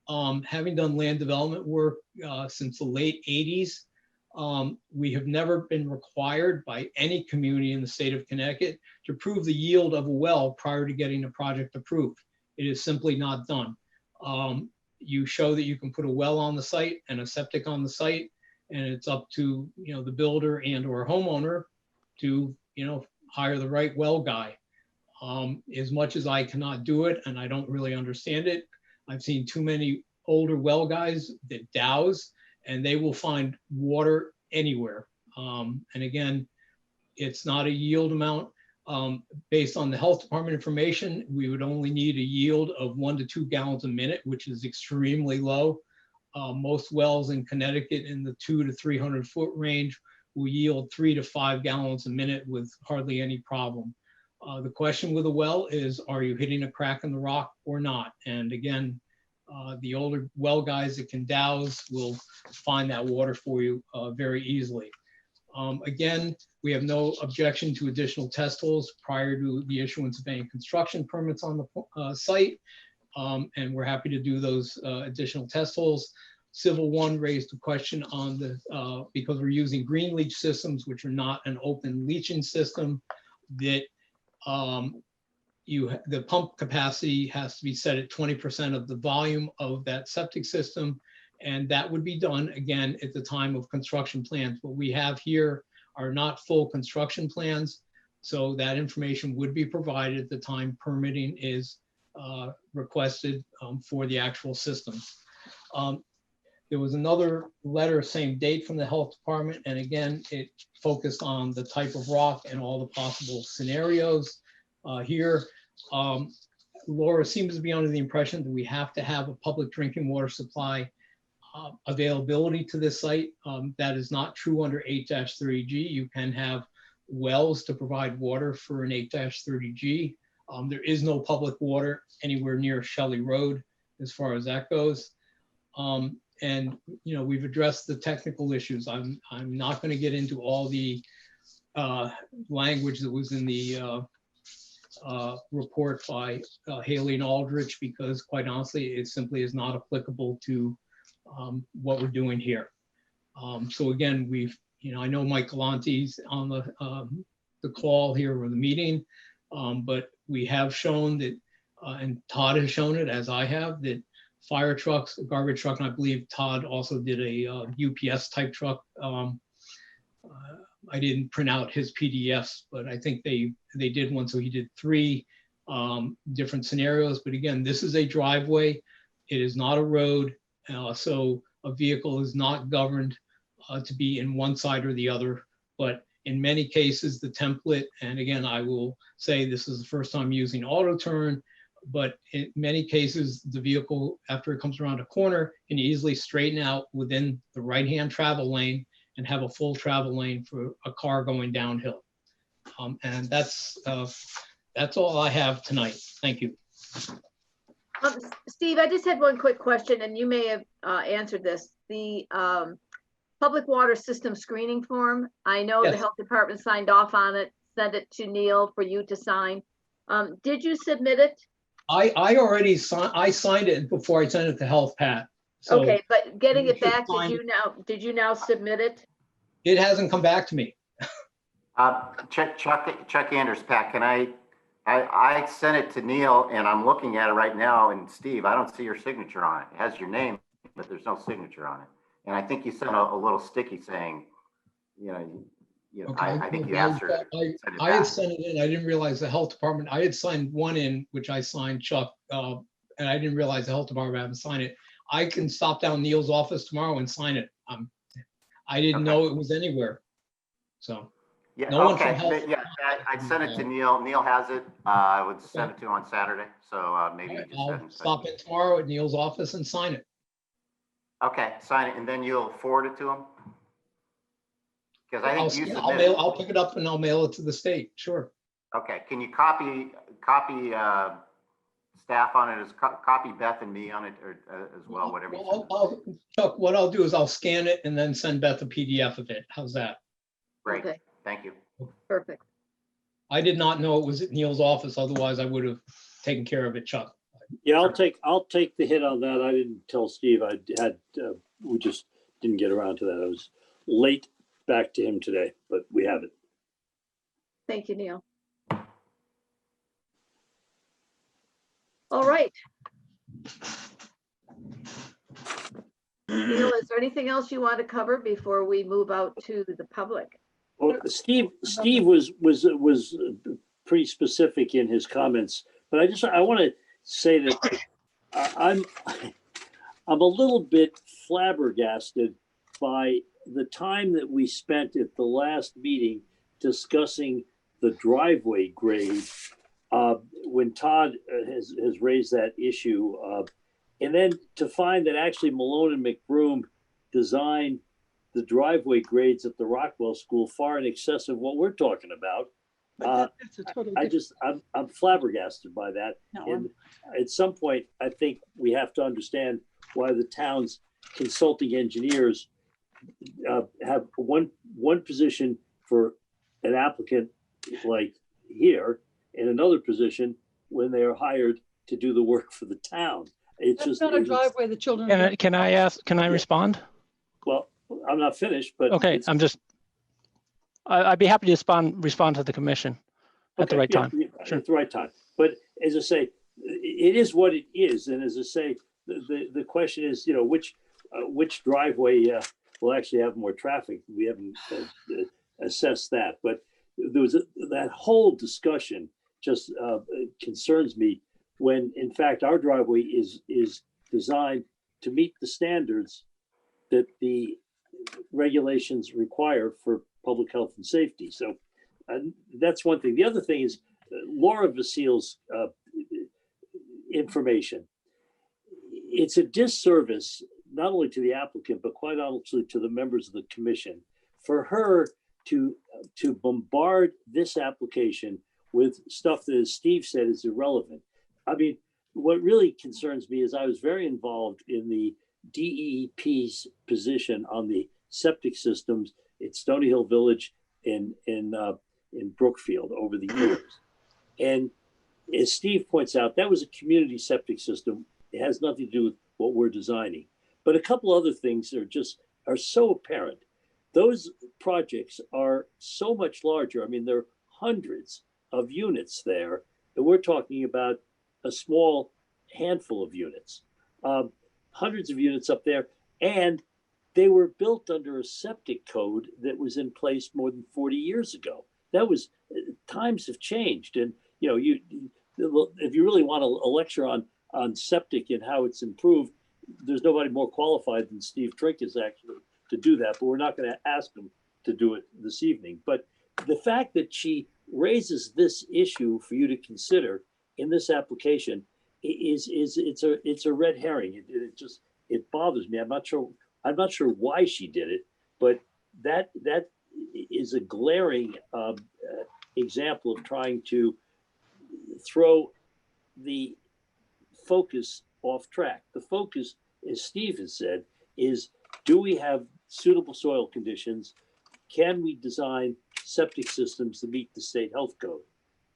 Having done land development work since the late 80s, we have never been required by any community in the state of Connecticut to prove the yield of a well prior to getting a project approved. It is simply not done. You show that you can put a well on the site and a septic on the site, and it's up to the builder and or homeowner to hire the right well guy. As much as I cannot do it and I don't really understand it, I've seen too many older well guys that douse, and they will find water anywhere. And again, it's not a yield amount. Based on the health department information, we would only need a yield of 1 to 2 gallons a minute, which is extremely low. Most wells in Connecticut in the 200 to 300 foot range will yield 3 to 5 gallons a minute with hardly any problem. The question with a well is, are you hitting a crack in the rock or not? And again, the older well guys that can douse will find that water for you very easily. Again, we have no objection to additional test holes prior to the issuance of any construction permits on the site. And we're happy to do those additional test holes. Civil 1 raised a question on the, because we're using green leach systems, which are not an open leaching system, that the pump capacity has to be set at 20% of the volume of that septic system. And that would be done again at the time of construction plans. What we have here are not full construction plans. So that information would be provided at the time permitting is requested for the actual system. There was another letter, same date, from the health department. And again, it focused on the type of rock and all the possible scenarios here. Laura seems to be under the impression that we have to have a public drinking water supply availability to this site. That is not true under 8-30G. You can have wells to provide water for an 8-30G. There is no public water anywhere near Shelley Road as far as that goes. And you know, we've addressed the technical issues. I'm not going to get into all the language that was in the report by Haley and Aldrich, because quite honestly, it simply is not applicable to what we're doing here. So again, I know Mike Galante's on the call here or the meeting, but we have shown that, and Todd has shown it, as I have, that fire trucks, a garbage truck, and I believe Todd also did a UPS type truck. I didn't print out his PDFs, but I think they did one. So he did 3 different scenarios. But again, this is a driveway. It is not a road. So a vehicle is not governed to be in one side or the other. But in many cases, the template, and again, I will say this is the first time using auto turn, but in many cases, the vehicle, after it comes around a corner, can easily straighten out within the right-hand travel lane and have a full travel lane for a car going downhill. And that's all I have tonight. Thank you. Steve, I just had one quick question, and you may have answered this. The public water system screening form, I know the health department signed off on it, sent it to Neil for you to sign. Did you submit it? I already signed. I signed it before I sent it to Health Pat. So okay, but getting it back, did you now submit it? It hasn't come back to me. Chuck Anders, Pat, can I sent it to Neil, and I'm looking at it right now, and Steve, I don't see your signature on it. It has your name, but there's no signature on it. And I think you sent a little sticky saying, Okay. I think you asked her to send it I had back. sent it in. I didn't realize the health department, I had signed one in, which I signed, Chuck, and I didn't realize the health department hadn't signed it. I can stop down Neil's office tomorrow and sign it. I didn't know it was anywhere. So. Yeah, no one okay. from health. Yeah, I sent it to Neil. Neil has it. I would send it to him on Saturday. So maybe you just I'll send stop in tomorrow at Neil's office and sign it. Okay, sign it, and then you'll forward it to him? Because I think you submitted. I'll pick it up and I'll mail it to the state. Sure. Okay, can you copy staff on it, copy Beth and me on it or, as well, whatever you send. Chuck, what I'll do is I'll scan it and then send Beth a PDF of it. How's that? Great, okay. Thank you. Perfect. I did not know it was at Neil's office. Otherwise I would have taken care of it, Chuck. Yeah, I'll take the hit on that. I didn't tell Steve. I had we just didn't get around to that. I was late back to him today, but we have it. Thank you, Neil. All right. Neil, is there anything else you want to cover before we move out to the public? Well, Steve was pretty specific in his comments, but I want to say that I'm a little bit flabbergasted by the time that we spent at the last meeting discussing the driveway grade when Todd has raised that issue. And then to find that actually Malone and McBroom designed the driveway grades at the Rockwell School far in excess of what we're talking about. That's a totally different. I'm flabbergasted by that. No, And at some point, I think we have to understand why the town's consulting engineers have one position for an applicant like here and another position when they are hired to do the work for the town. It's That's just not a driveway the children. Can I respond? Well, I'm not finished, but Okay, I'd be happy to respond to the commission at the right time. Sure. At the right time. But as I say, it is what it is. And as I say, the question is, which driveway will actually have more traffic? We haven't assessed that. But there was that whole discussion just concerns me when, in fact, our driveway is designed to meet the standards that the regulations require for public health and safety. So that's one thing. The other thing is Laura Vasile's information. It's a disservice, not only to the applicant, but quite honestly to the members of the commission, for her to bombard this application with stuff that, as Steve said, is irrelevant. I mean, what really concerns me is I was very involved in the DEP's position on the septic systems at Stony Hill Village in Brookfield over the years. And as Steve points out, that was a community septic system. It has nothing to do with what we're designing. But a couple other things are so apparent. Those projects are so much larger. I mean, there are hundreds of units there, and we're talking about a small handful of units, hundreds of units up there. And they were built under a septic code that was in place more than 40 years ago. That was, times have changed. And, if you really want a lecture on septic and how it's improved, there's nobody more qualified than Steve Trinkus actually to do that, but we're not going to ask him to do it this evening. But the fact that she raises this issue for you to consider in this application it's a red herring. It bothers me. I'm not sure why she did it, but that is a glaring example of trying to throw the focus off track. The focus, as Steve has said, is do we have suitable soil conditions? Can we design septic systems to meet the state health code?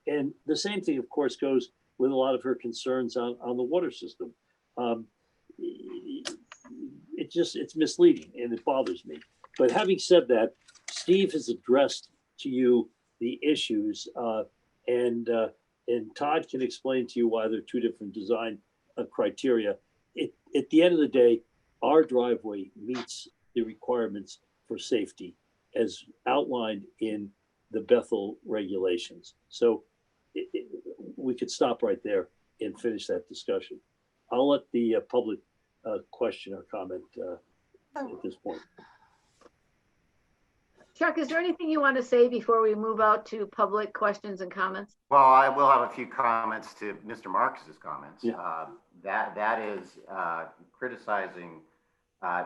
And the same thing, of course, goes with a lot of her concerns on the water system. It's misleading and it bothers me. But having said that, Steve has addressed to you the issues and Todd can explain to you why there are two different design criteria. At the end of the day, our driveway meets the requirements for safety as outlined in the Bethel regulations. So we could stop right there and finish that discussion. I'll let the public question or comment at this point. Chuck, is there anything you want to say before we move out to public questions and comments? Well, I will have a few comments to Mr. Marcus's comments. Yeah. That is criticizing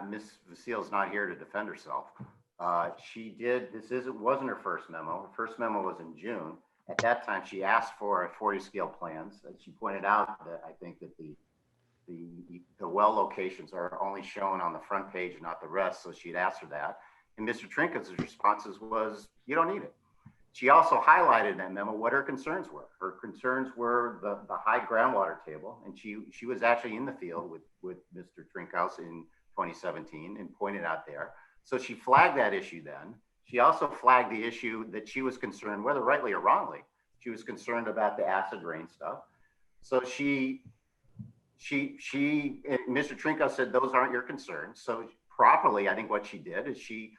Ms. Vasile's not here to defend herself. Wasn't her first memo. Her first memo was in June. At that time, she asked for a 40 scale plans. And she pointed out that I think that the well locations are only shown on the front page, not the rest. So she'd asked for that. And Mr. Trinkus' responses was, you don't need it. She also highlighted in that memo what her concerns were. Her concerns were the high groundwater table. And she was actually in the field with Mr. Trinkus in 2017 and pointed out there. So she flagged that issue then. She also flagged the issue that she was concerned, whether rightly or wrongly, she was concerned about the acid rain stuff. So Mr. Trinkus said, those aren't your concerns. So properly, I think what she did is she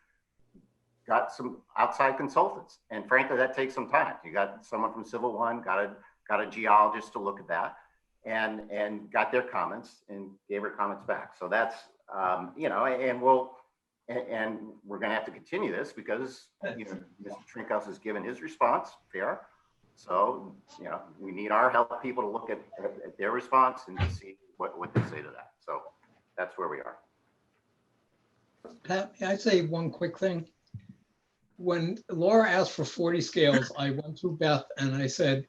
got some outside consultants. And frankly, that takes some time. You got someone from Civil One, got a geologist to look at that and got their comments and gave her comments back. So that's, and we're going to have to continue this because Mr. Trinkus has given his response, fair. So, we need our health people to look at their response and to see what they say to that. So that's where we are. Pat, may I say one quick thing? When Laura asked for 40 scales, I went through Beth and I said,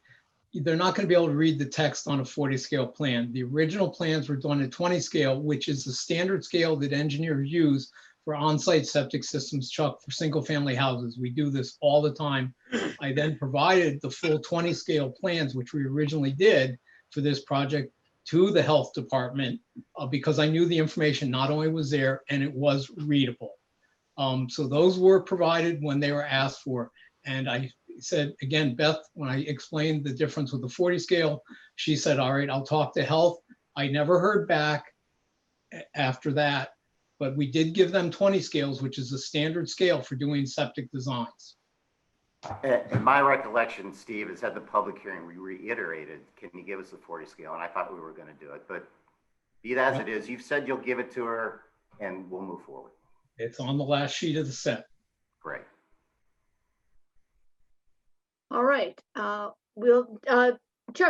they're not going to be able to read the text on a 40 scale plan. The original plans were done at 20 scale, which is the standard scale that engineers use for on-site septic systems, Chuck, for single family houses. We do this all the time. I then provided the full 20 scale plans, which we originally did for this project, to the health department because I knew the information not only was there and it was readable. So those were provided when they were asked for. And I said, again, Beth, when I explained the difference with the 40 scale, she said, all right, I'll talk to health. I never heard back after that, but we did give them 20 scales, which is a standard scale for doing septic designs. In my recollection, Steve, is at the public hearing, we reiterated, can you give us the 40 scale? And I thought we were going to do it, but be it as it is, you've said you'll give it to her and we'll move forward. It's on the last sheet of the set. Great. All right. Chuck,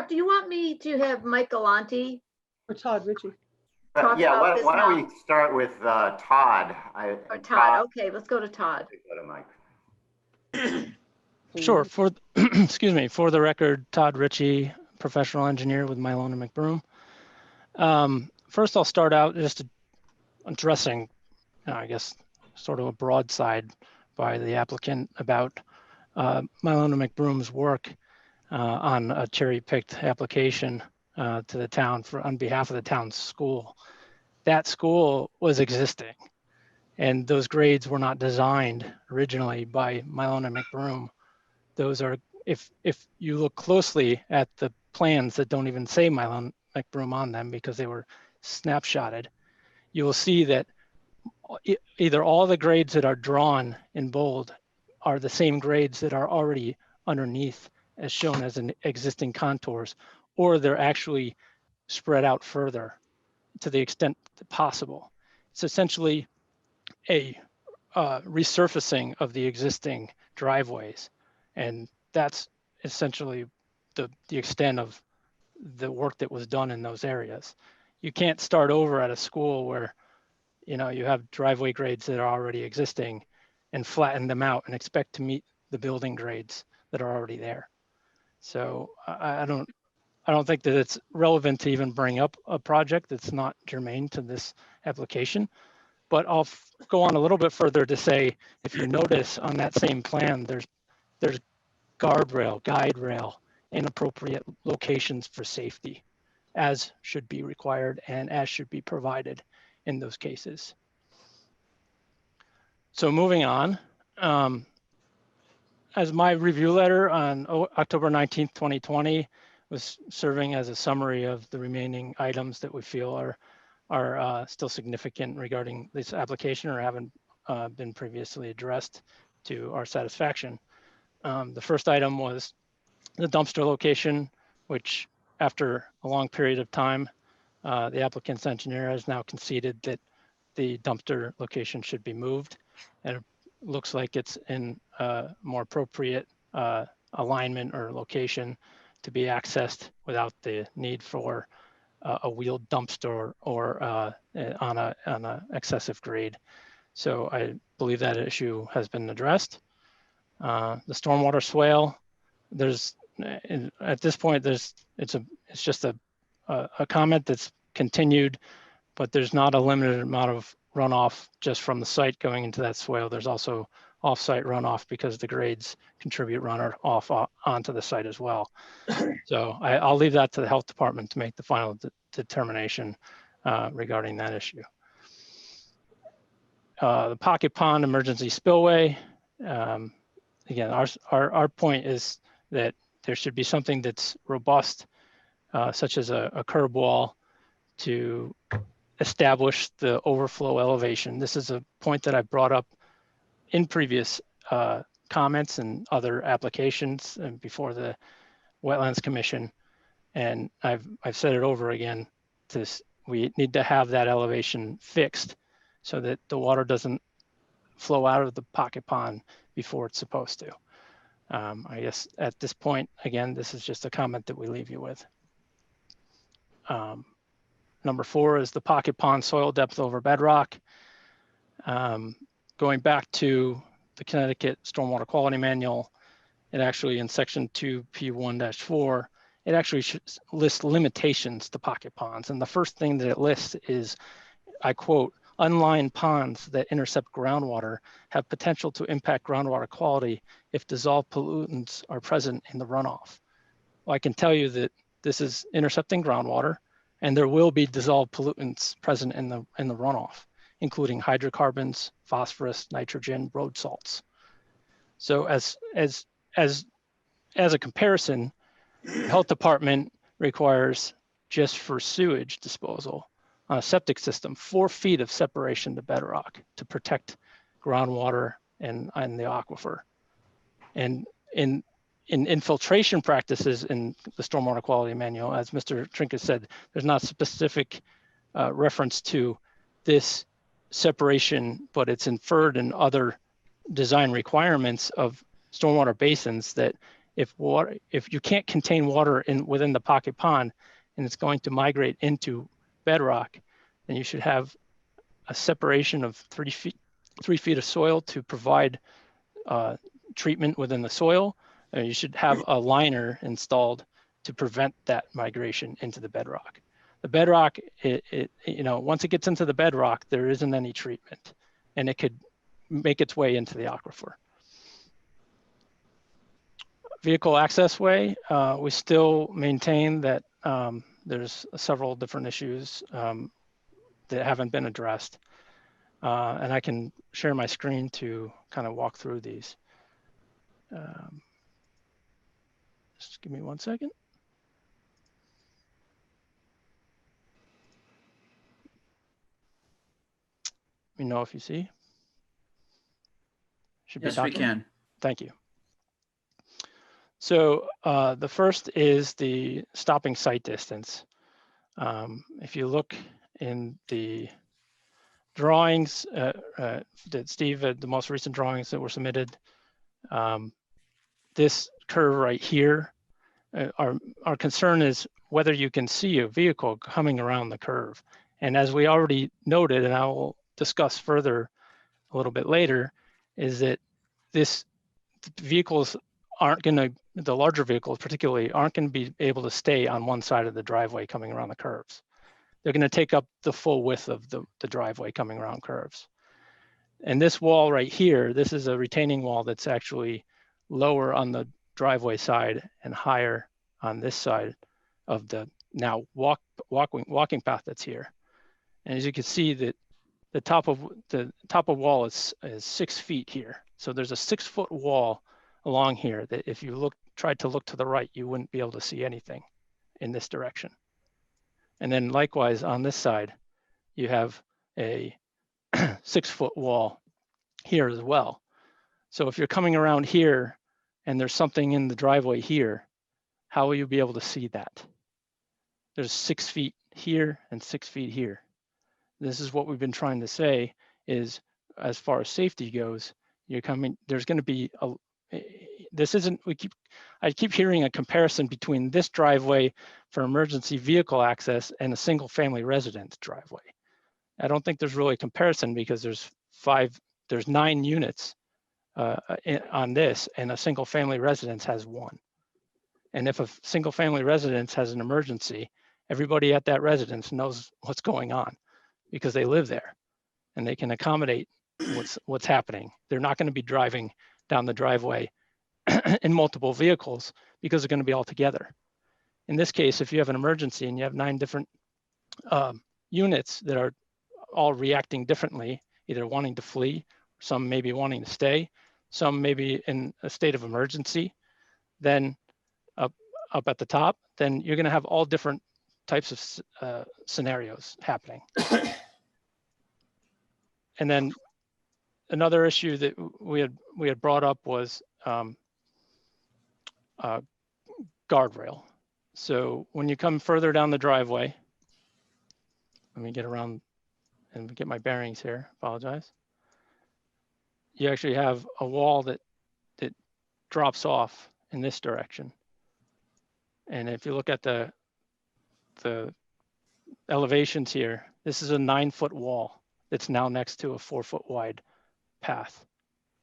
do you want me to have Mike Galante? Or Todd Ritchie. Yeah, why don't we start with Todd? Or Todd. Okay, let's go to Todd. Go to Mike. Sure. For excuse me, for the record, Todd Ritchie, professional engineer with Mylone and McBroom. First, I'll start out just addressing, I guess, sort of a broadside by the applicant about Mylone and McBroom's work on a cherry-picked application to the town on behalf of the town's school. That school was existing, and those grades were not designed originally by Mylone and McBroom. Those are, if you look closely at the plans that don't even say Mylone McBroom on them because they were snapshotted, you will see that either all the grades that are drawn in bold are the same grades that are already underneath as shown as an existing contours, or they're actually spread out further to the extent possible. It's essentially a resurfacing of the existing driveways. And that's essentially the extent of the work that was done in those areas. You can't start over at a school where, you know, you have driveway grades that are already existing and flatten them out and expect to meet the building grades that are already there. So I don't think that it's relevant to even bring up a project that's not germane to this application. But I'll go on a little bit further to say, if you notice on that same plan, there's guardrail, guide rail, inappropriate locations for safety, as should be required and as should be provided in those cases. So moving on, as my review letter on October 19th, 2020 was serving as a summary of the remaining items that we feel are still significant regarding this application or haven't been previously addressed to our satisfaction. The first item was the dumpster location, which after a long period of time, the applicant's engineer has now conceded that the dumpster location should be moved. And it looks like it's in a more appropriate alignment or location to be accessed without the need for a wheeled dumpster or on a excessive grade. So I believe that issue has been addressed. The stormwater swale, at this point, it's just a comment that's continued, but there's not a limited amount of runoff just from the site going into that swale. There's also off-site runoff because the grades contribute runoff onto the site as well. So I'll leave that to the health department to make the final determination regarding that issue. The pocket pond emergency spillway. Again, our point is that there should be something that's robust, such as a curb wall, to establish the overflow elevation. This is a point that I've brought up in previous comments and other applications and before the Wetlands Commission. And I've said it over again, we need to have that elevation fixed so that the water doesn't flow out of the pocket pond before it's supposed to. I guess at this point, again, this is just a comment that we leave you with. Number 4 is the pocket pond soil depth over bedrock. Going back to the Connecticut Stormwater Quality Manual, it actually in section 2P1-4, it actually lists limitations to pocket ponds. And the first thing that it lists is, I quote, unlined ponds that intercept groundwater have potential to impact groundwater quality if dissolved pollutants are present in the runoff. Well, I can tell you that this is intercepting groundwater, and there will be dissolved pollutants present in the runoff, including hydrocarbons, phosphorus, nitrogen, road salts. So as a comparison, the health department requires, just for sewage disposal on a septic system, 4 feet of separation to bedrock to protect groundwater and the aquifer. And in infiltration practices in the Stormwater Quality Manual, as Mr. Trinket said, there's not specific reference to this separation, but it's inferred in other design requirements of stormwater basins that if you can't contain water within the pocket pond and it's going to migrate into bedrock, then you should have a separation of 3 feet of soil to provide treatment within the soil. And you should have a liner installed to prevent that migration into the bedrock. The bedrock, once it gets into the bedrock, there isn't any treatment, and it could make its way into the aquifer. Vehicle access way, we still maintain that there's several different issues that haven't been addressed. And I can share my screen to kind of walk through these. Just give me 1 second. Let me know if you see. Yes, we can. Thank you. So the first is the stopping site distance. If you look in the drawings that Steve, the most recent drawings that were submitted, this curve right here, our concern is whether you can see a vehicle coming around the curve. And as we already noted, and I will discuss further a little bit later, is that vehicles aren't going to, the larger vehicles particularly, aren't going to be able to stay on one side of the driveway coming around the curves. They're going to take up the full width of the driveway coming around curves. And this wall right here, this is a retaining wall that's actually lower on the driveway side and higher on this side of the now walking path that's here. And as you can see, that the top of wall is 6 feet here. So there's a 6-foot wall along here that if you tried to look to the right, you wouldn't be able to see anything in this direction. And then likewise on this side, you have a 6-foot wall here as well. So if you're coming around here and there's something in the driveway here, how will you be able to see that? There's 6 feet here and 6 feet here. This is what we've been trying to say is, as far as safety goes, there's going to be I keep hearing a comparison between this driveway for emergency vehicle access and a single family residence driveway. I don't think there's really a comparison because there's 9 units on this, and a single family residence has 1. And if a single family residence has an emergency, everybody at that residence knows what's going on because they live there and they can accommodate what's happening. They're not going to be driving down the driveway in multiple vehicles because they're going to be all together. In this case, if you have an emergency and you have 9 different units that are all reacting differently, either wanting to flee, some maybe wanting to stay, some maybe in a state of emergency, then up at the top, then you're going to have all different types of scenarios happening. And then another issue that we had brought up was guardrail. So when you come further down the driveway, let me get around and get my bearings here, apologize. You actually have a wall that drops off in this direction. And if you look at the elevations here, this is a 9-foot wall that's now next to a 4-foot wide path.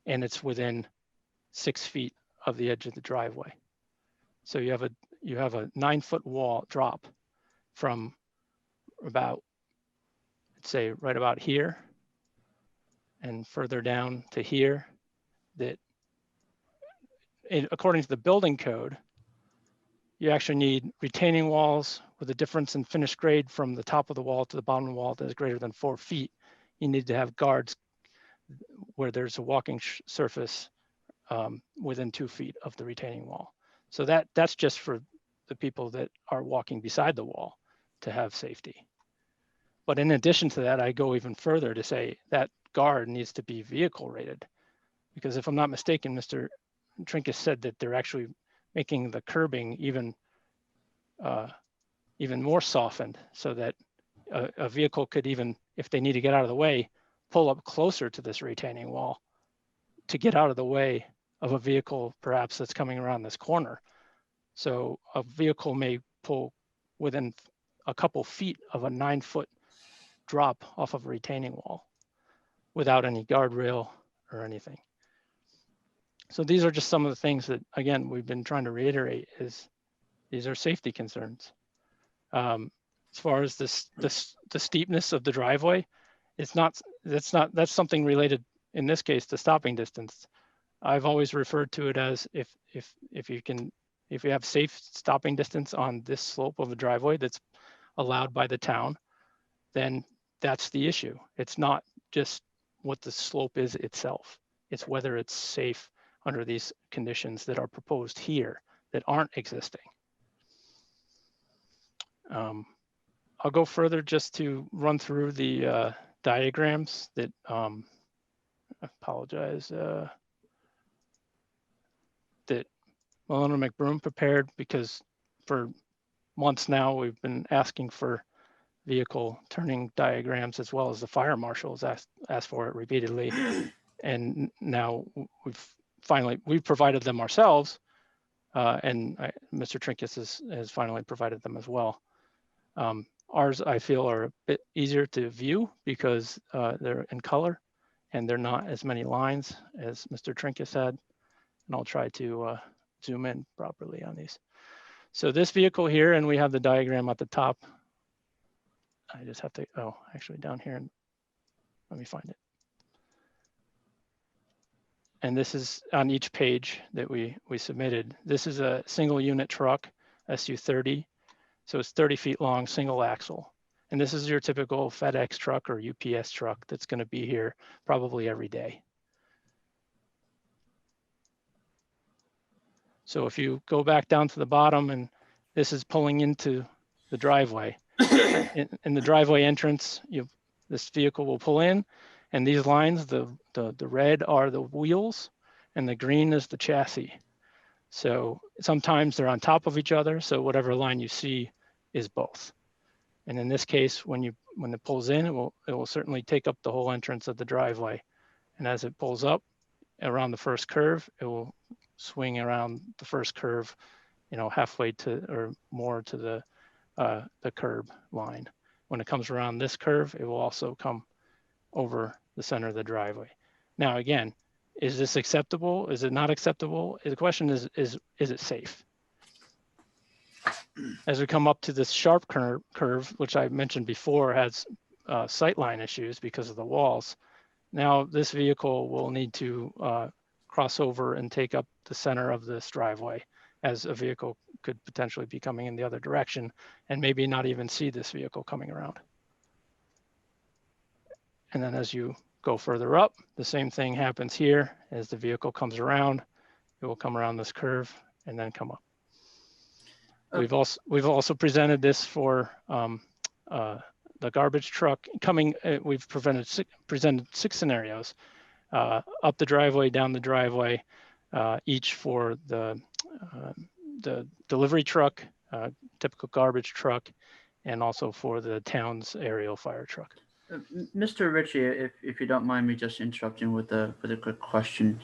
And it's within 6 feet of the edge of the driveway. So you have a 9-foot wall drop from about, let's say right about here and further down to here, that according to the building code, you actually need retaining walls with a difference in finished grade from the top of the wall to the bottom of the wall that is greater than 4 feet. You need to have guards where there's a walking surface within 2 feet of the retaining wall. So that's just for the people that are walking beside the wall to have safety. But in addition to that, I go even further to say that guard needs to be vehicle rated, because if I'm not mistaken, Mr. Trinkus said that they're actually making the curbing even more softened, so that a vehicle could, even if they need to get out of the way, pull up closer to this retaining wall to get out of the way of a vehicle perhaps that's coming around this corner. So a vehicle may pull within a couple feet of a 9-foot drop off of a retaining wall without any guardrail or anything. So these are just some of the things that, again, we've been trying to reiterate, is these are safety concerns. As far as the steepness of the driveway, that's something related in this case to stopping distance. I've always referred to it as if you have safe stopping distance on this slope of a driveway that's allowed by the town, then that's the issue. It's not just what the slope is itself. It's whether it's safe under these conditions that are proposed here that aren't existing. I'll go further just to run through the diagrams that, I apologize, that Malone McBroom prepared, because for months now we've been asking for vehicle turning diagrams, as well as the fire marshal has asked for it repeatedly. And now we've provided them ourselves, and Mr. Trinkus has finally provided them as well. Ours, I feel, are a bit easier to view because they're in color and they're not as many lines as Mr. Trinkus had. And I'll try to zoom in properly on these. So this vehicle here, and we have the diagram at the top. I just have to, actually down here, and let me find it. And this is on each page that we submitted. This is a single unit truck, SU30. So it's 30 feet long, single axle. And this is your typical FedEx truck or UPS truck that's going to be here probably every day. So if you go back down to the bottom, and this is pulling into the driveway. in the driveway entrance, this vehicle will pull in, and these lines, the red are the wheels and the green is the chassis. So sometimes they're on top of each other, so whatever line you see is both. And in this case, when it pulls in, it will certainly take up the whole entrance of the driveway. And as it pulls up around the first curve, it will swing around the first curve, halfway to or more to the curb line. When it comes around this curve, it will also come over the center of the driveway. Now, again, is this acceptable? Is it not acceptable? The question is it safe? As we come up to this sharp curve, which I mentioned before has sightline issues because of the walls, now this vehicle will need to cross over and take up the center of this driveway, as a vehicle could potentially be coming in the other direction and maybe not even see this vehicle coming around. And then as you go further up, the same thing happens here. As the vehicle comes around, it will come around this curve and then come up. We've also presented this for the garbage truck coming. We've presented 6 scenarios, up the driveway, down the driveway, each for the delivery truck, typical garbage truck, and also for the town's aerial fire truck. Mr. Ritchie, if you don't mind me just interrupting with a quick question,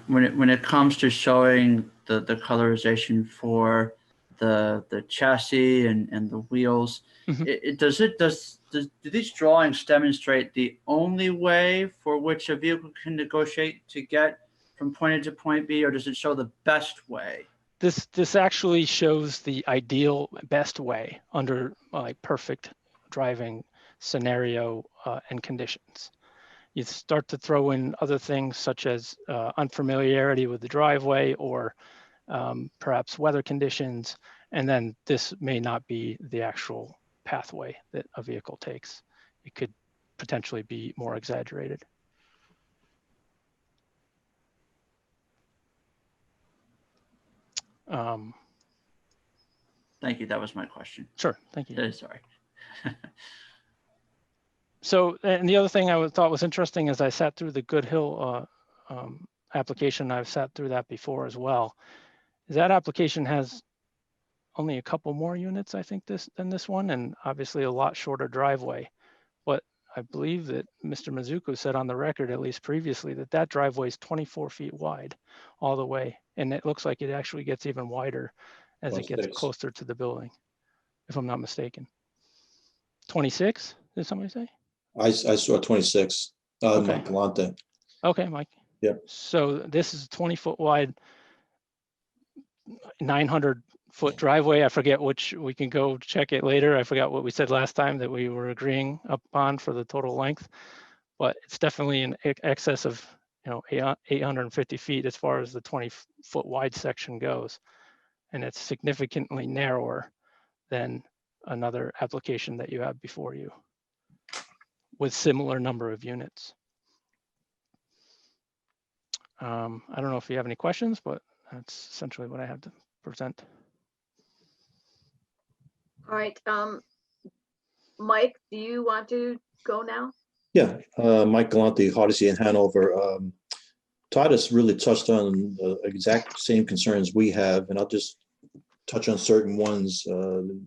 when it comes to showing the colorization for the chassis and the wheels. Mhm. Do these drawings demonstrate the only way for which a vehicle can negotiate to get from point A to point B, or does it show the best way? This actually shows the ideal best way under like perfect driving scenario and conditions. You start to throw in other things such as unfamiliarity with the driveway or perhaps weather conditions, and then this may not be the actual pathway that a vehicle takes. It could potentially be more exaggerated. Thank you. That was my question. Sure. Thank you. Sorry. So, and the other thing I thought was interesting as I sat through the Good Hill application, I've sat through that before as well, is that application has only a couple more units, I think, than this one, and obviously a lot shorter driveway. But I believe that Mr. Mizuko said on the record, at least previously, that that driveway is 24 feet wide all the way. And it looks like it actually gets even wider as it gets closer to the building, if I'm not mistaken. 26, did somebody say? I saw 26. Okay. Mike Galante. Okay, Mike. Yeah. So this is 20-foot wide, 900-foot driveway. I forget which, we can go check it later. I forgot what we said last time that we were agreeing upon for the total length, but it's definitely in excess of 850 feet as far as the 20-foot wide section goes. And it's significantly narrower than another application that you have before you with similar number of units. I don't know if you have any questions, but that's essentially what I have to present. All right, Mike, do you want to go now? Yeah, Mike Galante, Hardesty in Hanover. Todd has really touched on the exact same concerns we have, and I'll just touch on certain ones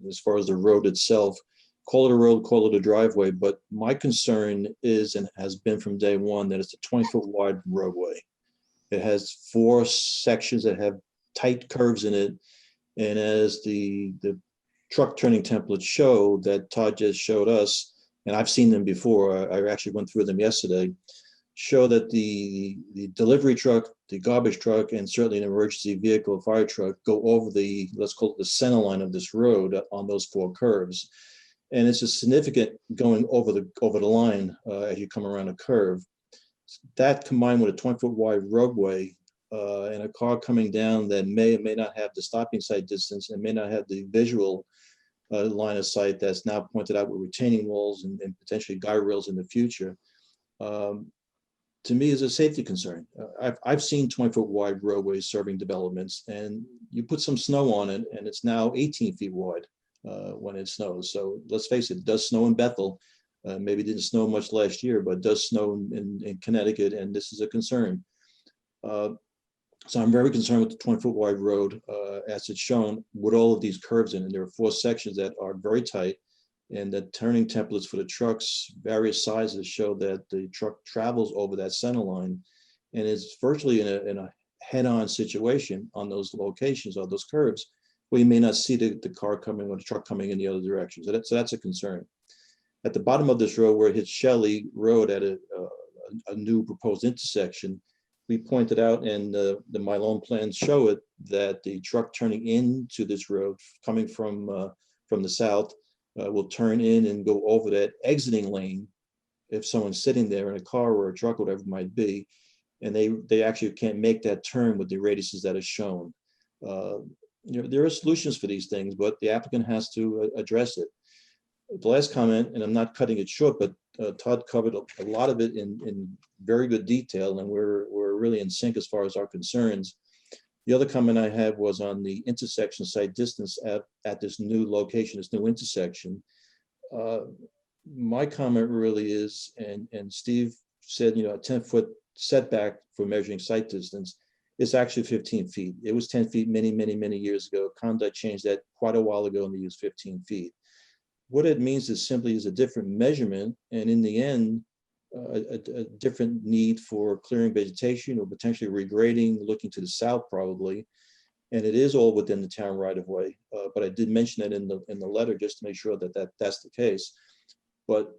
as far as the road itself. Call it a road, call it a driveway, but my concern is and has been from day one that it's a 20-foot wide roadway. It has 4 sections that have tight curves in it, and as the truck turning templates show that Todd just showed us, and I've seen them before, I actually went through them yesterday, show that the delivery truck, the garbage truck, and certainly an emergency vehicle, fire truck, go over the, let's call it the center line of this road on those 4 curves. And it's a significant going over the line as you come around a curve. That combined with a 20-foot wide roadway and a car coming down that may or may not have the stopping sight distance and may not have the visual line of sight that's now pointed out with retaining walls and potentially guide rails in the future, to me is a safety concern. I've seen 20-foot wide roadways serving developments, and you put some snow on it and it's now 18 feet wide when it snows. So let's face it does snow in Bethel. Maybe it didn't snow much last year, but it does snow in Connecticut, and this is a concern. So I'm very concerned with the 20-foot wide road as it's shown with all of these curves in it. There are 4 sections that are very tight, and the turning templates for the trucks, various sizes, show that the truck travels over that center line and is virtually in a head-on situation on those locations, or those curves, where you may not see the car coming or the truck coming in the other direction. So that's a concern. At the bottom of this road, where it hits Shelley Road at a new proposed intersection, we pointed out, and the Mylone plans show it, that the truck turning into this road, coming from the south, will turn in and go over that exiting lane if someone's sitting there in a car or a truck, whatever it might be, and they actually can't make that turn with the radiuses that are shown. There are solutions for these things, but the applicant has to address it. The last comment, and I'm not cutting it short, but Todd covered a lot of it in very good detail, and we're really in sync as far as our concerns. The other comment I had was on the intersection site distance at this new location, this new intersection. My comment really is, and Steve said, a 10-foot setback for measuring site distance. It's actually 15 feet. It was 10 feet many, many, many years ago. Conduct changed that quite a while ago, and they used 15 feet. What it means is simply is a different measurement, and in the end, a different need for clearing vegetation or potentially regrading, looking to the south probably. And it is all within the town right of way, but I did mention it in the letter just to make sure that that's the case. But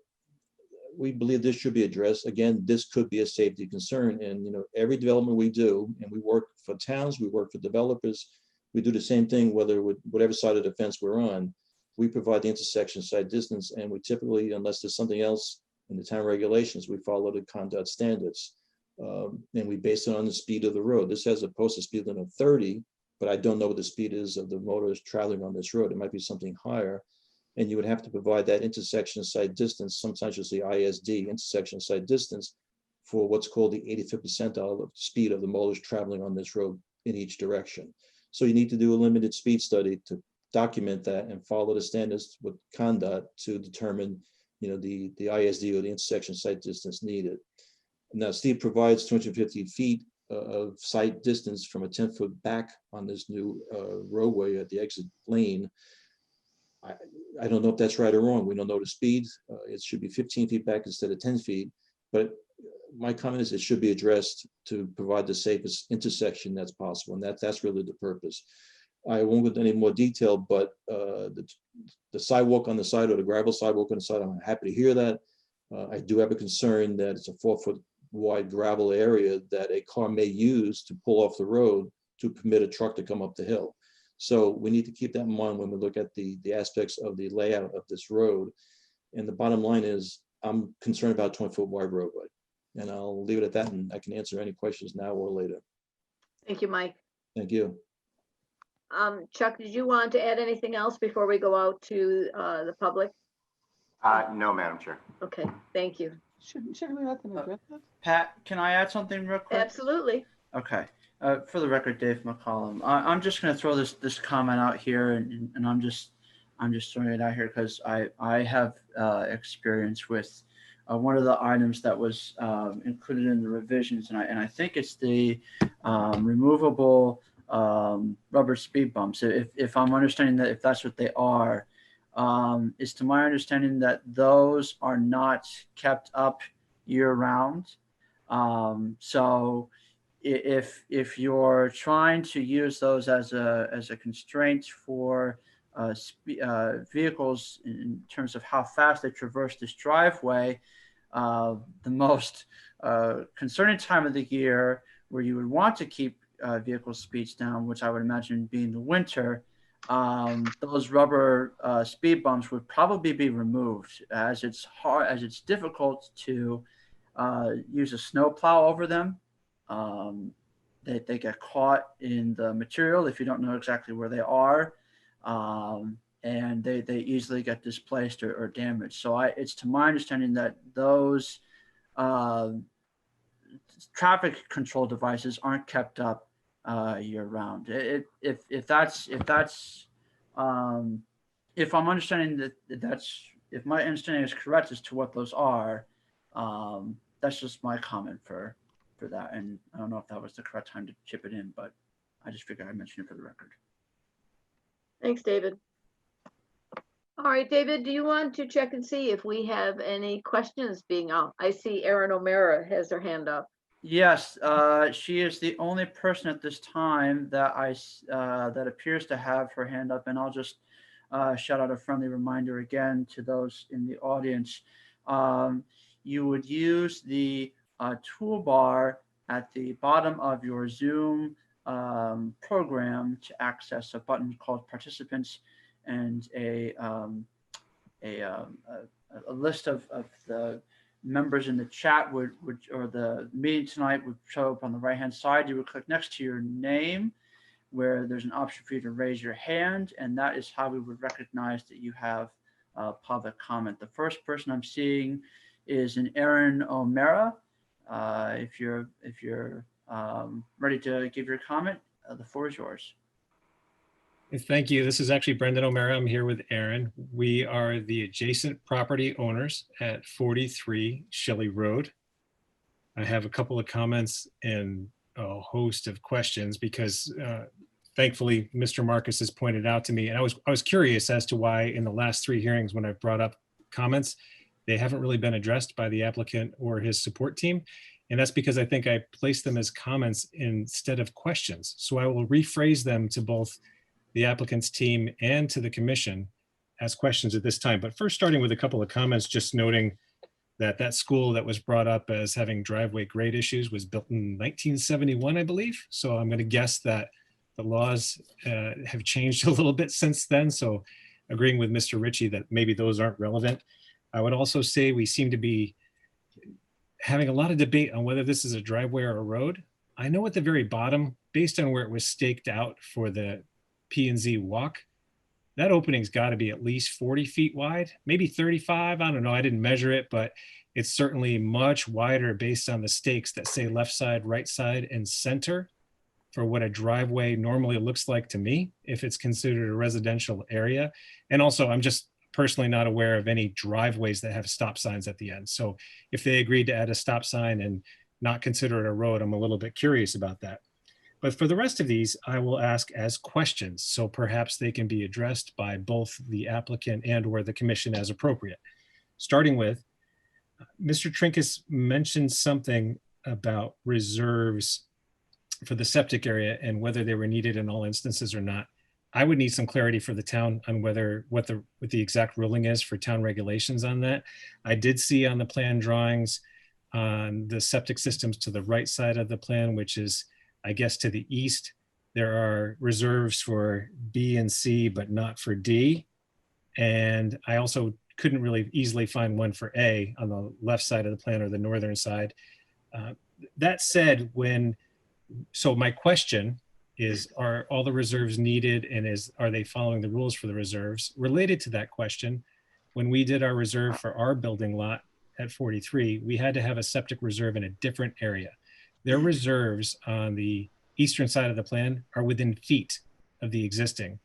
we believe this should be addressed. Again, this could be a safety concern, and every development we do, and we work for towns, we work for developers, we do the same thing whether with whatever side of the fence we're on. We provide the intersection side distance, and we typically, unless there's something else in the town regulations, we follow the conduct standards, and we base it on the speed of the road. This has a posted speed limit of 30. But I don't know what the speed is of the motorists traveling on this road. It might be something higher. And you would have to provide that intersection side distance, sometimes you'll see ISD, intersection side distance, for what's called the 85th percentile of speed of the motorists traveling on this road in each direction. So you need to do a limited speed study to document that and follow the standards with conduct to determine the ISD or the intersection side distance needed. Now, Steve provides 250 feet of sight distance from a 10-foot back on this new roadway at the exit lane. I don't know if that's right or wrong. We don't know the speed. It should be 15 feet back instead of 10 feet. But my comment is it should be addressed to provide the safest intersection that's possible. And that's really the purpose. I won't go into any more detail, but the sidewalk on the side, or the gravel sidewalk on the side, I'm happy to hear that. I do have a concern that it's a 4-foot wide gravel area that a car may use to pull off the road to permit a truck to come up the hill. So we need to keep that in mind when we look at the aspects of the layout of this road. And the bottom line is I'm concerned about 20-foot wide roadway. And I'll leave it at that, and I can answer any questions now or later. Thank you, Mike. Thank you. Chuck, did you want to add anything else before we go out to the public? No, Madam Chair. Okay, thank you. Shouldn't we let them address that? Pat, can I add something real quick? Absolutely. Okay. For the record, Dave McCollum. I'm just going to throw this comment out here, and I'm just throwing it out here because I have experience with one of the items that was included in the revisions, and I think it's the removable rubber speed bumps. If I'm understanding that, if that's what they are, is to my understanding that those are not kept up year round. So if you're trying to use those as a constraint for vehicles in terms of how fast they traverse this driveway, the most concerning time of the year where you would want to keep vehicle speeds down, which I would imagine being the winter, those rubber speed bumps would probably be removed, as it's difficult to use a snow plow over them. They get caught in the material if you don't know exactly where they are, and they easily get displaced or damaged. So it's to my understanding that those traffic control devices aren't kept up year round. If I'm understanding if my understanding is correct as to what those are, that's just my comment for that. And I don't know if that was the correct time to chip it in, but I just figured I'd mention it for the record. Thanks, David. All right, David, do you want to check and see if we have any questions being out? I see Erin O'Mara has her hand up. Yes, she is the only person at this time that that appears to have her hand up, and I'll just shout out a friendly reminder again to those in the audience. You would use the toolbar at the bottom of your Zoom program to access a button called Participants, and a list of the members in the chat would or the meeting tonight would show up on the right hand side. You would click next to your name where there's an option for you to raise your hand, and that is how we would recognize that you have public comment. The first person I'm seeing is an Erin O'Mara. If you're ready to give your comment, the floor is yours. Thank you. This is actually Brendan O'Mara. I'm here with Aaron. We are the adjacent property owners at 43 Shelley Road. I have a couple of comments and a host of questions because thankfully Mr. Marcus has pointed out to me, and I was curious as to why in the last 3 hearings when I brought up comments, they haven't really been addressed by the applicant or his support team. And that's because I think I placed them as comments instead of questions. So I will rephrase them to both the applicant's team and to the commission as questions at this time. But first, starting with a couple of comments, just noting that that school that was brought up as having driveway grade issues was built in 1971, I believe. So I'm going to guess that the laws have changed a little bit since then. So agreeing with Mr. Ritchie that maybe those aren't relevant. I would also say we seem to be having a lot of debate on whether this is a driveway or a road. I know at the very bottom, based on where it was staked out for the P&Z walk, that opening's got to be at least 40 feet wide, maybe 35. I don't know. I didn't measure it, but it's certainly much wider based on the stakes that say left side, right side, and center for what a driveway normally looks like to me, if it's considered a residential area. And also, I'm just personally not aware of any driveways that have stop signs at the end. So if they agreed to add a stop sign and not consider it a road, I'm a little bit curious about that. But for the rest of these, I will ask as questions. So perhaps they can be addressed by both the applicant and or the commission as appropriate. Starting with, Mr. Trinkus mentioned something about reserves for the septic area and whether they were needed in all instances or not. I would need some clarity for the town on what the exact ruling is for town regulations on that. I did see on the plan drawings on the septic systems to the right side of the plan, which is, I guess, to the east, there are reserves for B and C, but not for D. And I also couldn't really easily find one for A on the left side of the plan or the northern side. That said, so my question is, are all the reserves needed, and are they following the rules for the reserves? Related to that question, when we did our reserve for our building lot at 43, we had to have a septic reserve in a different area. Their reserves on the eastern side of the plan are within feet of the existing.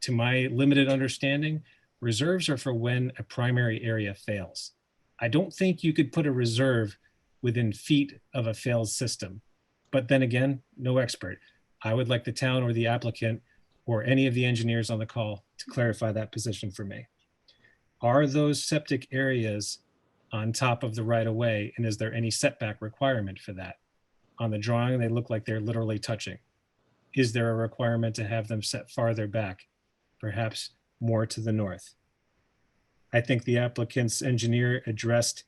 To my limited understanding, reserves are for when a primary area fails. I don't think you could put a reserve within feet of a failed system. But then again, no expert. I would like the town or the applicant or any of the engineers on the call to clarify that position for me. Are those septic areas on top of the right of way, and is there any setback requirement for that? On the drawing, they look like they're literally touching. Is there a requirement to have them set farther back, perhaps more to the north? I think the applicant's engineer addressed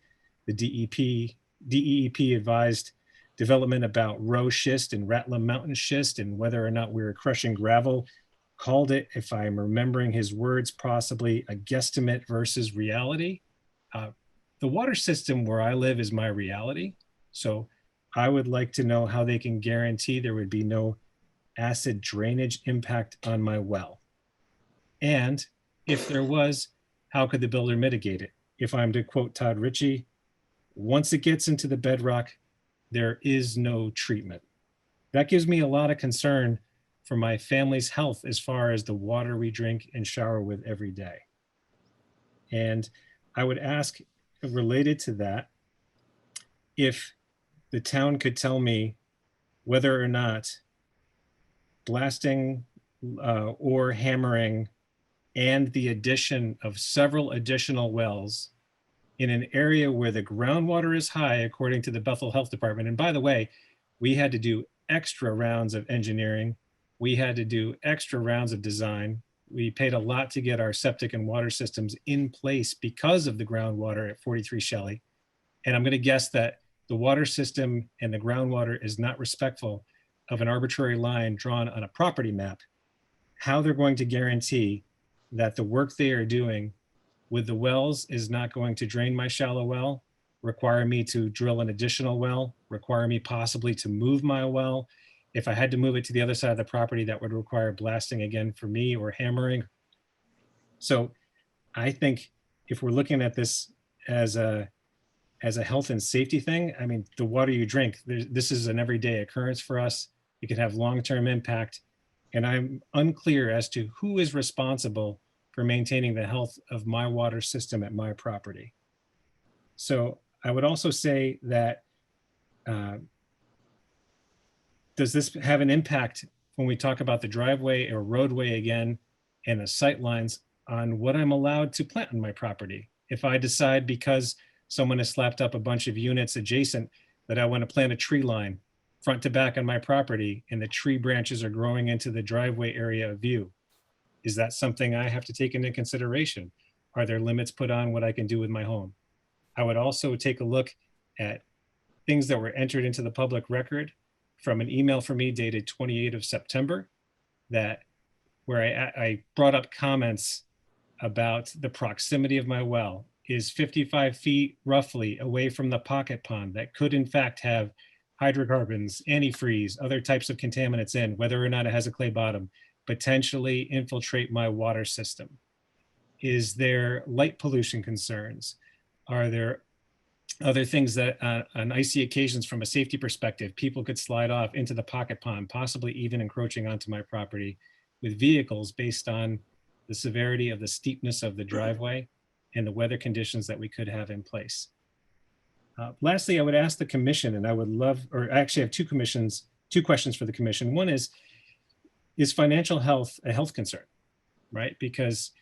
the DEP advised development about row schist and Rattler Mountain schist and whether or not we were crushing gravel, called it, if I'm remembering his words, possibly a guesstimate versus reality. The water system where I live is my reality. So I would like to know how they can guarantee there would be no acid drainage impact on my well. And if there was, how could the builder mitigate it? If I'm to quote Todd Ritchie, once it gets into the bedrock, there is no treatment. That gives me a lot of concern for my family's health as far as the water we drink and shower with every day. And I would ask, related to that, if the town could tell me whether or not blasting or hammering and the addition of several additional wells in an area where the groundwater is high, according to the Bethel Health Department. And by the way, we had to do extra rounds of engineering. We had to do extra rounds of design. We paid a lot to get our septic and water systems in place because of the groundwater at 43 Shelley. And I'm going to guess that the water system and the groundwater is not respectful of an arbitrary line drawn on a property map. How they're going to guarantee that the work they are doing with the wells is not going to drain my shallow well, require me to drill an additional well, require me possibly to move my well. If I had to move it to the other side of the property, that would require blasting again for me or hammering. So I think if we're looking at this as a health and safety thing, I mean, the water you drink, this is an everyday occurrence for us. It can have long-term impact. And I'm unclear as to who is responsible for maintaining the health of my water system at my property. So I would also say that, does this have an impact when we talk about the driveway or roadway again and the sight lines on what I'm allowed to plant on my property? If I decide because someone has slapped up a bunch of units adjacent that I want to plant a tree line front to back on my property and the tree branches are growing into the driveway area of view. Is that something I have to take into consideration? Are there limits put on what I can do with my home? I would also take a look at things that were entered into the public record from an email from me dated 28th of September where I brought up comments about the proximity of my well is 55 feet roughly away from the pocket pond that could in fact have hydrocarbons, antifreeze, other types of contaminants in, whether or not it has a clay bottom, potentially infiltrate my water system. Is there light pollution concerns? Are there other things that on icy occasions from a safety perspective, people could slide off into the pocket pond, possibly even encroaching onto my property with vehicles based on the severity of the steepness of the driveway and the weather conditions that we could have in place. Lastly, I would ask the commission, and I would love, or I actually have two questions for the commission. One is financial health a health concern, right? Because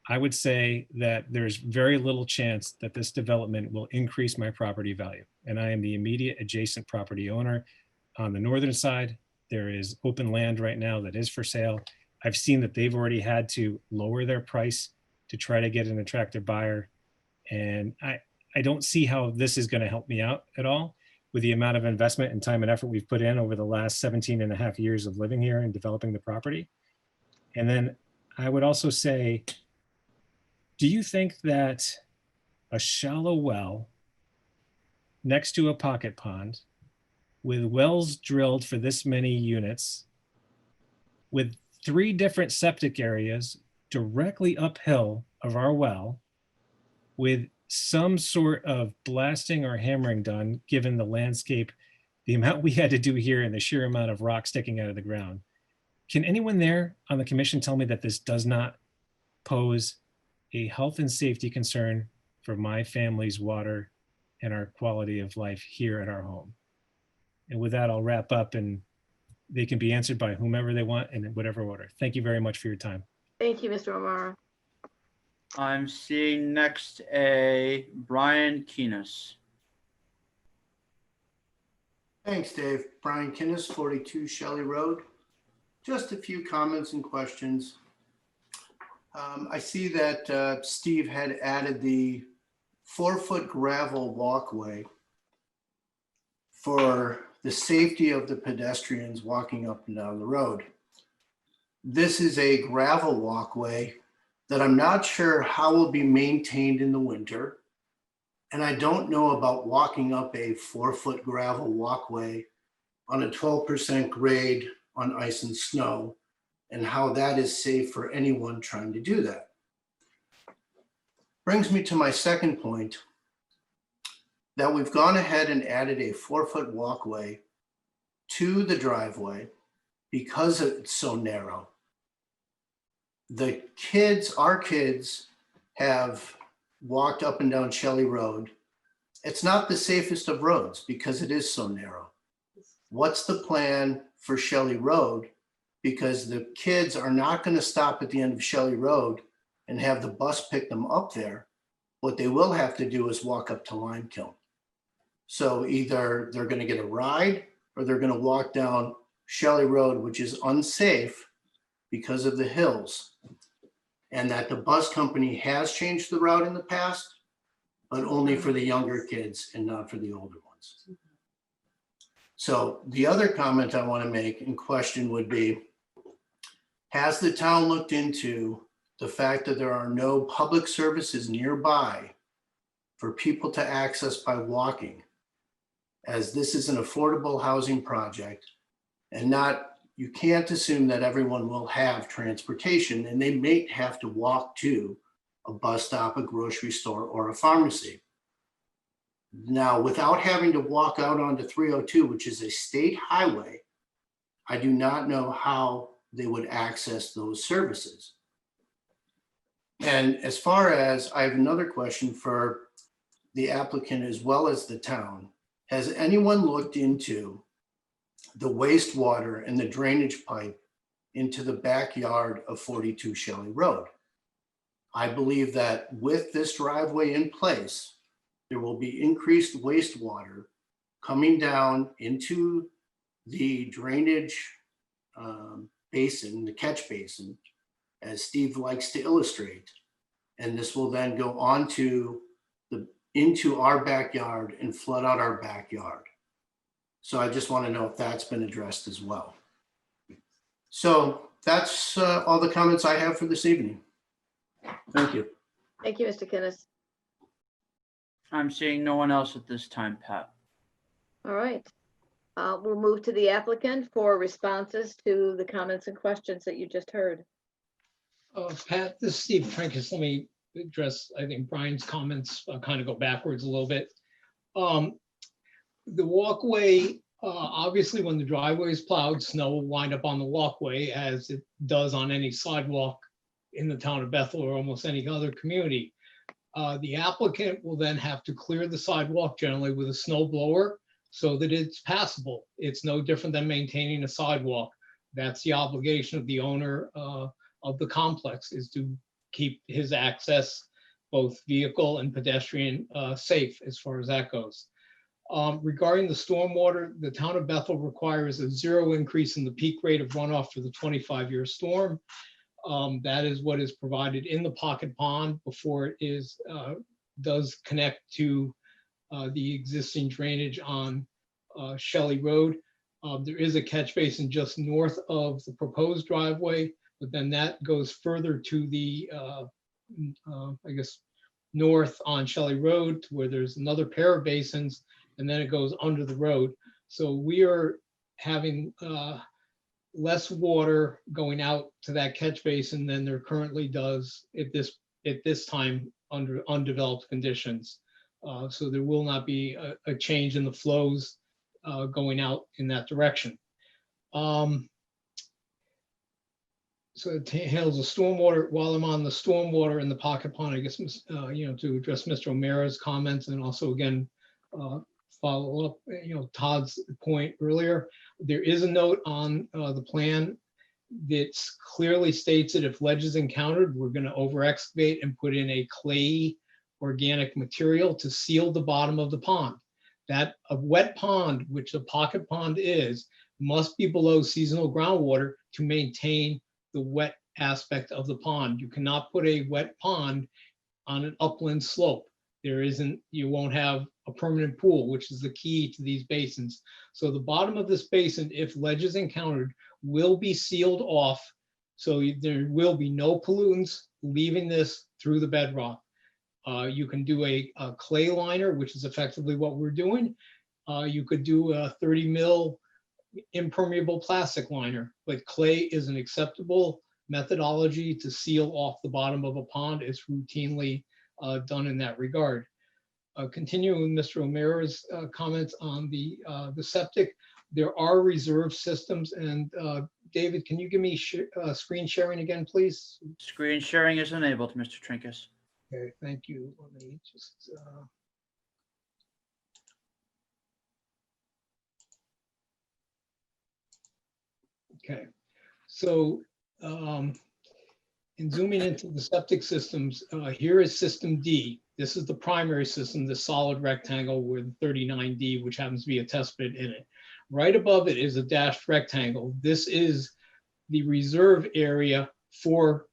I would say that there's very little chance that this development will increase my property value. And I am the immediate adjacent property owner. On the northern side, there is open land right now that is for sale. I've seen that they've already had to lower their price to try to get an attractive buyer. And I don't see how this is going to help me out at all with the amount of investment and time and effort we've put in over the last 17 and a half years of living here and developing the property. And then I would also say, do you think that a shallow well next to a pocket pond with wells drilled for this many units with 3 different septic areas directly uphill of our well with some sort of blasting or hammering done, given the landscape, the amount we had to do here and the sheer amount of rock sticking out of the ground. Can anyone there on the commission tell me that this does not pose a health and safety concern for my family's water and our quality of life here at our home? And with that, I'll wrap up and they can be answered by whomever they want and in whatever order. Thank you very much for your time. Thank you, Mr. O'Mara. I'm seeing next a Brian Keenest. Thanks, Dave. Brian Kinnis, 42 Shelley Road. Just a few comments and questions. I see that Steve had added the 4-foot gravel walkway for the safety of the pedestrians walking up and down the road. This is a gravel walkway that I'm not sure how will be maintained in the winter. And I don't know about walking up a 4-foot gravel walkway on a 12% grade on ice and snow and how that is safe for anyone trying to do that. Brings me to my second point, that we've gone ahead and added a 4-foot walkway to the driveway because it's so narrow. The kids, our kids, have walked up and down Shelley Road. It's not the safest of roads because it is so narrow. What's the plan for Shelley Road? Because the kids are not going to stop at the end of Shelley Road and have the bus pick them up there. What they will have to do is walk up to Lime Kiln. So either they're going to get a ride or they're going to walk down Shelley Road, which is unsafe because of the hills, and that the bus company has changed the route in the past, but only for the younger kids and not for the older ones. So the other comment I want to make in question would be, has the town looked into the fact that there are no public services nearby for people to access by walking, as this is an affordable housing project and not, you can't assume that everyone will have transportation and they may have to walk to a bus stop, a grocery store, or a pharmacy. Now, without having to walk out onto 302, which is a state highway, I do not know how they would access those services. And as far as, I have another question for the applicant as well as the town. Has anyone looked into the wastewater and the drainage pipe into the backyard of 42 Shelley Road? I believe that with this driveway in place, there will be increased wastewater coming down into the drainage basin, the catch basin, as Steve likes to illustrate. And this will then go into our backyard and flood out our backyard. So I just want to know if that's been addressed as well. So that's all the comments I have for this evening. Thank you. Thank you, Mr. Kinnis. I'm seeing no one else at this time, Pat. All right. We'll move to the applicant for responses to the comments and questions that you just heard. Pat, this is Steve Trinkus. Let me address, I think, Brian's comments, kind of go backwards a little bit. The walkway, obviously when the driveway is plowed, snow will wind up on the walkway as it does on any sidewalk in the town of Bethel or almost any other community. The applicant will then have to clear the sidewalk generally with a snow blower so that it's passable. It's no different than maintaining a sidewalk. That's the obligation of the owner of the complex, is to keep his access, both vehicle and pedestrian, safe as far as that goes. Regarding the stormwater, the town of Bethel requires a 0 increase in the peak rate of runoff for the 25-year storm. That is what is provided in the pocket pond before it does connect to the existing drainage on Shelley Road. There is a catch basin just north of the proposed driveway, but then that goes further to the, I guess, north on Shelley Road, to where there's another pair of basins, and then it goes under the road. So we are having less water going out to that catch basin than there currently does at this time under undeveloped conditions. So there will not be a change in the flows going out in that direction. So it handles the stormwater. While I'm on the stormwater in the pocket pond, I guess, to address Mr. O'Mara's comments, and also again, follow up, Todd's point earlier, there is a note on the plan that clearly states that if ledge is encountered, we're going to over excavate and put in a clay organic material to seal the bottom of the pond. That a wet pond, which a pocket pond is, must be below seasonal groundwater to maintain the wet aspect of the pond. You cannot put a wet pond on an upland slope. You won't have a permanent pool, which is the key to these basins. So the bottom of this basin, if ledge is encountered, will be sealed off. So there will be no pollutants leaving this through the bedrock. You can do a clay liner, which is effectively what we're doing. You could do a 30 mil impermeable plastic liner, but clay is an acceptable methodology to seal off the bottom of a pond. It's routinely done in that regard. Continuing with Mr. O'Mara's comments on the septic, there are reserve systems. And David, can you give me screen sharing again, please? Screen sharing is enabled, Mr. Trinkus. Okay, thank you. Let me just. Okay, so in zooming into the septic systems, here is system D. This is the primary system, the solid rectangle with 39D, which happens to be a test pit in it. Right above it is a dashed rectangle. This is the reserve area for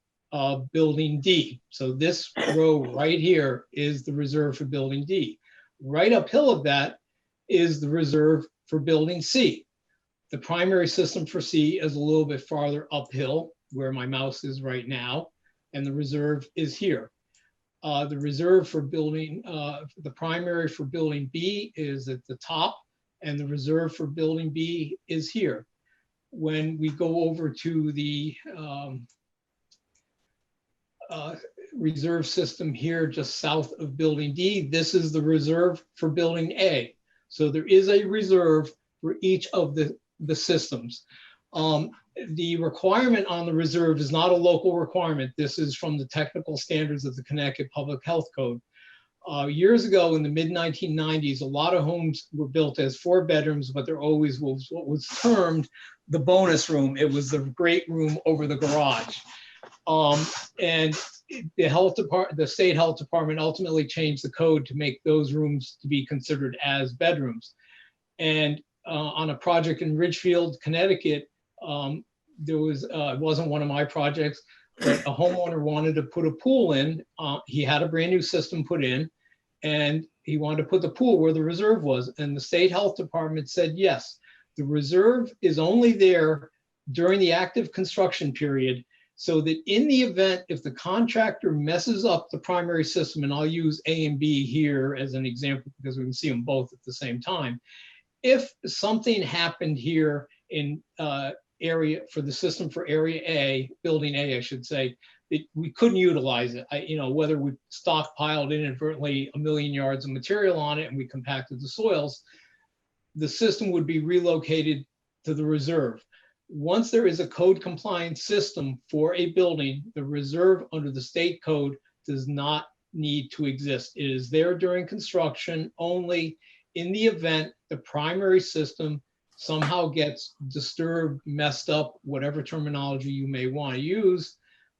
building D. So this row right here is the reserve for building D. Right uphill of that is the reserve for building C. The primary system for C is a little bit farther uphill, where my mouse is right now, and the reserve is here. The reserve for building, the primary for building B is at the top, and the reserve for building B is here. When we go over to the reserve system here just south of building D, this is the reserve for building A. So there is a reserve for each of the systems. The requirement on the reserve is not a local requirement. This is from the technical standards of the Connecticut Public Health Code. Years ago in the mid-1990s, a lot of homes were built as 4 bedrooms, but there always was what was termed the bonus room. It was the great room over the garage. And the state health department ultimately changed the code to make those rooms to be considered as bedrooms. And on a project in Ridgefield, Connecticut, there was, it wasn't one of my projects, but a homeowner wanted to put a pool in. He had a brand new system put in, and he wanted to put the pool where the reserve was. And the state health department said, yes, the reserve is only there during the active construction period, so that in the event, if the contractor messes up the primary system, and I'll use A and B here as an example because we can see them both at the same time. If something happened here in area for the system for area A, building A, I should say, we couldn't utilize it. Whether we stockpiled inadvertently 1 million yards of material on it and we compacted the soils, the system would be relocated to the reserve. Once there is a code compliant system for a building, the reserve under the state code does not need to exist. It is there during construction only. In the event the primary system somehow gets disturbed, messed up, whatever terminology you may want to use,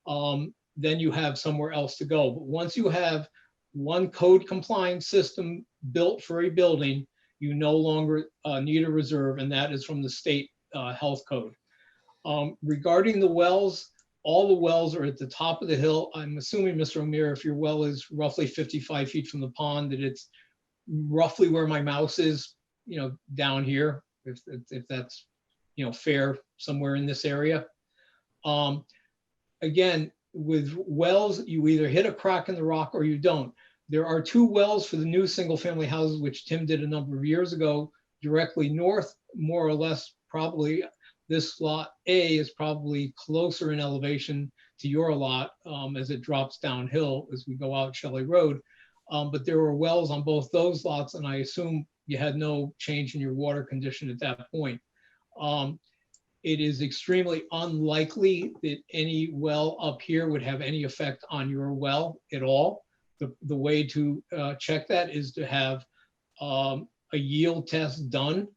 then you have somewhere else to go. But once you have one code compliant system built for a building, you no longer need a reserve, and that is from the state health code. Regarding the wells, all the wells are at the top of the hill. I'm assuming, Mr. O'Meara, if your well is roughly 55 feet from the pond, that it's roughly where my mouse is, down here, if that's, fair, somewhere in this area. Again, with wells, you either hit a crack in the rock or you don't. There are 2 wells for the new single family houses, which Tim did a number of years ago, directly north, more or less, probably. This lot A is probably closer in elevation to your lot as it drops downhill as we go out Shelley Road. But there were wells on both those lots, and I assume you had no change in your water condition at that point. It is extremely unlikely that any well up here would have any effect on your well at all. The way to check that is to have a yield test done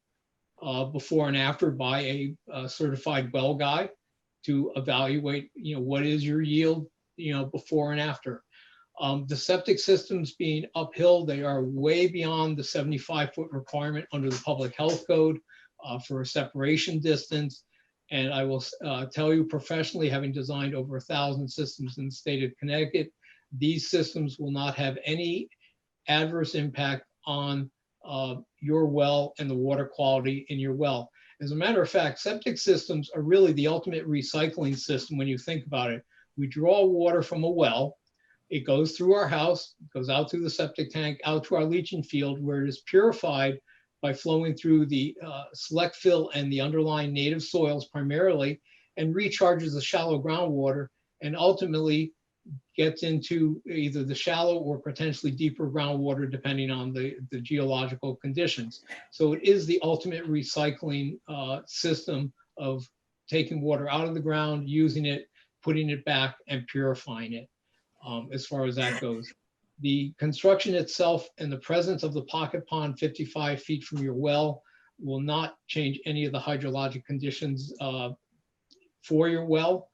before and after by a certified well guy to evaluate, what is your yield, before and after. The septic systems being uphill, they are way beyond the 75-foot requirement under the public health code for a separation distance. And I will tell you professionally, having designed over 1,000 systems in the state of Connecticut, these systems will not have any adverse impact on your well and the water quality in your well. As a matter of fact, septic systems are really the ultimate recycling system when you think about it. We draw water from a well, it goes through our house, goes out through the septic tank, out to our leaching field, where it is purified by flowing through the select fill and the underlying native soils primarily, and recharges the shallow groundwater, and ultimately gets into either the shallow or potentially deeper groundwater, depending on the geological conditions. So it is the ultimate recycling system of taking water out of the ground, using it, putting it back, and purifying it, as far as that goes. The construction itself and the presence of the pocket pond 55 feet from your well will not change any of the hydrologic conditions for your well,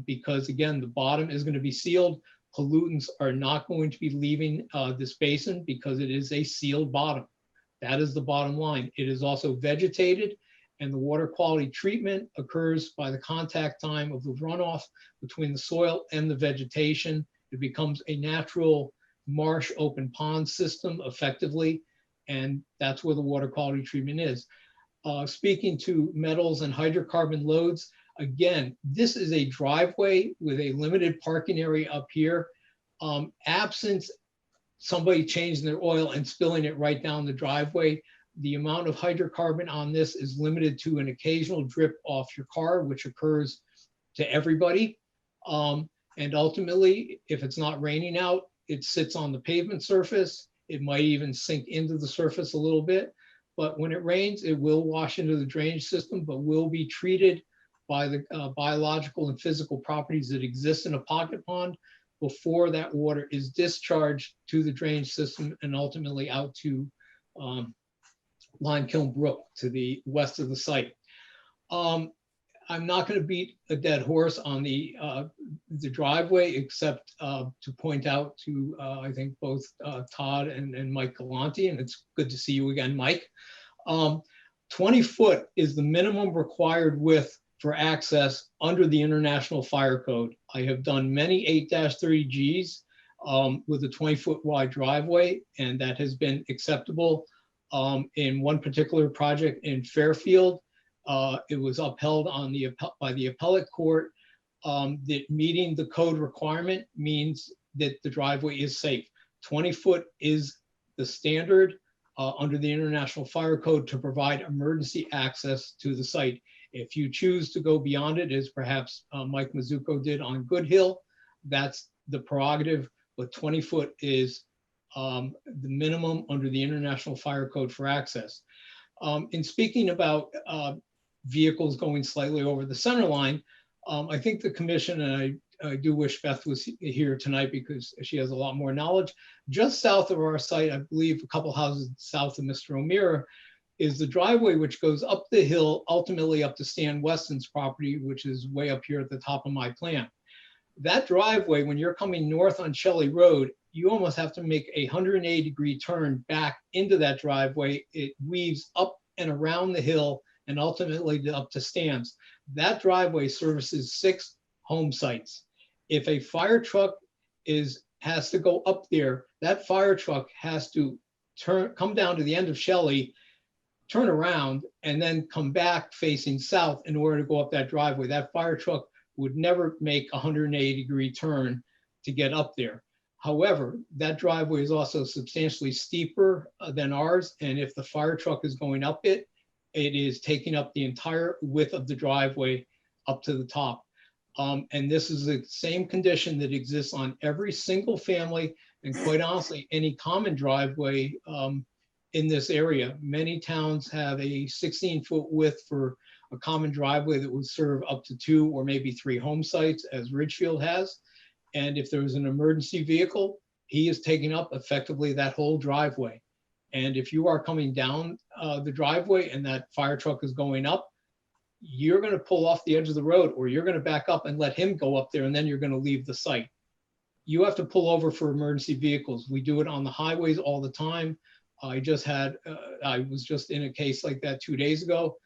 because again, the bottom is going to be sealed. Pollutants are not going to be leaving this basin because it is a sealed bottom. That is the bottom line. It is also vegetated, and the water quality treatment occurs by the contact time of the runoff between the soil and the vegetation. It becomes a natural marsh open pond system effectively, and that's where the water quality treatment is. Speaking to metals and hydrocarbon loads, again, this is a driveway with a limited parking area up here. Absent somebody changing their oil and spilling it right down the driveway, the amount of hydrocarbon on this is limited to an occasional drip off your car, which occurs to everybody. And ultimately, if it's not raining out, it sits on the pavement surface. It might even sink into the surface a little bit. But when it rains, it will wash into the drainage system, but will be treated by the biological and physical properties that exist in a pocket pond before that water is discharged to the drainage system and ultimately out to Limekiln Brook to the west of the site. I'm not going to beat a dead horse on the driveway, except to point out to, I think, both Todd and Mike Galante, and it's good to see you again, Mike, 20 foot is the minimum required width for access under the International Fire Code. I have done many 8-30Gs with a 20-foot wide driveway, and that has been acceptable. In one particular project in Fairfield, it was upheld by the appellate court that meeting the code requirement means that the driveway is safe. 20 foot is the standard under the International Fire Code to provide emergency access to the site. If you choose to go beyond it, as perhaps Mike Mizuko did on Good Hill, that's the prerogative, but 20 foot is the minimum under the International Fire Code for access. In speaking about vehicles going slightly over the center line, I think the commission, and I do wish Beth was here tonight because she has a lot more knowledge. Just south of our site, I believe a couple houses south of Mr. O'Meara, is the driveway which goes up the hill, ultimately up to Stan Weston's property, which is way up here at the top of my plan. That driveway, when you're coming north on Shelley Road, you almost have to make a 180-degree turn back into that driveway. It weaves up and around the hill and ultimately up to Stan's. That driveway services 6 home sites. If a fire truck has to go up there, that fire truck has to come down to the end of Shelley, turn around, and then come back facing south in order to go up that driveway. That fire truck would never make a 180-degree turn to get up there. However, that driveway is also substantially steeper than ours, and if the fire truck is going up it, it is taking up the entire width of the driveway up to the top. And this is the same condition that exists on every single family, and quite honestly, any common driveway in this area. Many towns have a 16-foot width for a common driveway that would serve up to 2 or maybe 3 home sites, as Ridgefield has. And if there was an emergency vehicle, he is taking up effectively that whole driveway. And if you are coming down the driveway and that fire truck is going up, you're going to pull off the edge of the road, or you're going to back up and let him go up there, and then you're going to leave the site. You have to pull over for emergency vehicles. We do it on the highways all the time. I was just in a case like that 2 days ago.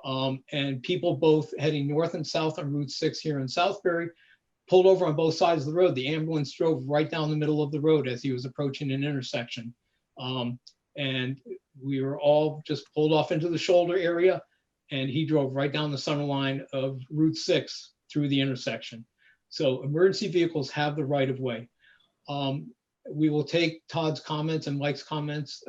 And people both heading north and south on Route 6 here in Southbury pulled over on both sides of the road. The ambulance drove right down the middle of the road as he was approaching an intersection. And we were all just pulled off into the shoulder area, and he drove right down the center line of Route 6 through the intersection. So emergency vehicles have the right of way. We will take Todd's comments and Mike's comments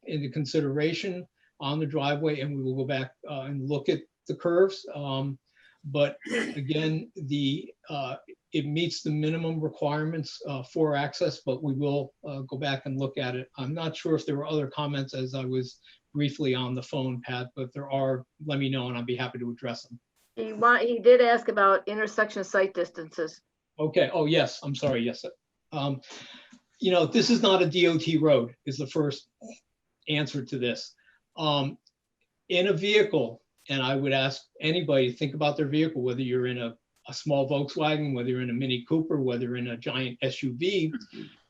into consideration on the driveway, and we will go back and look at the curves. But again, it meets the minimum requirements for access, but we will go back and look at it. I'm not sure if there were other comments as I was briefly on the phone, Pat, but if there are, let me know and I'll be happy to address them. He did ask about intersection site distances. Okay. Oh, yes. I'm sorry. Yes. You know, this is not a DOT road is the first answer to this. In a vehicle, and I would ask anybody to think about their vehicle, whether you're in a small Volkswagen, whether you're in a Mini Cooper, whether you're in a giant SUV,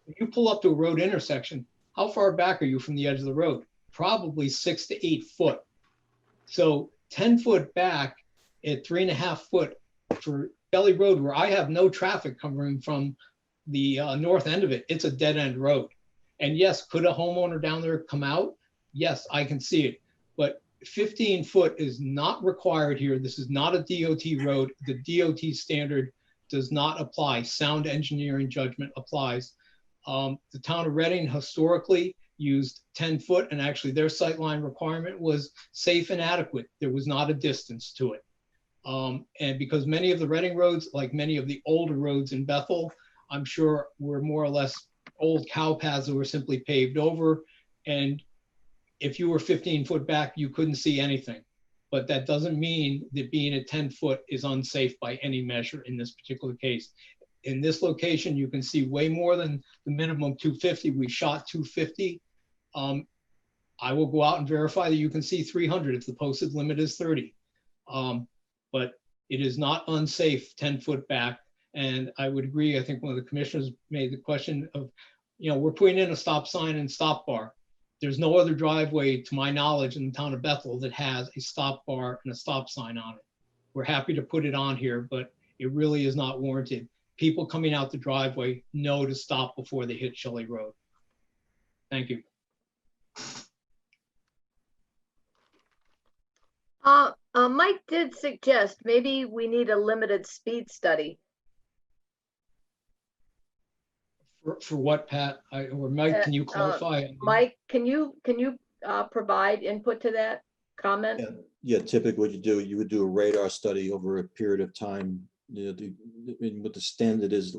if you pull up to a road intersection, how far back are you from the edge of the road? Probably 6 to 8 foot. So 10 foot back at 3.5 foot for Shelley Road, where I have no traffic coming from the north end of it, it's a dead end road. And yes, could a homeowner down there come out? Yes, I can see it. But 15 foot is not required here. This is not a DOT road. The DOT standard does not apply. Sound engineering judgment applies. The town of Reading historically used 10 foot, and actually their sightline requirement was safe and adequate. There was not a distance to it. And because many of the Reading roads, like many of the older roads in Bethel, I'm sure were more or less old cow paths that were simply paved over. And if you were 15 foot back, you couldn't see anything. But that doesn't mean that being at 10 foot is unsafe by any measure in this particular case. In this location, you can see way more than the minimum 250. We shot 250. I will go out and verify that you can see 300 if the posted limit is 30. But it is not unsafe 10 foot back. And I would agree, I think one of the commissioners made the question of, you know, we're putting in a stop sign and stop bar. There's no other driveway, to my knowledge, in the town of Bethel that has a stop bar and a stop sign on it. We're happy to put it on here, but it really is not warranted. People coming out the driveway know to stop before they hit Shelley Road. Thank you. Mike did suggest maybe we need a limited speed study. For what, Pat? Or Mike, can you clarify? Mike, can you provide input to that comment? Yeah, typically what you would do a radar study over a period of time. You know, what the standard is,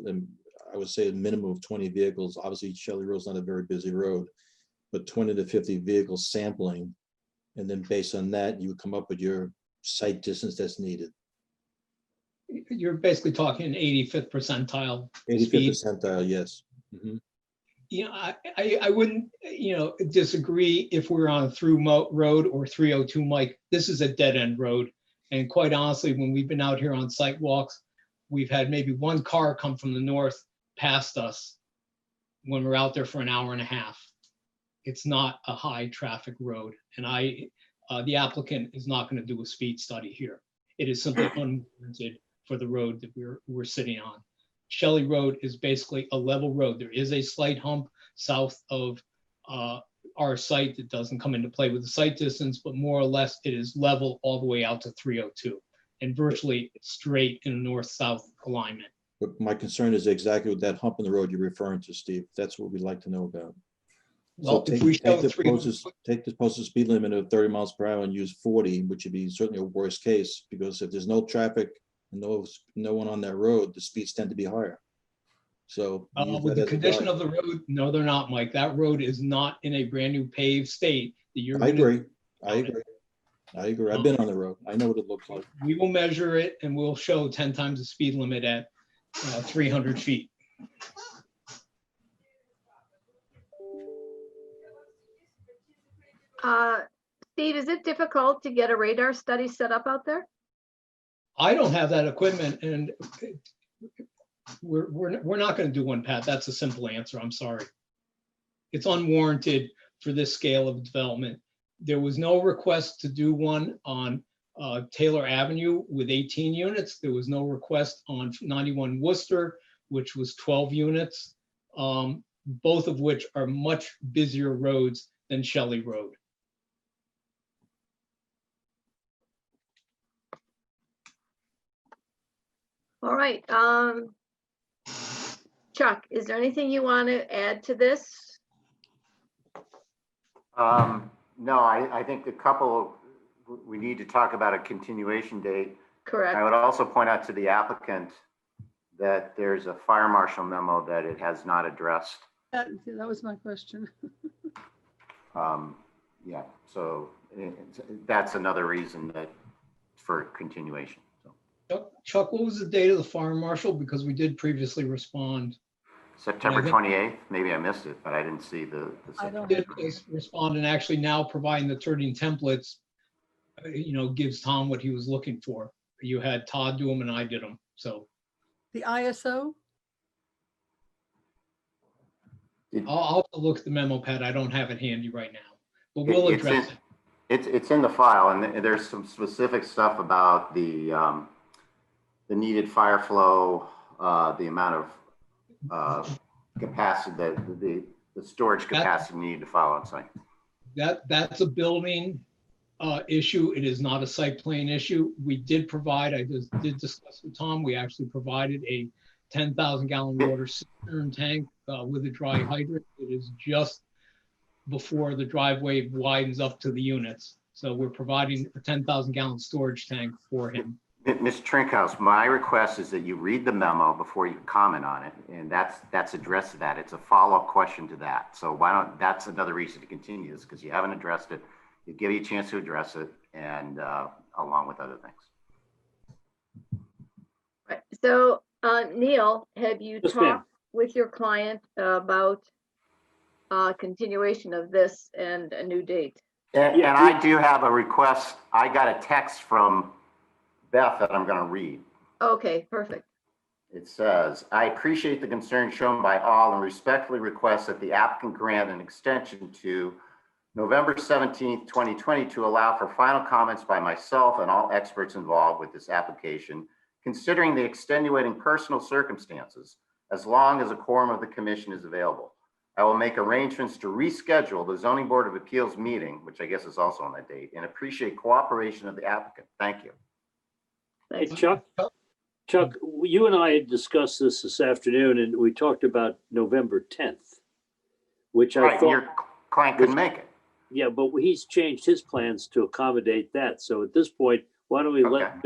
I would say a minimum of 20 vehicles. Obviously, Shelley Road's not a very busy road, but 20 to 50 vehicles sampling. And then based on that, you would come up with your site distance that's needed. You're basically talking 85th percentile. 85th speed. percentile, yes. Mm-hmm. You know, I wouldn't, you know, disagree if we're on a through road or 302, Mike. This is a dead end road. And quite honestly, when we've been out here on site walks, we've had maybe one car come from the north past us when we're out there for an hour and a half. It's not a high traffic road. And the applicant is not going to do a speed study here. It is simply unwarranted for the road that we're sitting on. Shelley Road is basically a level road. There is a slight hump south of our site that doesn't come into play with the site distance, but more or less it is level all the way out to 302 and virtually straight in a north-south alignment. But my concern is exactly with that hump in the road you're referring to, Steve. That's what we'd like to know about. Well, so if we show take the posted speed limit of 30 miles per hour and use 40, which would be certainly a worst case, because if there's no traffic and no one on that road, the speeds tend to be higher. So with the condition of the road, no, they're not, Mike. That road is not in a brand new paved state that you're. I agree. I've been on the road. I know what it looks like. We will measure it and we'll show 10 times the speed limit at 300 feet. Steve, is it difficult to get a radar study set up out there? I don't have that equipment, and we're not going to do one, Pat. That's a simple answer. I'm sorry. It's unwarranted for this scale of development. There was no request to do one on Taylor Avenue with 18 units. There was no request on 91 Worcester, which was 12 units, both of which are much busier roads than Shelley Road. All right. Chuck, is there anything you want to add to this? No, I think we need to talk about a continuation date. Correct. I would also point out to the applicant that there's a fire marshal memo that it has not addressed. That was my question. Yeah, so that's another reason for continuation. Chuck, what was the date of the fire marshal? Because we did previously respond. September 28th. Maybe I missed it, but I didn't see the I did respond, and actually now providing the 13 templates, gives Tom what he was looking for. You had Todd do them and I did them. So the ISO? I'll have to look at the memo, Pat. I don't have it handy right now, but we'll address it. It's in the file, and there's some specific stuff about the needed fire flow, the amount of capacity, the storage capacity needed to follow on site. That's a building issue. It is not a site plan issue. We did provide, I did discuss with Tom, we actually provided a 10,000 gallon water cistern tank with a dry hydrant. It is just before the driveway widens up to the units. So we're providing a 10,000 gallon storage tank for him. Mr. Trinkhouse, my request is that you read the memo before you comment on it, and that's addressed to that. It's a follow-up question to that. So that's another reason to continue this, because you haven't addressed it. It give you a chance to address it, and along with other things. Right. So Neil, have you talked with your client about continuation of this and a new date? And I do have a request. I got a text from Beth that I'm going to read. Okay, perfect. It says, I appreciate the concern shown by all and respectfully request that the applicant grant an extension to November 17th, 2020, to allow for final comments by myself and all experts involved with this application, considering the extenuating personal circumstances, as long as a quorum of the commission is available. I will make arrangements to reschedule the Zoning Board of Appeals meeting, which I guess is also on that date, and appreciate cooperation of the applicant. Thank you. Hey, Chuck, you and I had discussed this afternoon, and we talked about November 10th, which I Right, thought your client couldn't make it. Yeah, but he's changed his plans to accommodate that. So at this point, why don't we let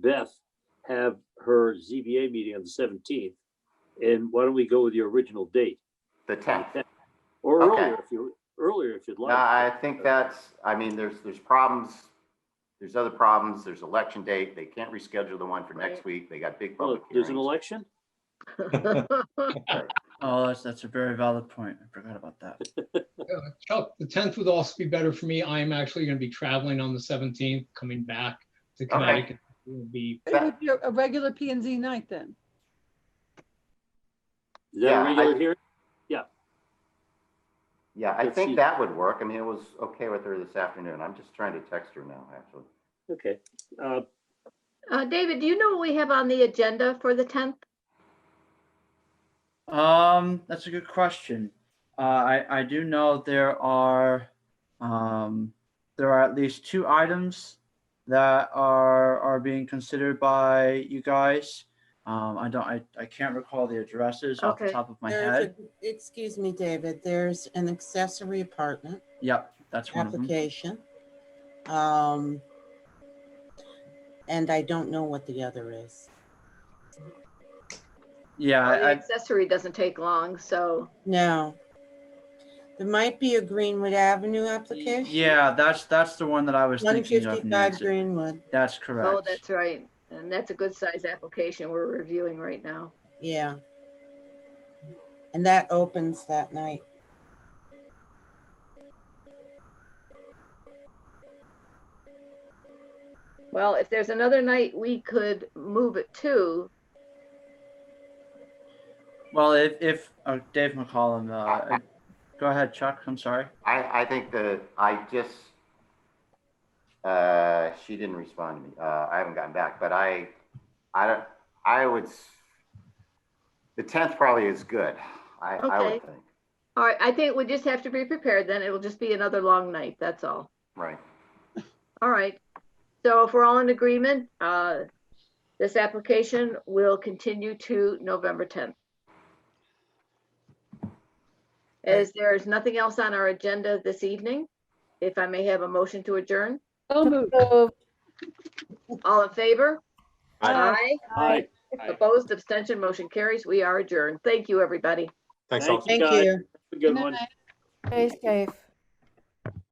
Beth have her ZBA meeting on the 17th? And why don't we go with your original date? The 10th. Or Okay. earlier if you'd like. No, I think that's, I mean, there's problems. There's other problems. There's election date. They can't reschedule the one for next week. They got big public There's an hearings. election? Oh, that's a very valid point. I forgot about that. Chuck, the 10th would also be better for me. I am actually going to be traveling on the 17th, coming back to Connecticut. It will be It would be a regular P and Z night then. Is that a regular hearing? Yeah. Yeah, I Let's think see. that would work. I mean, it was okay with her this afternoon. I'm just trying to text her now, actually. Okay. David, do you know what we have on the agenda for the 10th? That's a good question. I do know there are at least 2 items that are being considered by you guys. I can't recall the addresses off the top of my head. Excuse me, David, there's an accessory apartment. Yep, that's one of them. Application. And I don't know what the other is. Yeah, Well, the accessory doesn't take long, so. No. There might be a Greenwood Avenue application. yeah, that's the one that I was thinking of. 155 Nancy. Greenwood. That's correct. Oh, that's right. And that's a good size application we're reviewing right now. Yeah. And that opens that night. Well, if there's another night we could move it to, Well, if Dave McCollum, go ahead, Chuck. I'm sorry. I think that she didn't respond to me. I haven't gotten back, but I would, the 10th probably is good. I Okay. would think. all right, I think we just have to be prepared then. It'll just be another long night, that's all. Right. All right. So if we're all in agreement, this application will continue to November 10th. As there's nothing else on our agenda this evening, if I may have a motion to adjourn. So moved. All in favor? Aye. Aye. Opposed, abstention, motion carries. We are adjourned. Thank you, everybody. Thanks all. Thank you. Good one. Stay safe.